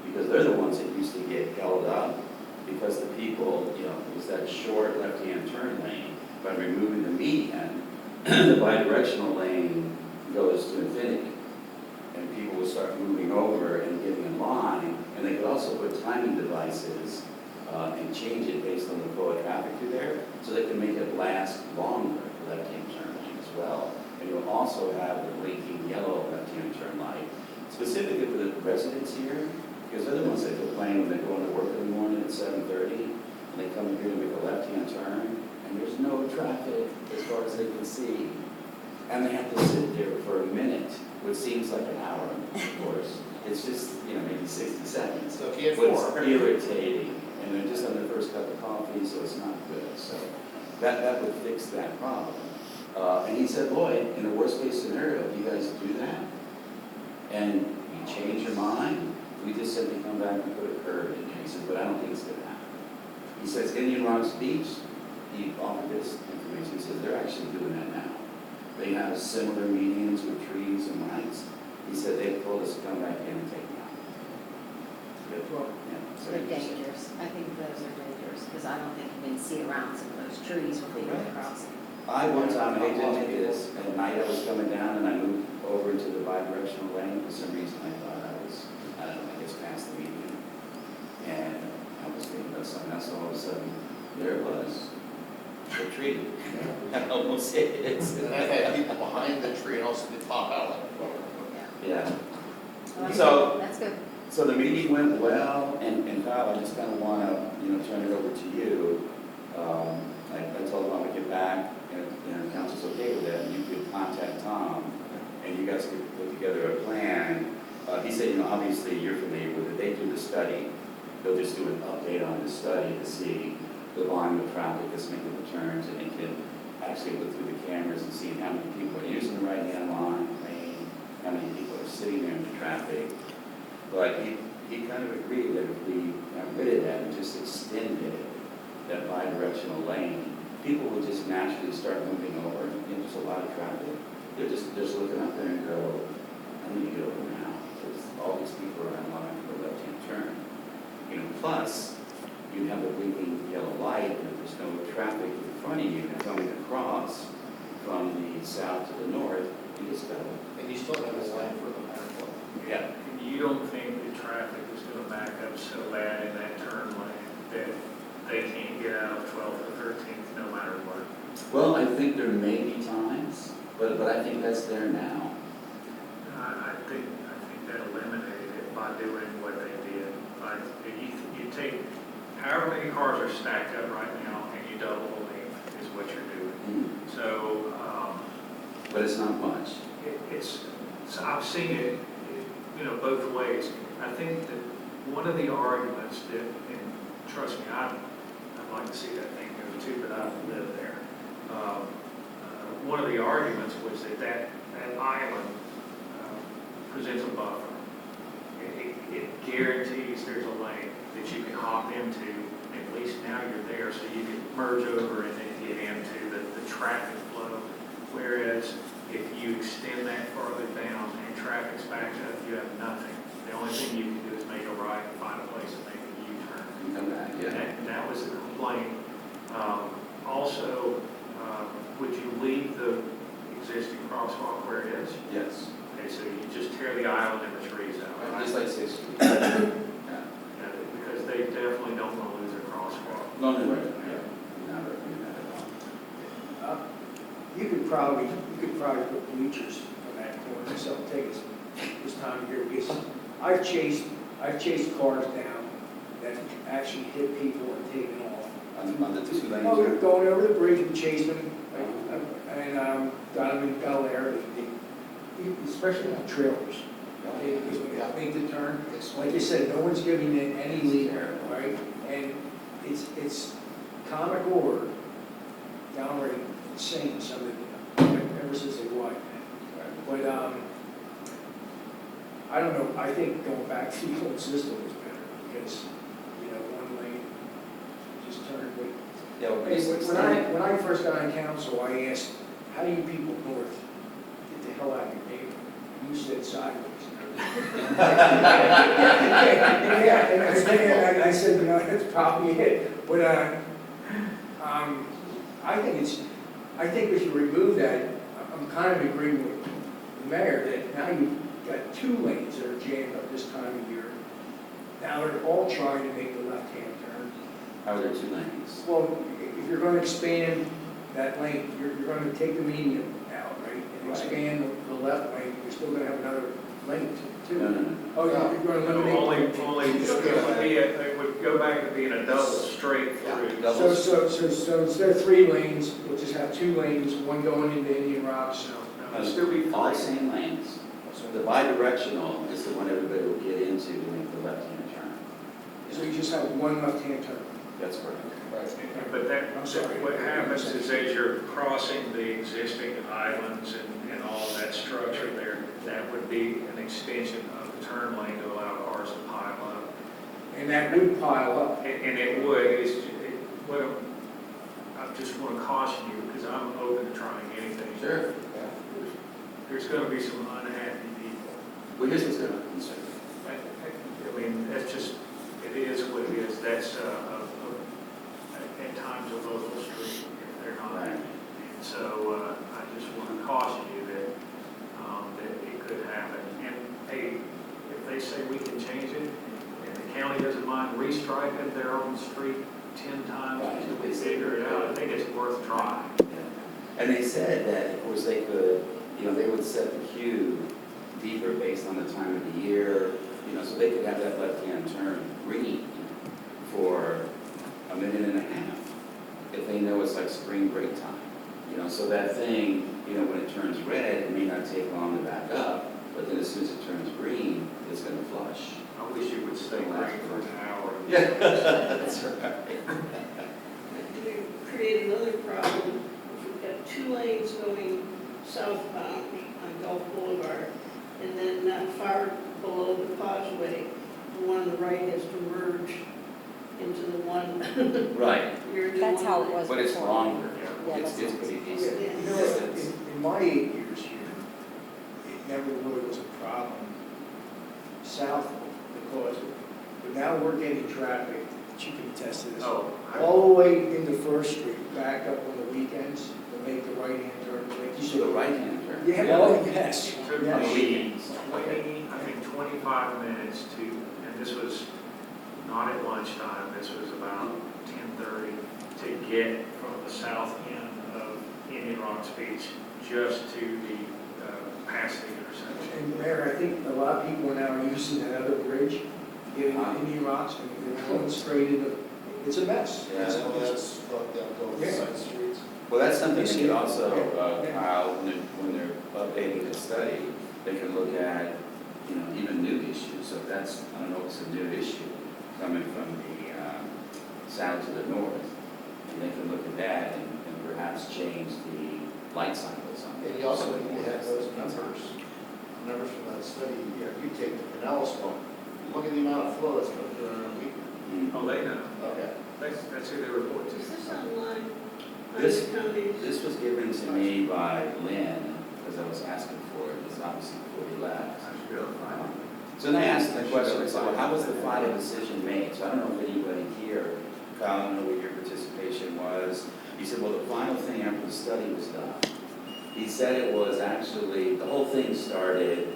because they're the ones that used to get held up, because the people, you know, it was that short left-hand turn lane. By removing the median, the bi-directional lane goes to infinity. and people would start moving over and getting in line, and they could also put timing devices and change it based on the flow of traffic through there, so they can make it last longer, the left-hand turn lane as well. And you'll also have the blinking yellow left-hand turn light, specifically for the residents here, because they're the ones that complain when they go into work in the morning at 7:30, and they come here to make a left-hand turn, and there's no traffic as far as they can see. And they have to sit there for a minute, which seems like an hour, of course. It's just, maybe 60 seconds. So if you had But it's four. irritating, and they're just on their first cup of coffee, so it's not good. So that would fix that problem. And he said, Lloyd, in the worst case scenario, if you guys do that, and you change your mind, we just simply come back and put a curve in there. He said, but I don't think it's gonna happen. He says, Indian Rocks Beach, he offered this information, he says, they're actually doing that now. They have similar medians with trees and lights. He said, they told us to come back in and take them out. Good. Yeah, so They're he said- dangerous. I think those are dangerous, because I don't think you can see around some of those trees when they go across. One time, I did take this, at night I was coming down and I moved over into the bi-directional lane. For some reason, I thought I don't know, I guess past the median. And I was thinking about something else, all of a sudden, there it was, a tree. I almost hit it. And I had people behind the tree and also the top out. Yeah. Well, So- that's good. So the meeting went well, and Kyle, I just kind of want to, turn it over to you. I told him I would get back, and if council's okay with that, you could contact Tom, and you guys could put together a plan. He said, obviously you're familiar with it, they do the study. They'll just do an update on the study to see the volume of traffic that's making the turns, and they can actually look through the cameras and see how many people are using the right-hand lane, how many people are sitting there in the traffic. But he kind of agreed that if we got rid of that and just extended that bi-directional lane, people would just naturally start moving over. There's a lot of traffic. They're just looking up there and go, I need to get over now, because all these people are in line for a left-hand turn. Plus, you have a blinking yellow light, and if there's no traffic in front of you coming across from the south to the north, you just go. And you still have this line for the marathon. Yeah. You don't think the traffic is going to back up so bad in that turn lane that they can't get out of 12th or 13th no matter what? Well, I think there may be times, but I think that's there now. I think that eliminated it by doing what they did. Like, you take however many cars are stacked up right now and you double the length is what you're doing. So, But it's not much. so I've seen it, both ways. I think that one of the arguments that, and trust me, I'd like to see that thing go too, but I don't live there. One of the arguments was that island presents a buffer. It guarantees there's a lane that you can hop into. At least now you're there, so you can merge over and then get into the traffic flow. Whereas if you extend that farther down and traffic's backed up, you have nothing. The only thing you can do is make a right and find a place to make a U-turn. You come back, yeah. And that was the complaint. Also, would you leave the existing crosswalk where it is? Yes. Okay, so you just tear the island and the trees out, right? Just like 6th Street. Yeah. Yeah, because they definitely don't want to lose their crosswalk. No, yeah. Not recommend that at all. You could probably put bleachers on that corner, so take us this time of year, because I've chased cars down that actually hit people and taken off. On the 2 lanes. Oh, we're going over the bridge and chased them, and got them in Bel Air, especially on trailers. Because when you make the turn, like you said, no one's giving it any lead, right? And it's comical or downright insane, some of it, ever since they won. But I don't know, I think going back to the old system was better, because, one lane just turned. But Yeah, well, hey, when I first got on council, I asked, how do you people north get the hell out of your neighborhood? You said sideways. Yeah, and I said, that's probably it. But I think if you remove that, I'm kind of agreeing with the mayor that now you got 2 lanes that are jammed up this time of year. Now they're all trying to make the left-hand turn. How are there 2 lanes? Well, if you're gonna expand that lane, you're gonna take the median out, right? And Right. expand the left lane, you're still gonna have another lane too. No, no, no. Oh, you're gonna eliminate. Only, it would go back to being a double straight through. Double. So instead of 3 lanes, we'll just have 2 lanes, one going into Indian Rocks. It'll still be All 3. same lanes. So the bi-directional is the one everybody will get into to make the left-hand turn. So you just have one left-hand turn. That's correct. But that, I'm sorry. what happens is as you're crossing the existing islands and all of that structure there, that would be an extension of the turn lane to allow cars to pile up. And that would pile up. And it would, well, I just want to caution you, because I'm open to trying anything. Sure. There's going to be some unhappy people. Well, here's what's going to concern. I mean, that's just, it is what it is. That's, at times, a local street, if they're not. Right. And so, I just want to caution you that, that it could happen. And, hey, if they say we can change it, and the county doesn't mind restriping their own street 10 times Right. until we figure it out, I think it's worth trying. Yeah. And they said that, of course, they could, they would set the queue deeper based on the time of the year, so they could have that left-hand turn green for a minute and a half if they know it's like spring break time. So that thing, when it turns red, it may not take long to back up, but then as soon as it turns green, it's going to flush. I wish you would stay green for an hour. Yeah, that's right. We create another problem. If we've got 2 lanes going southbound on Gulf Boulevard, and then not far below the causeway, the one on the right has to merge into the one. Right, You're in That's one how it lane. was but it's before. longer. Yeah, It's that's- pretty decent. You know, in my 8 years here, it never really was a problem south of the causeway. But now we're getting traffic, that you can attest to this, Oh, all the way into First Street, back up on the weekends to make the right-hand turn. Like you To the said. right-hand turn. Yeah, oh, yes. It took On the Yes. weekends. I think 25 minutes to, and this was not at lunchtime, this was about 10:30, to get from the south end of Indian Rocks Beach just to the, past the intersection. And Mayor, I think a lot of people now are using that other bridge, getting Indian Rocks, and they're going straight into, it's a mess. Yeah. That's fucked up, going Yeah. side streets. Well, that's something they could also, Yeah. Kyle, when they're updating the study, they can look at, even new issues. So if that's, I don't know if it's a new issue coming from the south to the north, and they can look at that and perhaps change the light cycles on it. And you also need to have those numbers from that study. You take the Pinellas one, look at the amount of flow that's going through in a week. Mm. Oh, they know. Okay. That's who they report to. Is this online? On This- the county's- This was given to me by Lynn, because I was asking for it, it's obviously before he left. So then I asked him the question, I said, well, how was the final decision made? So I don't know if anybody here, Kyle, I don't know what your participation was. He said, well, the final thing after the study was done, he said it was actually, the whole thing started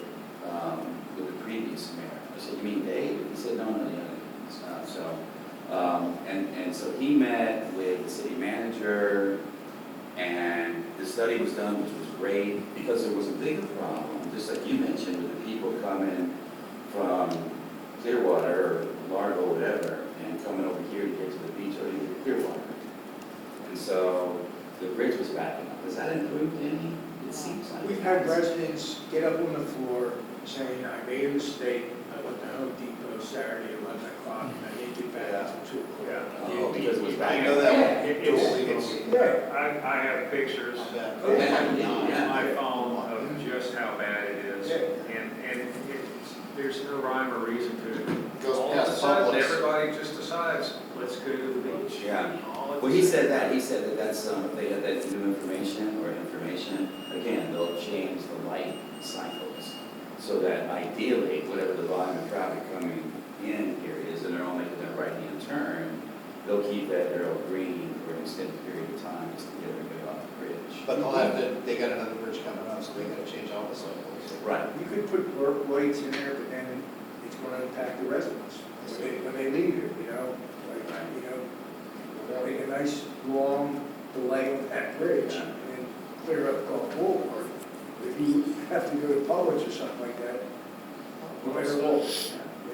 with the previous mayor. I said, you mean Dave? He said, no, it's not. So, and so he met with the city manager, and the study was done, which was great, because there was a bigger problem, just like you mentioned, with the people coming from Clearwater or Largo, whatever, and coming over here to get to the beach or to get to Clearwater. And so the bridge was backing up. Has that improved any? It seems like. We've had residents get up on the floor saying, I made a mistake, I went to Home Depot Saturday at 11 o'clock, and I didn't get back until 2 o'clock. Oh, because it was I backing know up. that. It's, Yeah. I have pictures Yeah. on my phone of just how bad it is. Yeah. And it's, there's no rhyme or reason to it. Goes All of a past sudden, Publix. everybody just decides, let's go to the beach. Yeah. All at Well, the he same said that, that's, if they had that new information, again, they'll change the light cycles. So that ideally, whatever the volume of traffic coming in here is, and they're all making that right-hand turn, they'll keep that arrow green for an extended period of time just to get everybody off the bridge. But they'll have to, they got another bridge coming up, so they gotta change all the cycles. Right. You could put lights in there, but then it's gonna impact the residents when they leave it, you know? Like, you know, make a nice long delay on that bridge and clear up Gulf Boulevard. If you have to go to Publix or something like that, no matter what.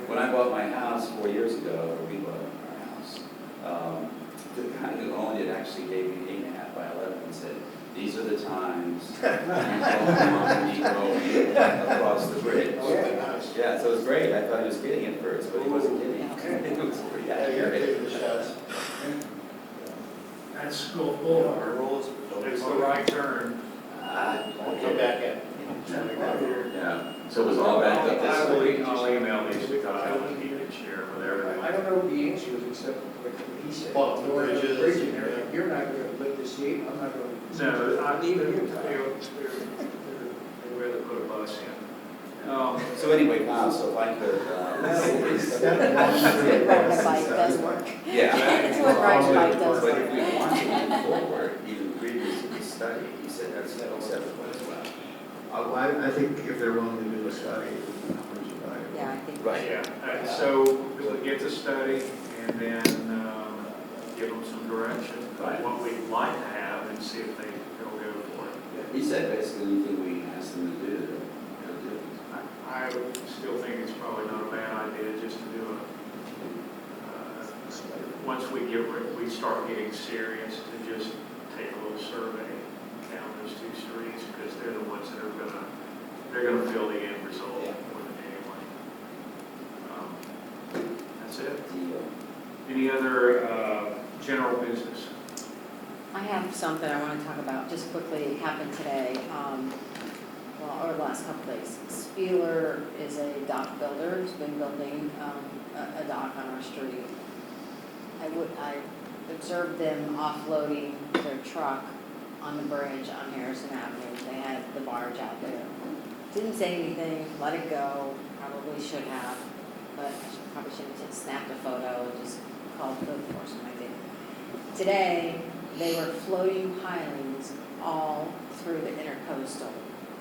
When I bought my house 4 years ago, or we bought our house, the guy who owned it actually gave me 8.5 by 11 and said, these are the times you go across the bridge. Oh, yeah, nice. Yeah, so it was great. I thought he was kidding at first, but he wasn't kidding. It was pretty accurate. That's Gulf Boulevard. It's the right turn. Don't come back in. Yeah, so it was all backed up this way. I'll email these to Kyle and he can share with I everyone. don't know what the answer is, except like what he said. Well, the Lord, bridges, bridge in there, yeah. you're not gonna lift the seat, I'm not gonna. No, I need Even to, you, Kyle. they'd rather put a bus in. So anyway, Kyle, so if I could, Riding a bike does work. yeah. It's what riding a bike does But work. if we want to move forward, even previous to the study, he said that's acceptable as well. Well, I think if they're willing to do a study, how much you buy it. Yeah, I think. Right. Yeah, so we'll get the study and then give them some direction Right. of what we'd like to have and see if they'll go for it. He said basically anything we asked them to do, they'll do. I would still think it's probably not a bad idea just to do a, once we start getting serious, to just take a little survey down those two streets, because they're the ones that are they're gonna feel the end result more than anyone. That's it. Deal. Any other general business? I have something I want to talk about, just quickly, it happened today, well, over the last couple days. Spieler is a dock builder, who's been building a dock on our street. I observed them offloading their truck on the bridge on Harrison Avenue. They had the barge out there. Didn't say anything, let it go, probably should have, but I probably should have just snapped a photo and just called code enforcement, I did. Today, they were floating pilings all through the intercoastal.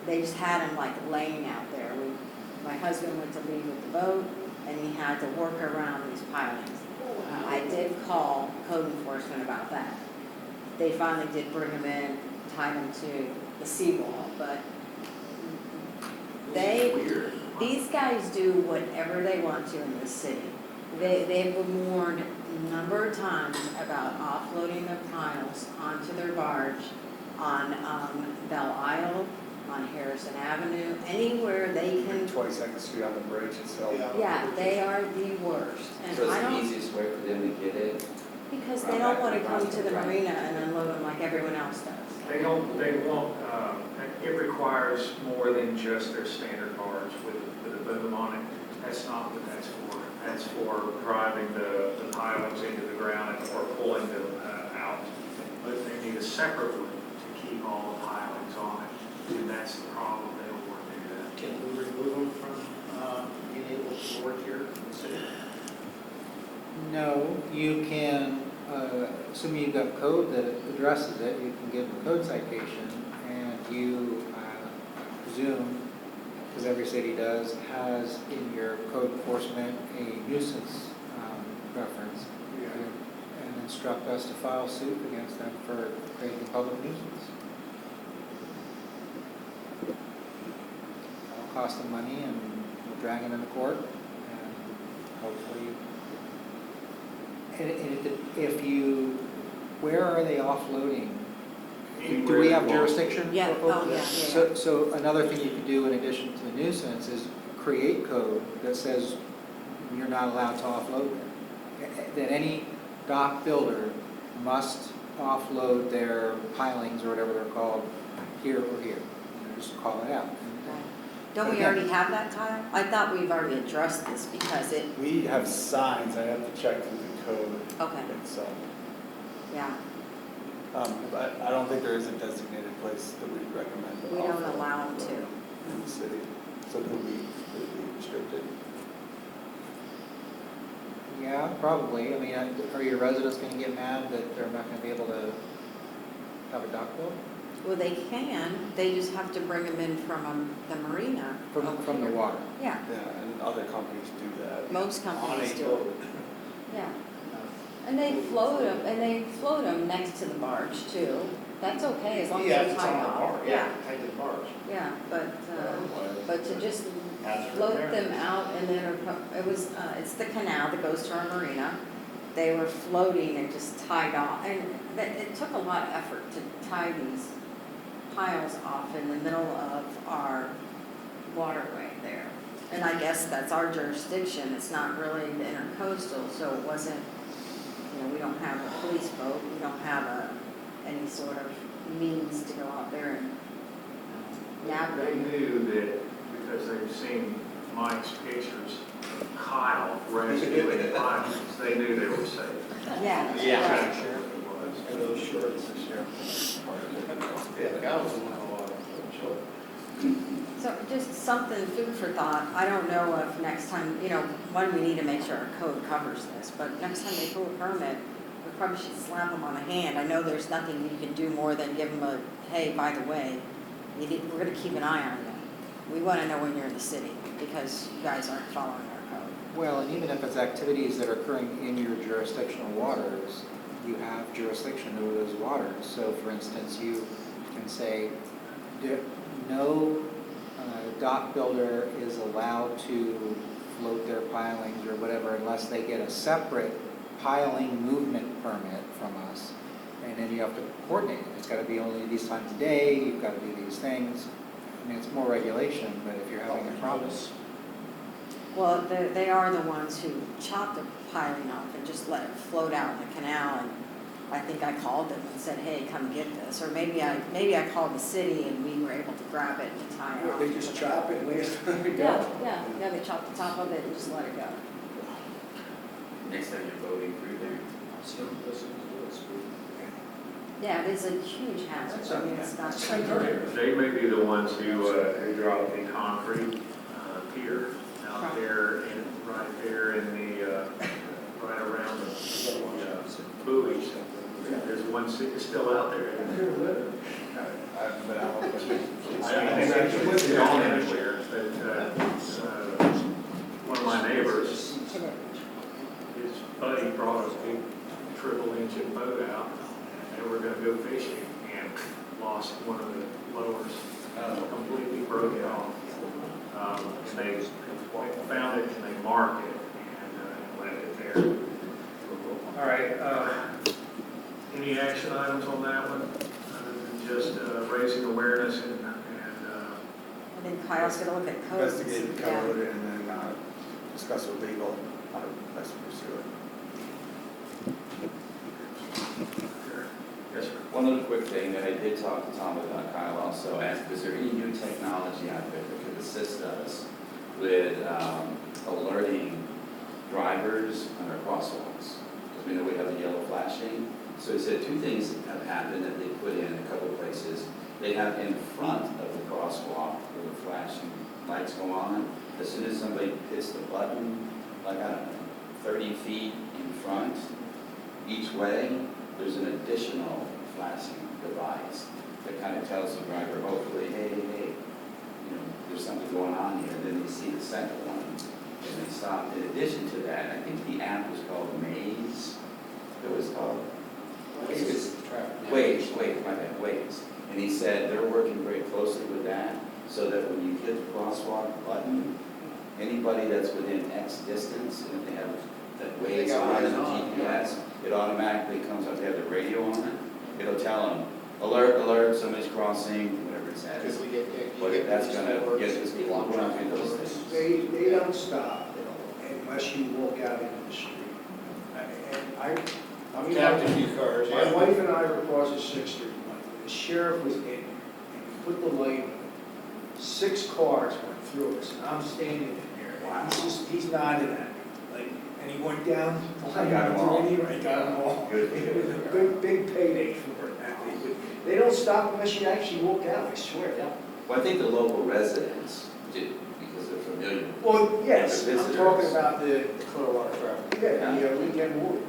They just had them like laying out there. My husband went to leave with the boat, and he had to work around these pilings. I did call code enforcement about that. They finally did bring them in, tie them to the seawall, but these guys do whatever they want to in this city. They've been warned a number of times about offloading their piles onto their barge on Belle Isle, on Harrison Avenue, anywhere they can. 22nd Street on the bridge itself. Yeah, they are the worst. And So I it's the don't, easiest way for them to get it? because they don't want to come to the marina and unload them like everyone else does. They won't, it requires more than just their standard barge with a boom on it. That's not what that's for. That's for driving the pilings into the ground or pulling them out. But they need a separate one to keep all the pilings on it. And that's the problem, they don't want to do that. Can we remove them from being able to work here in the city? No, you can, assuming you've got code that addresses it, you can give them a code citation, and you presume, because every city does, has in your code enforcement a nuisance reference, and instruct us to file suit against them for creating a public nuisance. It'll cost them money, and we'll drag them into court, and hopefully. If you, where are they offloading? Do we have jurisdiction? Yeah, over yeah, this? yeah. So another thing you can do in addition to the nuisance is create code that says you're not allowed to offload it. That any dock builder must offload their pilings or whatever they're called here or here. Just call it out. Don't we already have that, Kyle? I thought we've already addressed this because it, We have signs, I have to check through the code okay, itself. yeah, But I don't think there is a designated place that we'd recommend. we don't allow them to. In the city, so could we restricted? Yeah, probably. I mean, are your residents going to get mad that they're not going to be able to have a dock built? Well, they can, they just have to bring them in from the marina. From the water. Yeah, Yeah, and other companies do that. most companies On a do. boat. Yeah, and they float them next to the barge too. That's okay, as long as Yeah, they're it's tied on the off. bar, yeah, tied to the barge. Yeah, but to just Hazard float there. them out and then, it was, it's the canal that goes to our marina. They were floating and just tied off, and it took a lot of effort to tie these piles off in the middle of our waterway there. And I guess that's our jurisdiction, it's not really the intercoastal, so it wasn't, we don't have a police boat, we don't have any sort of means to go out there and They navigate. knew that, because they've seen Mike's pictures of Kyle rescuing pilots, they knew they were safe. Yeah. That's what it was. And those shorts this year. Yeah, the guy was in a lot of short. So just something, food for thought. I don't know if next time, one, we need to make sure our code covers this, but next time they pull a permit, we probably should slap them on the hand. I know there's nothing you can do more than give them a, hey, by the way, we're gonna keep an eye on you. We wanna know when you're in the city, because you guys aren't following our code. Well, and even if it's activities that are occurring in your jurisdictional waters, you have jurisdiction over those waters. So for instance, you can say, no dock builder is allowed to float their pilings or whatever unless they get a separate piling movement permit from us. And then you have to coordinate it. It's got to be only these times a day, you've got to do these things. I mean, it's more regulation, but if you're having a problem. Well, they are the ones who chop the piling off and just let it float out in the canal, and I think I called them and said, hey, come get this. Or maybe I called the city and we were able to grab it and tie it off. They just chop it and let it go. Yeah, they chop the top of it and just let it go. Next time you're boating through there. Yeah, it is a huge hazard. I mean, it's not. They may be the ones who drop the concrete pier out there, and right there in the, right around the buoys. There's one still out there. But I don't I think it's gone anywhere, but one of my neighbors, his buddy brought a big triple engine boat out, and they were gonna go fishing, and lost one of the lowers, completely broke it off. And they found it and they marked it and left it there. All right, any action items on that one, other than just raising awareness and I think Kyle's gonna look at codes. Investigate the Yeah. code and then discuss with legal how to best pursue it. yes, sir. One other quick thing that I did talk to Tom about, Kyle also asked, is there any new technology out there that could assist us with alerting drivers on our crosswalks? Because we know we have the yellow flashing. So he said two things have happened that they put in a couple of places. They have in front of the crosswalk where the flashing lights go on. As soon as somebody hits the button, like, I don't know, 30 feet in front, each way, there's an additional flashing device that kind of tells the driver, hopefully, hey, there's something going on here. Then they see the second one and they stop. In addition to that, I think the app was called Maze. It was called Waze. And he said they're working very closely with that so that when you hit the crosswalk button, anybody that's within X distance, and if they have that Waze on and the GPS, it automatically comes up, they have the radio on it, it'll tell them, alert, alert, somebody's crossing, whatever it Because says. we get. But that's gonna get us people to run through those things. They don't stop unless you walk out into the street. And I mean, Tapped a few cars, my yeah. wife and I were crossing Sixth Street, when the sheriff was in, and he put the light on. 6 cars went through us, and I'm standing in there. Wow. He's nodding at me, like, and he went down. I got 'em all. I got them all. Good. It was a big payday for it. They don't stop unless you actually walk out, I swear. Well, I think the local residents do, because they're familiar. Well, yes, The I'm visitors. talking about the Clearwater traffic. weekend warriors.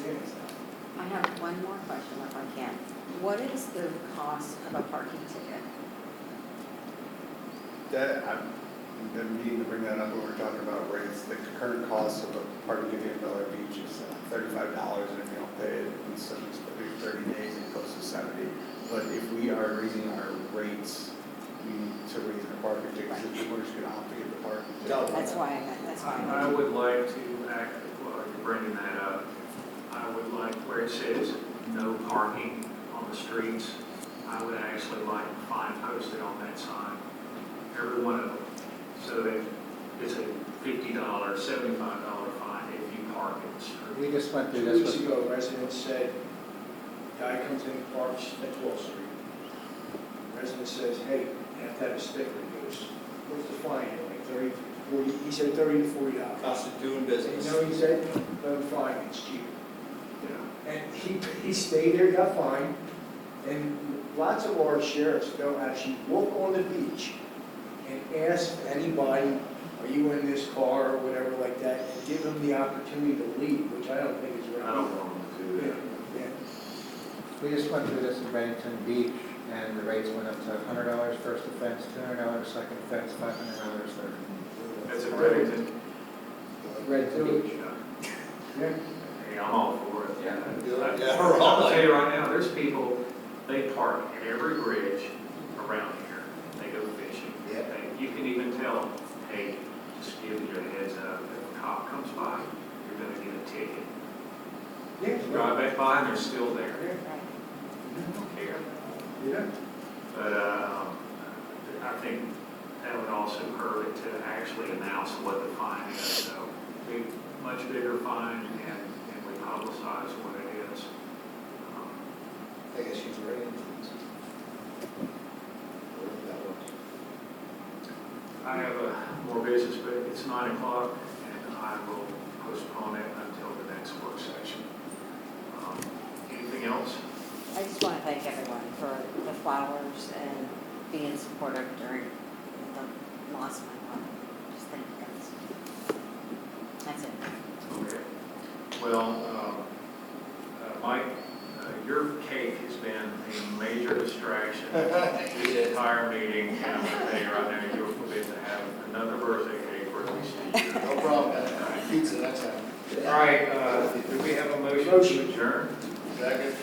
Yes. I have one more question if I can. what is the cost of a parking ticket? That, I've been meaning to bring that up when we're talking about rates. The current cost of a parking ticket in Bel Air Beach is $35, and if you don't pay it, it's 30 days, it goes to 70. But if we are raising our rates, we need to raise our parking tickets, if people are just gonna opt to get the parking ticket. That's why I would like to act, well, you're bringing that up, I would like where it says no parking on the streets, I would actually like a fine posted on that sign, every one of them, so that it's a $50, $75 fine if you park in the street. We just went through 2 this weeks with, ago, residents said, guy comes in, parks at 12th Street. Resident says, hey, you have to have a sticker. He goes, what's the fine? Like 30, 40, he said $30 to $40. Cost of doing You business. know what he said? Let him fine, it's cheap. Yeah. And he stayed there, got fined, and lots of our sheriffs don't actually walk on the beach and ask anybody, are you in this car or whatever like that, and give them the opportunity to leave, which I don't think is right. I don't want them to do Yeah, that. yeah. we just went through this in Bennington Beach, and the rates went up to $100 first offense, $200 second offense, $500 third. That's a Reddington. Red Village. Yeah. Hey, I'm all for it. Yeah. Yeah, we're all I'll like- tell you right now, there's people, they park at every bridge around here. They go fishing. Yeah. You can even tell them, hey, just give you a heads up, if a cop comes by, you're gonna get a ticket. Yeah. Drive back by and they're still there. Yeah. They don't care. Yeah. But, I think that would also hurt it to actually announce what the fine is, so big, much bigger fine, and we publicize what it is. I guess she's ready. Whatever that was. I have more business, but it's 9 o'clock, and I will postpone it until the next work session. Anything else? I just want to thank everyone for the flowers and being supportive during the loss of my mom. Just thank you guys. That's it. Okay. Well, Mike, your cake has been a major distraction this entire meeting, and I'm going to tell you right now, you're forbid to have another birthday cake where we see you. No problem. Pizza next time. All right, do we have a motion to adjourn? Second.